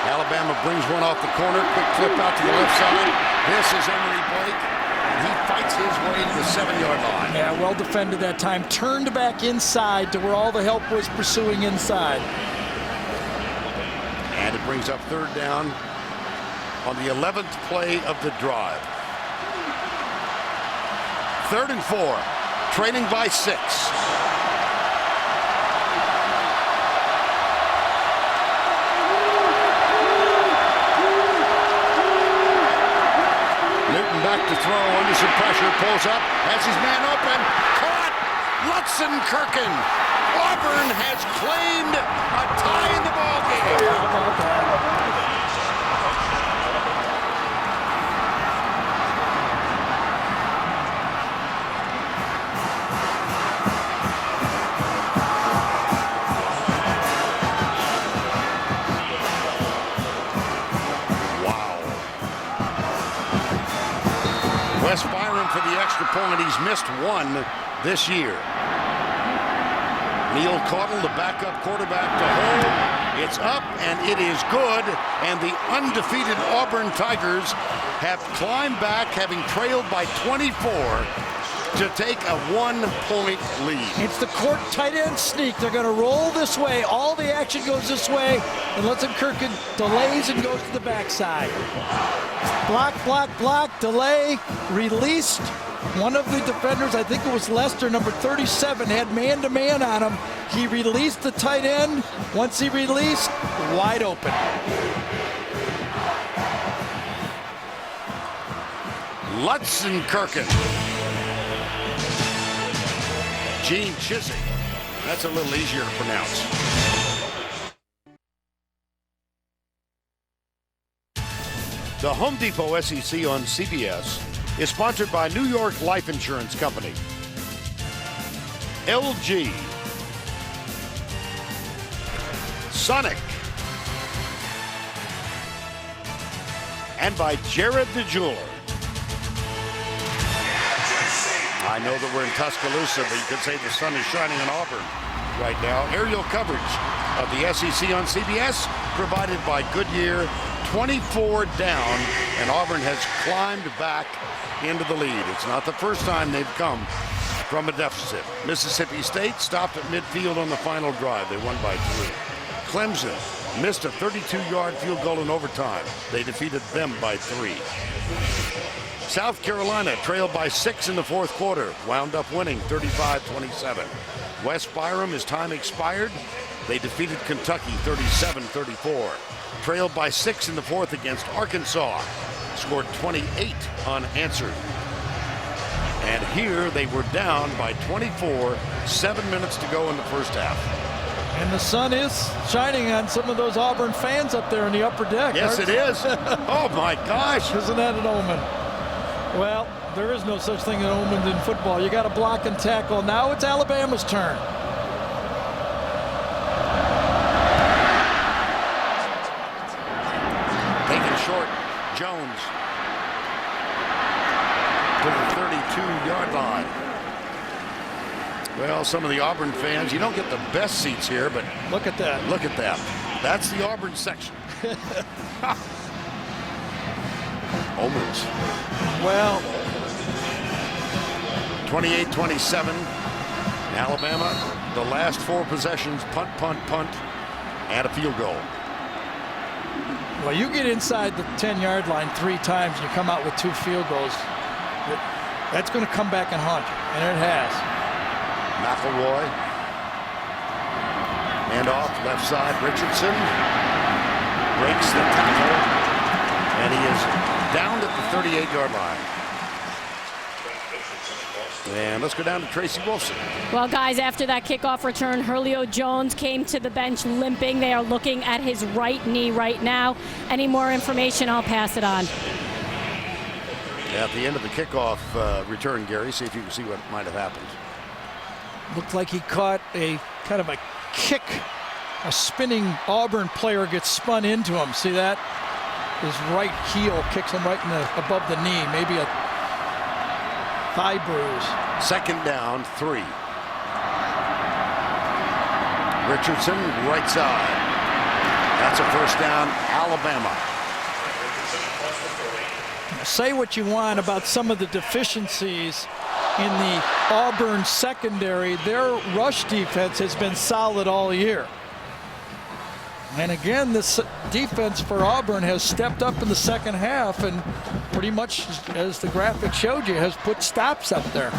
Alabama brings one off the corner. Quick flip out to the left side. This is Emory Blake. He fights his way to the 7-yard line. Yeah, well defended that time. Turned back inside to where all the help was pursuing inside. And it brings up third down on the 11th play of the drive. 3rd and 4, trailing by 6. Newton back to throw under some pressure, pulls up, has his man open, caught, Lutzenkirchen. Auburn has claimed a tie in the ball game. How about that? Wow. Wes Byron for the extra point. He's missed one this year. Neil Caudle, the backup quarterback, to hold. It's up, and it is good. And the undefeated Auburn Tigers have climbed back, having trailed by 24, to take a 1-point lead. It's the court tight end sneak. They're going to roll this way. All the action goes this way, and Lutzenkirchen delays and goes to the backside. Block, block, block, delay, released. One of the defenders, I think it was Lester, number 37, had man-to-man on him. He released the tight end. Once he released, wide open. Lutzenkirchen. Gene Chizik. That's a little easier to pronounce. The Home Depot SEC on CBS is sponsored by New York Life Insurance Company, LG, Sonic, and by Jared the Jeweler. I know that we're in Tuscaloosa, but you could say the sun is shining in Auburn right now. Aerial coverage of the SEC on CBS provided by Goodyear. 24 down, and Auburn has climbed back into the lead. It's not the first time they've come from a deficit. Mississippi State stopped at midfield on the final drive. They won by 3. Clemson missed a 32-yard field goal in overtime. They defeated them by 3. South Carolina trailed by 6 in the fourth quarter, wound up winning 35-27. West Byram, as time expired, they defeated Kentucky 37-34. Trailed by 6 in the fourth against Arkansas, scored 28 unanswered. And here they were down by 24, 7 minutes to go in the first half. And the sun is shining on some of those Auburn fans up there in the upper deck. Yes, it is. Oh my gosh. Isn't that an omen? Well, there is no such thing as omens in football. You got to block and tackle. Now it's Alabama's turn. Short, Jones to the 32-yard line. Well, some of the Auburn fans, you don't get the best seats here, but look at that. Look at that. That's the Auburn section. Omens. Well, 28-27. Alabama, the last 4 possessions, punt, punt, punt, and a field goal. Well, you get inside the 10-yard line 3 times, you come out with 2 field goals. That's going to come back and haunt you, and it has. McElroy. And off, left side, Richardson. Breaks the tackle, and he is down at the 38-yard line. And let's go down to Tracy Wilson. Well, guys, after that kickoff return, Julio Jones came to the bench limping. They are looking at his right knee right now. Any more information, I'll pass it on. At the end of the kickoff return, Gary, see if you can see what might have happened. Looked like he caught a kind of a kick. A spinning Auburn player gets spun into him. See that? His right heel kicks him right in above the knee. Maybe a thigh bruise. Second down, 3. Richardson, right side. That's a first down, Alabama. Say what you want about some of the deficiencies in the Auburn secondary. Their rush defense has been solid all year. And again, this defense for Auburn has stepped up in the second half and pretty much, as the graphic showed you, has put stops up there.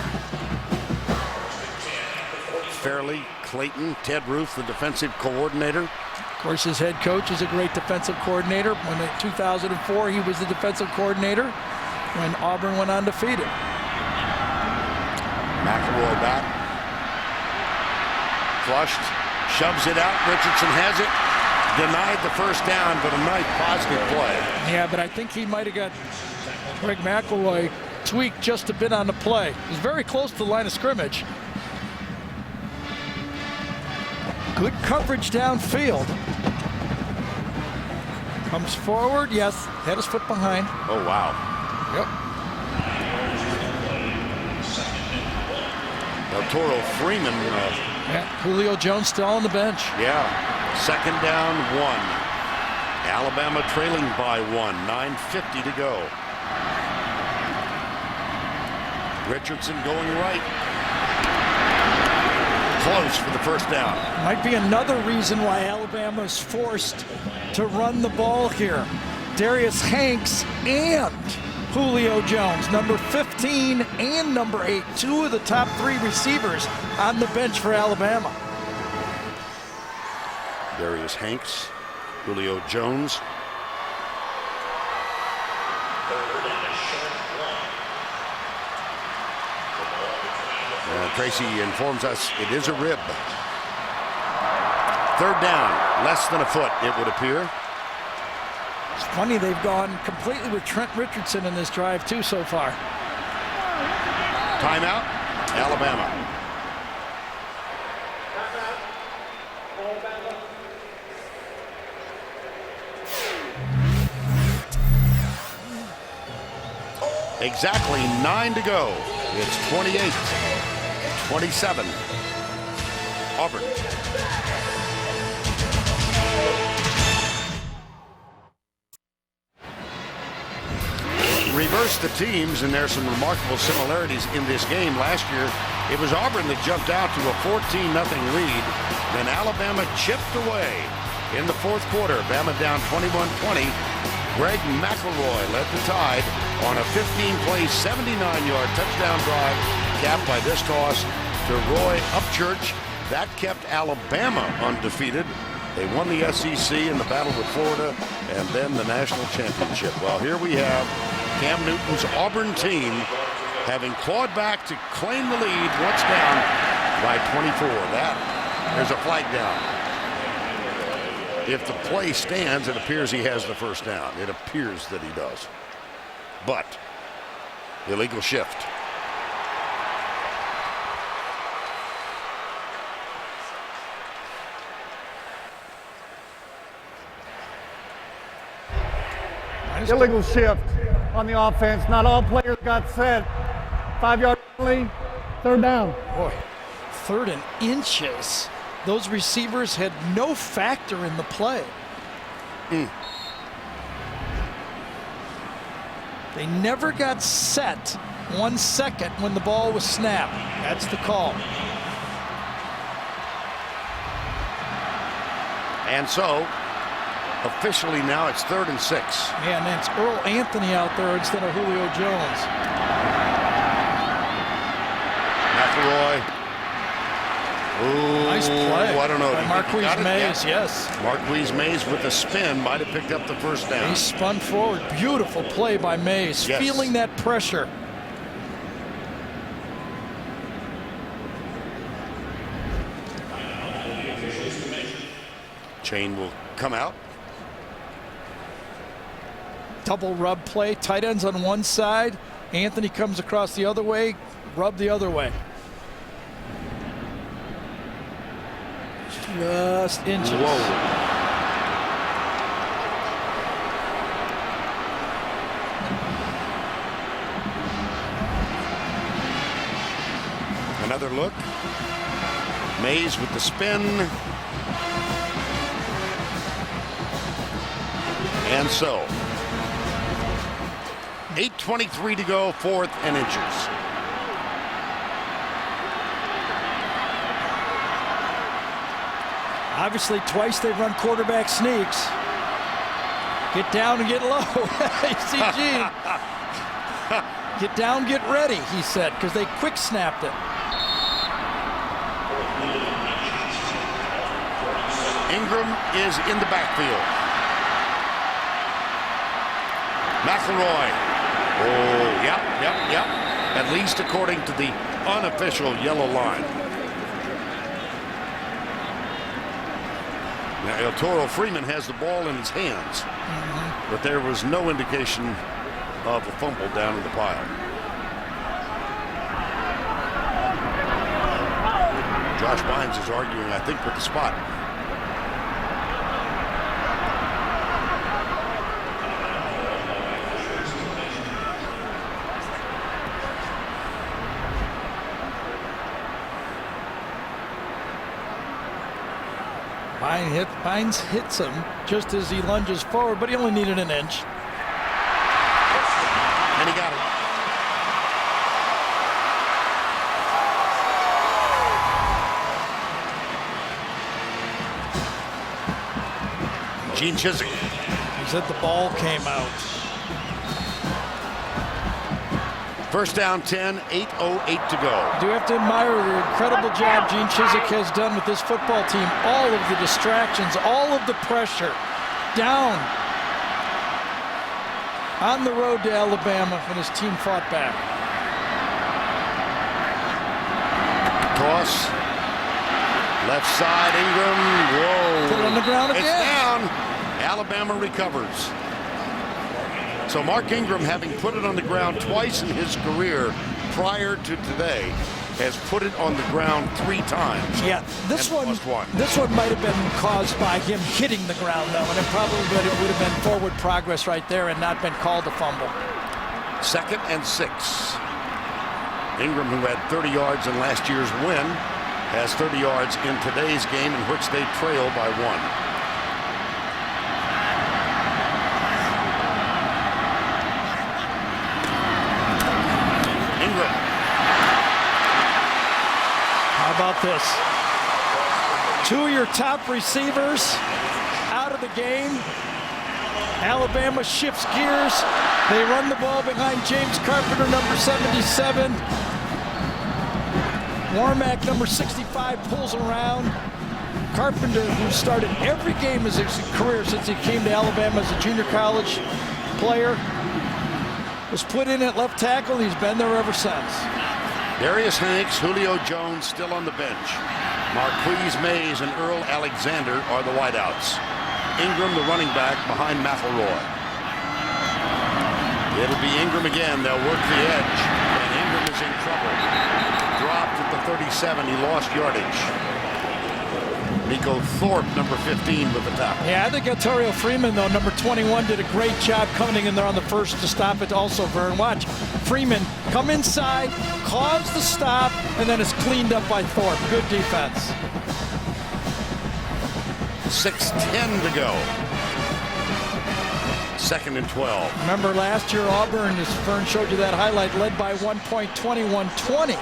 Fairley, Clayton, Ted Roof, the defensive coordinator. Of course, his head coach is a great defensive coordinator. When in 2004, he was the defensive coordinator when Auburn went undefeated. McElroy back. Flushed, shoves it out. Richardson has it. Denied the first down, but a nice positive play. Yeah, but I think he might have got Greg McElroy tweaked just a bit on the play. He was very close to the line of scrimmage. Good coverage downfield. Comes forward, yes, had his foot behind. Oh, wow. Yep. El Toro Freeman. Yeah, Julio Jones still on the bench. Yeah. Second down, 1. Alabama trailing by 1. 9:50 to go. Richardson going right. Close for the first down. Might be another reason why Alabama is forced to run the ball here. Darius Hanks and Julio Jones, number 15 and number 8, 2 of the top 3 receivers on the bench for Alabama. Darius Hanks, Julio Jones. Tracy informs us it is a rib. Third down, less than a foot, it would appear. It's funny, they've gone completely with Trent Richardson in this drive, too, so far. Timeout, Alabama. Exactly 9 to go. It's 28-27. Auburn. Reverse the teams, and there's some remarkable similarities in this game. Last year, it was Auburn that jumped out to a 14-0 lead. Then Alabama chipped away in the fourth quarter. Bama down 21-20. Greg McElroy led the Tide on a 15-play, 79-yard touchdown drive, capped by this toss to Roy Upchurch. That kept Alabama undefeated. They won the SEC in the battle with Florida and then the national championship. Well, here we have Cam Newton's Auburn team having clawed back to claim the lead once down by 24. There's a flag down. If the play stands, it appears he has the first down. It appears that he does. But illegal shift. Illegal shift on the offense. Not all players got set. 5-yard penalty, third down. Boy, 3rd and inches. Those receivers had no factor in the play. They never got set 1 second when the ball was snapped. That's the call. And so, officially now it's 3rd and 6. Man, that's Earl Anthony out there instead of Julio Jones. McElroy. Ooh, nice play. I don't know. By Marquise Mays, yes. Marquise Mays with a spin might have picked up the first down. He spun forward. Beautiful play by Mays. Yes. Feeling that pressure. Chain will come out. Double rub play. Tight ends on one side. Anthony comes across the other way. Rub the other way. Just inches. Whoa. Another look. Mays with the spin. And so, 8:23 to go, 4th and inches. Obviously, twice they've run quarterback sneaks. Get down and get low. You see Gene. Get down, get ready, he said, because they quick snapped it. Ingram is in the backfield. McElroy. Oh, yep. At least according to the unofficial yellow line. Now, El Toro Freeman has the ball in his hands, but there was no indication of a fumble down in the pile. Josh Bynes is arguing, I think, with the spot. Bynes hits him just as he lunges forward, but he only needed an inch. And he got it. Gene Chiswick. He said the ball came out. First down 10, 8:08 to go. I do have to admire the incredible job Gene Chiswick has done with this football team. All of the distractions, all of the pressure. Down on the road to Alabama when his team fought back. Toss. Left side, Ingram. Whoa. Put it on the ground again. It's down. Alabama recovers. So Mark Ingram, having put it on the ground twice in his career, prior to today has put it on the ground 3 times. Yeah, this one might have been caused by him hitting the ground, though, and it probably would have been forward progress right there and not been called a fumble. 2nd and 6. Ingram, who had 30 yards in last year's win, has 30 yards in today's game in which they trail by 1. About this. 2 of your top receivers out of the game. Alabama shifts gears. They run the ball behind James Carpenter, number 77. Warmack, number 65, pulls around. Carpenter, who started every game of his career since he came to Alabama as a junior college player, was put in at left tackle. He's been there ever since. Darius Hanks, Julio Jones still on the bench. Marquise Mays and Earl Alexander are the wideouts. Ingram, the running back, behind McElroy. It'll be Ingram again. They'll work the edge, and Ingram is in trouble. Dropped at the 37. He lost yardage. Nico Thorpe, number 15, with the tackle. Yeah, I think Ontario Freeman, though, number 21, did a great job coming in there on the first to stop it also, Vern. Watch Freeman come inside, cause the stop, and then it's cleaned up by Thorpe. Good defense. 6:10 to go. 2nd and 12. Remember last year, Auburn, as Vern showed you that highlight, led by 1 point, 21-20.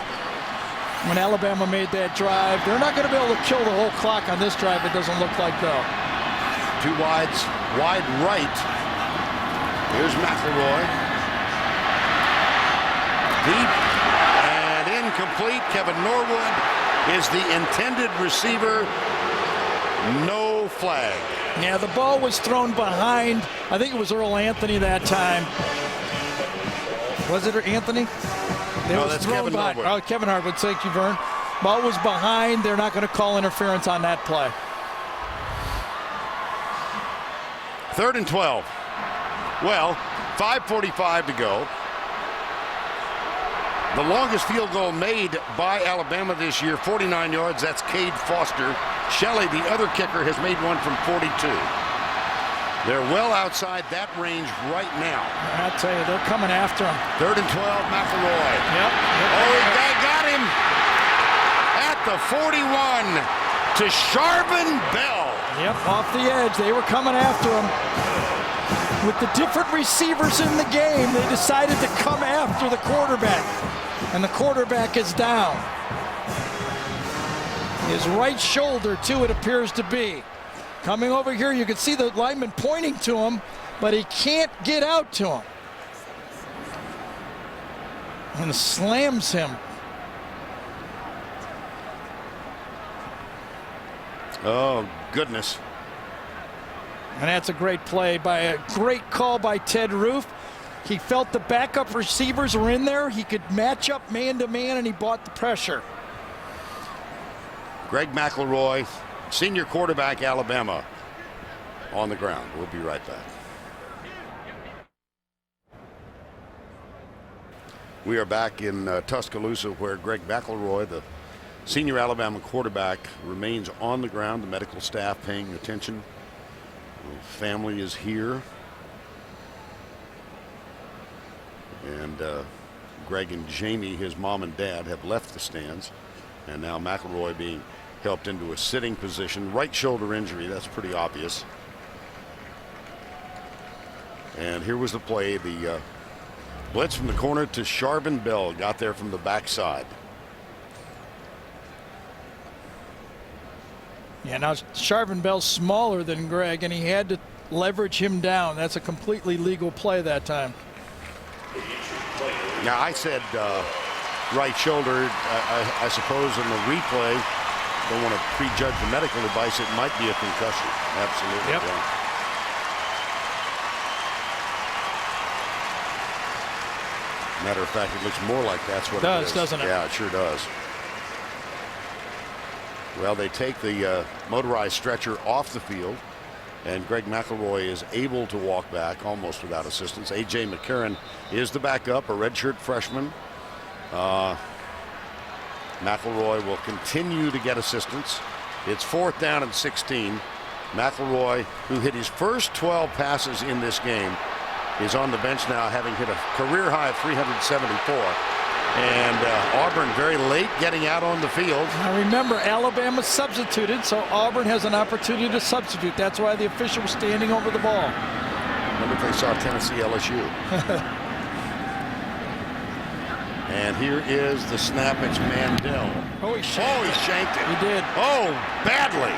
When Alabama made that drive. They're not going to be able to kill the whole clock on this drive, it doesn't look like, though. 2 wides, wide right. Here's McElroy. Deep and incomplete. Kevin Norwood is the intended receiver. No flag. Yeah, the ball was thrown behind. I think it was Earl Anthony that time. Was it Anthony? No, that's Kevin Harwood. Oh, Kevin Harwood. Thank you, Vern. Ball was behind. They're not going to call interference on that play. 3rd and 12. Well, 5:45 to go. The longest field goal made by Alabama this year, 49 yards. That's Cade Foster. Shelley, the other kicker, has made one from 42. They're well outside that range right now. I'll tell you, they're coming after him. 3rd and 12, McElroy. Yep. Oh, they got him at the 41 to Sharvin Bell. Yep, off the edge. They were coming after him. With the different receivers in the game, they decided to come after the quarterback. And the quarterback is down. His right shoulder, too, it appears to be. Coming over here, you can see the lineman pointing to him, but he can't get out to him. And slams him. Oh, goodness. And that's a great play by a great call by Ted Roof. He felt the backup receivers were in there. He could match up man-to-man, and he bought the pressure. Greg McElroy, senior quarterback, Alabama, on the ground. We'll be right back. We are back in Tuscaloosa, where Greg McElroy, the senior Alabama quarterback, remains on the ground. The medical staff paying attention. The family is here. And Greg and Jamie, his mom and dad, have left the stands. And now McElroy being helped into a sitting position. Right shoulder injury, that's pretty obvious. And here was the play. The blitz from the corner to Sharvin Bell. Got there from the backside. Yeah, now Sharvin Bell's smaller than Greg, and he had to leverage him down. That's a completely legal play that time. Now, I said right shoulder. I suppose in the replay, don't want to prejudge the medical advice. It might be a concussion. Absolutely. Yep. Yeah. Matter of fact, it looks more like that's what it is. Doesn't it? Yeah, it sure does. Well, they take the motorized stretcher off the field, and Greg McElroy is able to walk back almost without assistance. A.J. McCarron is the backup, a redshirt freshman. McElroy will continue to get assistance. It's 4th down and 16. McElroy, who hit his first 12 passes in this game, is on the bench now, having hit a career high of 374. And Auburn very late getting out on the field. Now remember, Alabama substituted, so Auburn has an opportunity to substitute. That's why the official was standing over the ball. Remember if they saw Tennessee LSU. And here is the snap. It's Mandel. Oh, he shanked it. He did. Oh, badly.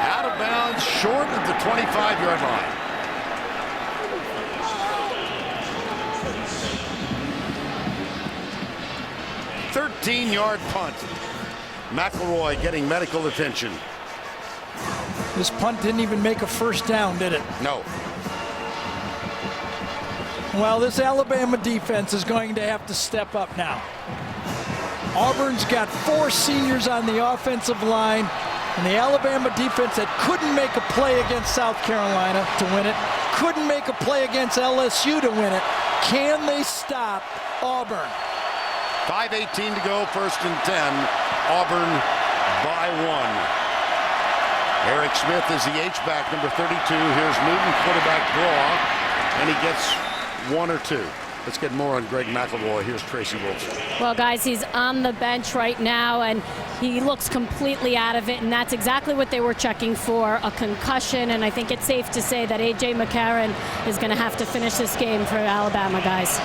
Out of bounds, short of the 25-yard line. Thirteen-yard punt. McElroy getting medical attention. This punt didn't even make a first down, did it? No. Well, this Alabama defense is going to have to step up now. Auburn's got 4 seniors on the offensive line, and the Alabama defense that couldn't make a play against South Carolina to win it, couldn't make a play against LSU to win it. Can they stop Auburn? 5:18 to go, 1st and 10. Auburn by 1. Eric Smith is the H-back, number 32. Here's Newton, quarterback draw, and he gets 1 or 2. Let's get more on Greg McElroy. Here's Tracy Wilson. Well, guys, he's on the bench right now, and he looks completely out of it, and that's exactly what they were checking for, a concussion. And I think it's safe to say that A.J. McCarron is going to have to finish this game for Alabama, guys.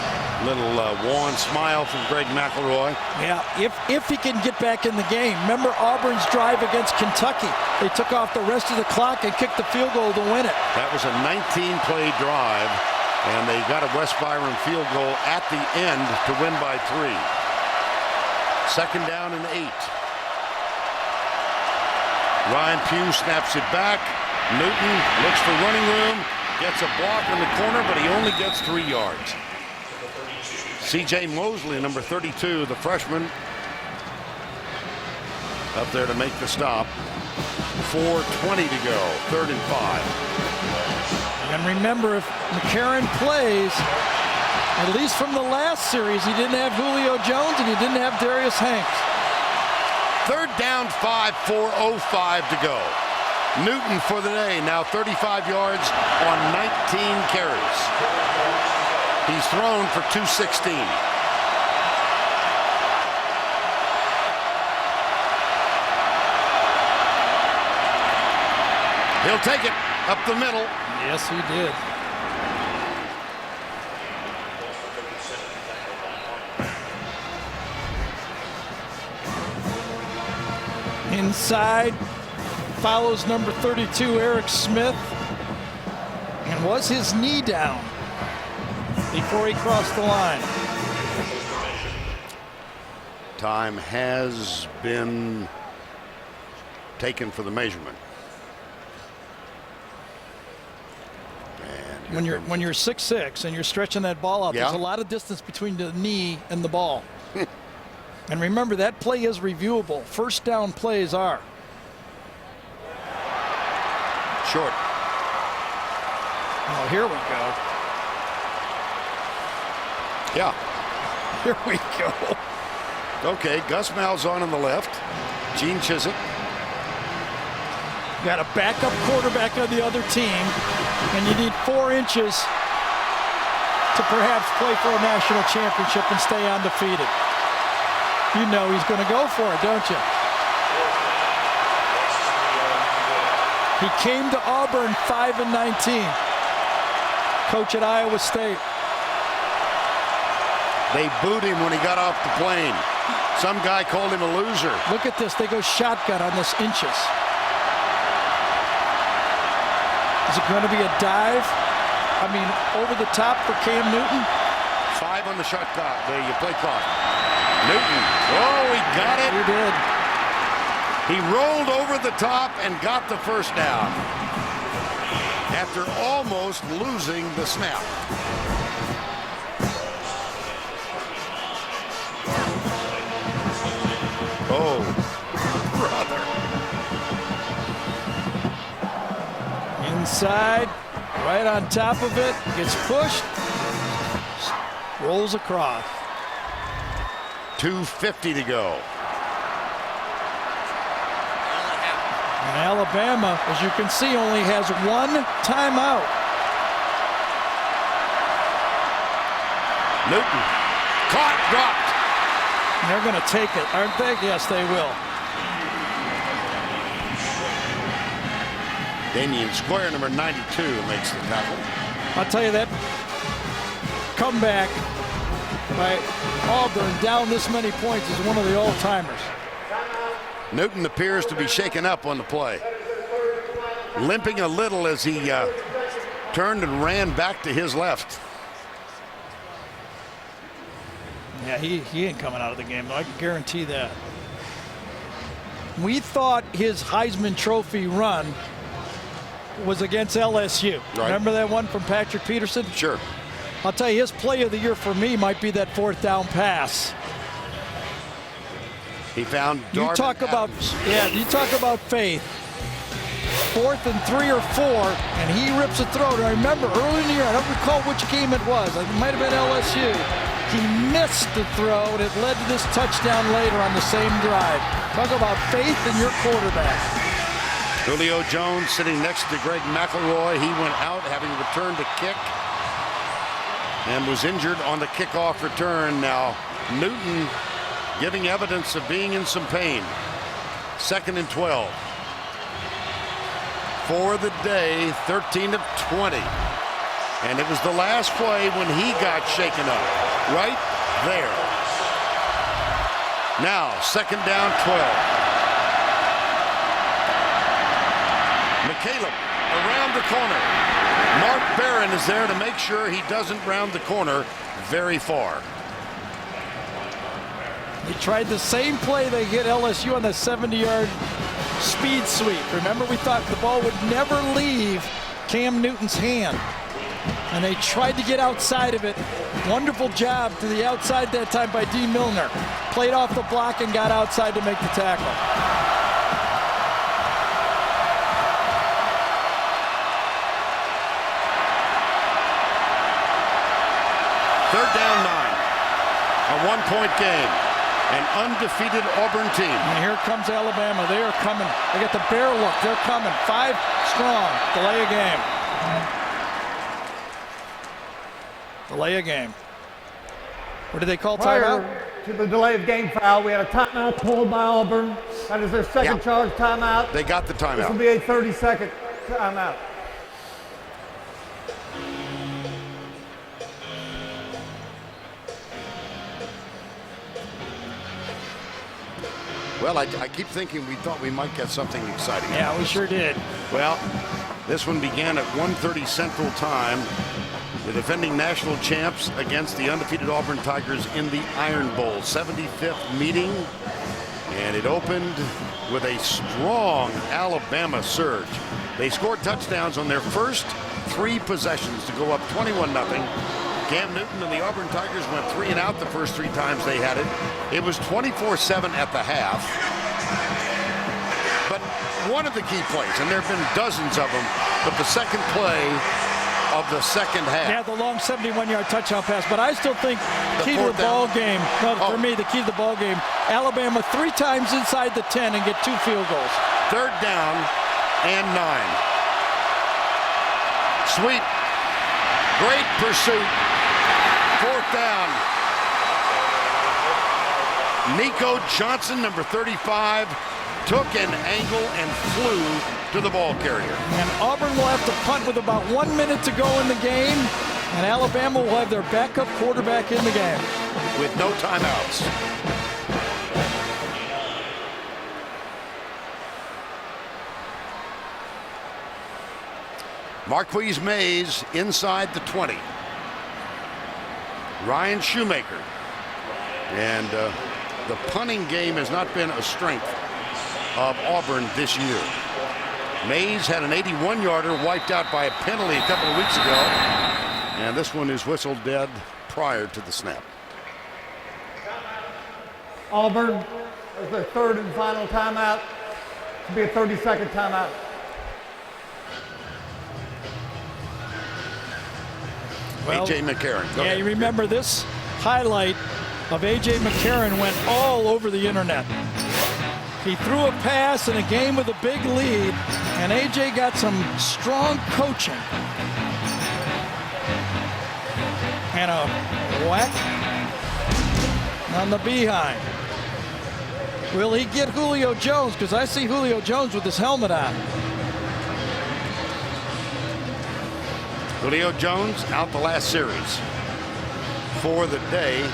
Little wan smile from Greg McElroy. Yeah, if he can get back in the game. Remember Auburn's drive against Kentucky. They took off the rest of the clock and kicked the field goal to win it. That was a 19-play drive, and they got a West Byron field goal at the end to win by 3. 2nd down and 8. Ryan Pugh snaps it back. Newton looks for running room, gets a block in the corner, but he only gets 3 yards. C.J. Mosley, number 32, the freshman, up there to make the stop. 4:20 to go, 3rd and 5. And remember, if McCarron plays, at least from the last series, he didn't have Julio Jones and he didn't have Darius Hanks. 3rd down, 5, 4:05 to go. Newton for the day, now 35 yards on 19 carries. He's thrown for 216. He'll take it up the middle. Yes, he did. Inside, follows number 32, Eric Smith. And was his knee down before he crossed the line? Time has been taken for the measurement. When you're 6'6" and you're stretching that ball out, Yeah. there's a lot of distance between the knee and the ball. And remember, that play is reviewable. First down plays are. Short. Oh, here we go. Yeah. Here we go. Okay, Gus Malzahn on the left. Gene Chizik. Got a backup quarterback on the other team, and you need 4 inches to perhaps play for a national championship and stay undefeated. You know he's going to go for it, don't you? He came to Auburn 5-19. Coach at Iowa State. They booed him when he got off the plane. Some guy called him a loser. Look at this. They go shotgun on this inches. Is it going to be a dive? I mean, over the top for Cam Newton? 5 on the shot clock. There you play clock. Newton. Oh, he got it. He did. He rolled over the top and got the first down after almost losing the snap. Oh, brother. Inside, right on top of it, gets pushed, rolls across. 2:50 to go. And Alabama, as you can see, only has one timeout. Newton, caught, dropped. And they're going to take it, aren't they? Yes, they will. Damian Square, number 92, makes the tackle. I'll tell you that comeback by Auburn down this many points is one of the all-timers. Newton appears to be shaken up on the play. Limping a little as he turned and ran back to his left. Yeah, he ain't coming out of the game, though. I can guarantee that. We thought his Heisman Trophy run was against LSU. Right. Remember that one from Patrick Peterson? Sure. I'll tell you, his play of the year for me might be that fourth down pass. He found You talk about faith. 4th and 3 or 4, and he rips a throw. And I remember early in the year, I don't recall which game it was. It might have been LSU. He missed the throw, and it led to this touchdown later on the same drive. Talk about faith in your quarterback. Julio Jones sitting next to Greg McElroy. He went out having returned a kick and was injured on the kickoff return. Now Newton giving evidence of being in some pain. 2nd and 12. For the day, 13 of 20. And it was the last play when he got shaken up. Right there. Now, 2nd down, 12. McCaleb around the corner. Mark Barron is there to make sure he doesn't round the corner very far. They tried the same play they hit LSU on the 70-yard speed sweep. Remember, we thought the ball would never leave Cam Newton's hand. And they tried to get outside of it. Wonderful job to the outside that time by D. Milner. Played off the block and got outside to make the tackle. Third down, 9. A 1-point game. An undefeated Auburn team. And here comes Alabama. They are coming. They got the bear look. They're coming. 5 strong. Delay a game. Delay a game. What did they call timeout? Prior to the delay of game foul, we had a timeout pulled by Auburn. That is their second charge timeout. They got the timeout. This will be a 30-second timeout. Well, I keep thinking we thought we might get something exciting. Yeah, we sure did. Well, this one began at 1:30 Central Time. The defending national champs against the undefeated Auburn Tigers in the Iron Bowl. 75th meeting. And it opened with a strong Alabama surge. They scored touchdowns on their first 3 possessions to go up 21-0. Cam Newton and the Auburn Tigers went 3 and out the first 3 times they had it. It was 24-7 at the half. But one of the key plays, and there have been dozens of them, but the second play of the second half. Yeah, the long 71-yard touchdown pass. But I still think the key to the ball game, for me, the key to the ball game, Alabama 3 times inside the 10 and get 2 field goals. 3rd down and 9. Sweep. Great pursuit. 4th down. Nico Johnson, number 35, took an angle and flew to the ball carrier. And Auburn will have to punt with about 1 minute to go in the game, and Alabama will have their backup quarterback in the game. With no timeouts. Marquise Mays inside the 20. Ryan Shoemaker. And the punting game has not been a strength of Auburn this year. Mays had an 81-yarder wiped out by a penalty a couple of weeks ago. And this one is whistled dead prior to the snap. Auburn is their 3rd and final timeout. It will be a 30-second timeout. Well, A.J. McCarron. Yeah, you remember this highlight of A.J. McCarron went all over the internet. He threw a pass in a game with a big lead, and A.J. got some strong coaching. And a whack on the behind. Will he get Julio Jones? Because I see Julio Jones with his helmet on. Julio Jones out the last series. For the day,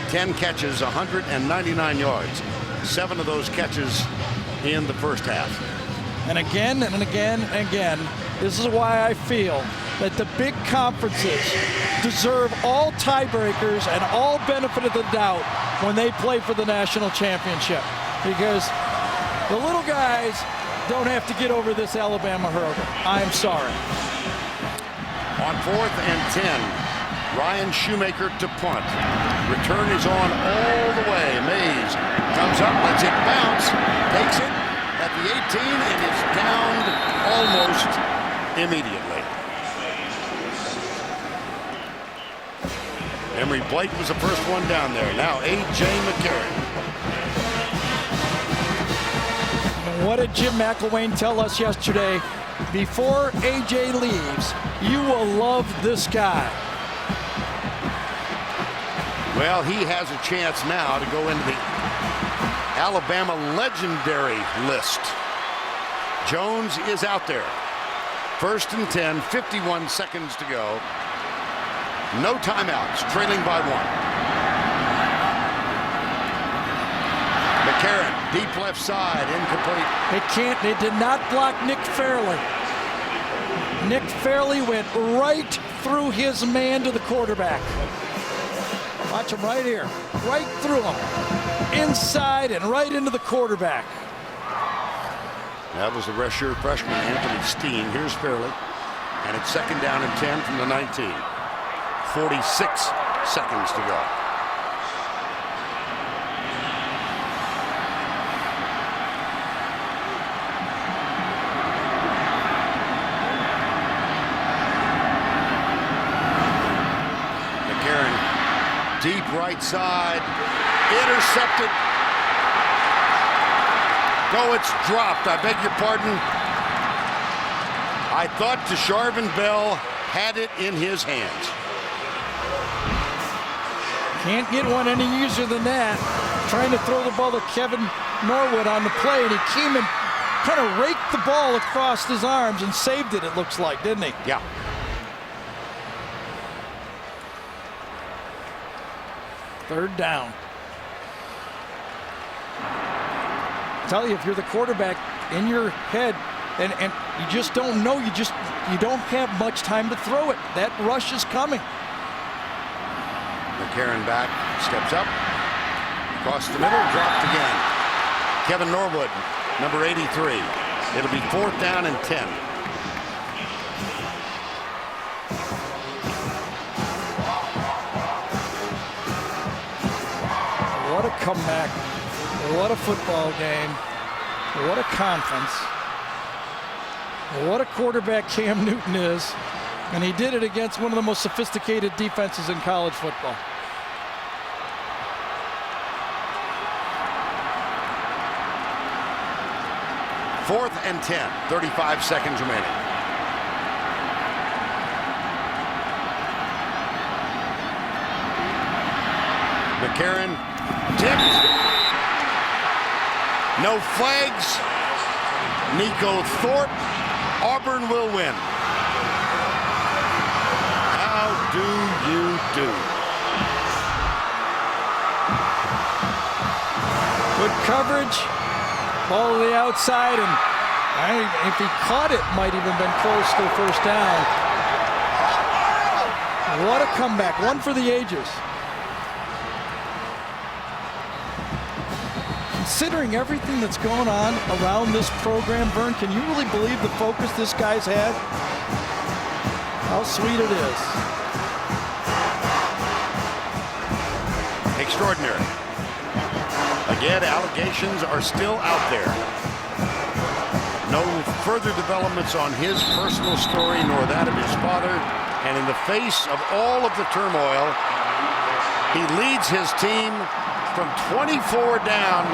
10 catches, 199 yards. 7 of those catches in the first half. And again and again and again, this is why I feel that the big conferences deserve all tiebreakers and all benefit of the doubt when they play for the national championship. Because the little guys don't have to get over this Alabama hurdle. I'm sorry. On 4th and 10, Ryan Shoemaker to punt. Return is on all the way. Mays comes up, lets it bounce, takes it at the 18 and is downed almost immediately. Emory Blake was the first one down there. Now A.J. McCarron. And what did Jim McElwain tell us yesterday? Before A.J. leaves, you will love this guy. Well, he has a chance now to go into the Alabama legendary list. Jones is out there. 1st and 10, 51 seconds to go. No timeouts, trailing by 1. McCarron, deep left side, incomplete. They did not block Nick Fairley. Nick Fairley went right through his man to the quarterback. Watch him right here, right through him. Inside and right into the quarterback. That was the redshirt freshman, Anthony Steen. Here's Fairley. And it's 2nd down and 10 from the 19. 46 seconds to go. McCarron, deep right side, intercepted. No, it's dropped. I beg your pardon. I thought Desharvin Bell had it in his hands. Can't get one any easier than that. Trying to throw the ball to Kevin Norwood on the play, and he came and kind of raked the ball across his arms and saved it looks like, didn't he? Yeah. Third down. I tell you, if you're the quarterback, in your head, and you just don't know, you don't have much time to throw it. That rush is coming. McCarron back, steps up, across the middle, dropped again. Kevin Norwood, number 83. It'll be 4th down and 10. What a comeback. What a football game. What a conference. What a quarterback Cam Newton is. And he did it against one of the most sophisticated defenses in college football. Fourth and 10, 35 seconds remaining. McCarron tipped. No flags. Nico Thorpe. Auburn will win. How do you do? Good coverage. Ball to the outside, and if he caught it, might even been close to the first down. What a comeback. One for the ages. Considering everything that's going on around this program, Vern, can you really believe the focus this guy's had? How sweet it is. Extraordinary. Again, allegations are still out there. No further developments on his personal story nor that of his father. And in the face of all of the turmoil, He leads his team from 24 down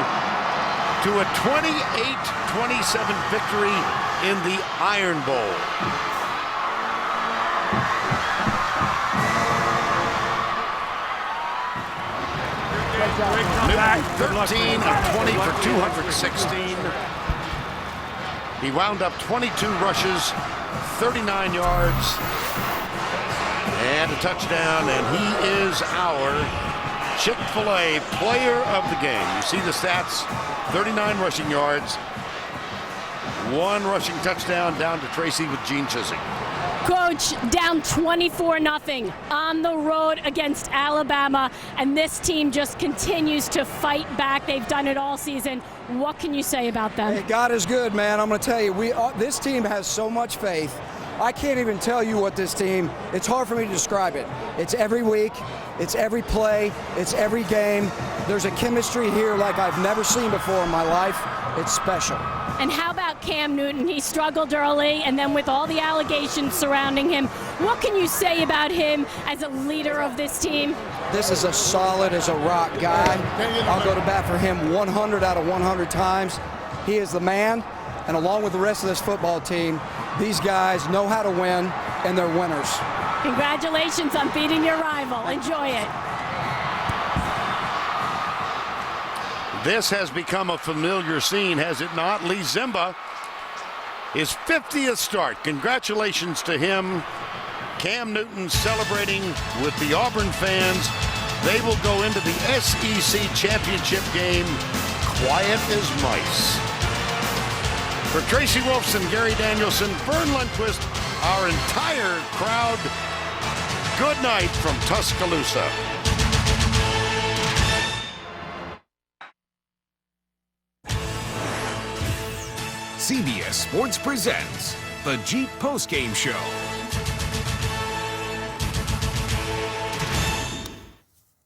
to a 28-27 victory in the Iron Bowl. Newton, 13 of 20 for 216. He wound up 22 rushes, 39 yards, and a touchdown, and he is our Chick-fil-A player of the game. You see the stats, 39 rushing yards, 1 rushing touchdown down to Tracy with Gene Chiswick. Coach, down 24-0 on the road against Alabama, and this team just continues to fight back. They've done it all season. What can you say about them? Hey, God is good, man. I'm going to tell you, this team has so much faith. I can't even tell you what this team, it's hard for me to describe it. It's every week, it's every play, it's every game. There's a chemistry here like I've never seen before in my life. It's special. And how about Cam Newton? He struggled early, and then with all the allegations surrounding him, what can you say about him as a leader of this team? This is a solid as a rock guy. I'll go to bat for him 100 out of 100 times. He is the man, and along with the rest of this football team, these guys know how to win, and they're winners. Congratulations on beating your rival. Enjoy it. This has become a familiar scene, has it not? Lee Zimba, his 50th start. Congratulations to him. Cam Newton celebrating with the Auburn fans. They will go into the SEC championship game quiet as mice. For Tracy Wolfson, Gary Danielson, Vern Lundquist, our entire crowd, good night from Tuscaloosa. CBS Sports presents the Jeep Postgame Show.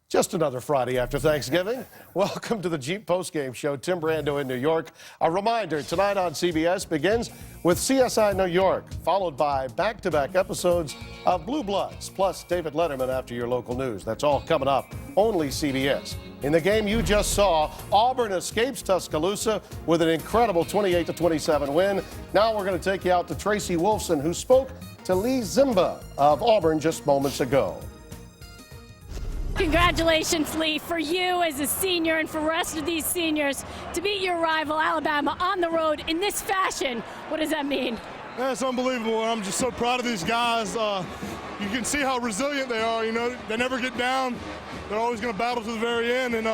Just another Friday after Thanksgiving. Welcome to the Jeep Postgame Show. Tim Brando in New York. A reminder, tonight on CBS begins with CSI New York, followed by back-to-back episodes of Blue Bloods, plus David Letterman after your local news. That's all coming up, only CBS. In the game you just saw, Auburn escapes Tuscaloosa with an incredible 28-27 win. Now we're going to take you out to Tracy Wolfson, who spoke to Lee Zimba of Auburn just moments ago. Congratulations, Lee, for you as a senior and for the rest of these seniors to beat your rival, Alabama, on the road in this fashion. What does that mean? Yeah, it's unbelievable. I'm just so proud of these guys. You can see how resilient they are. You know, they never get down. They're always going to battle to the very end, and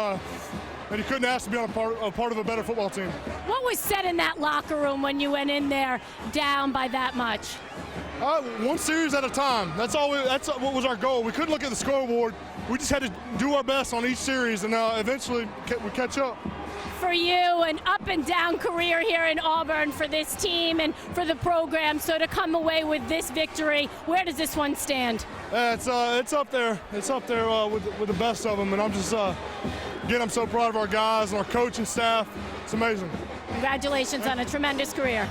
you couldn't ask to be on a part of a better football team. What was said in that locker room when you went in there down by that much? One series at a time. That's what was our goal. We couldn't look at the scoreboard. We just had to do our best on each series, and eventually we catch up. For you, an up and down career here in Auburn for this team and for the program. So to come away with this victory, where does this one stand? It's up there. It's up there with the best of them, and I'm just again, I'm so proud of our guys and our coaching staff. It's amazing. Congratulations on a tremendous career.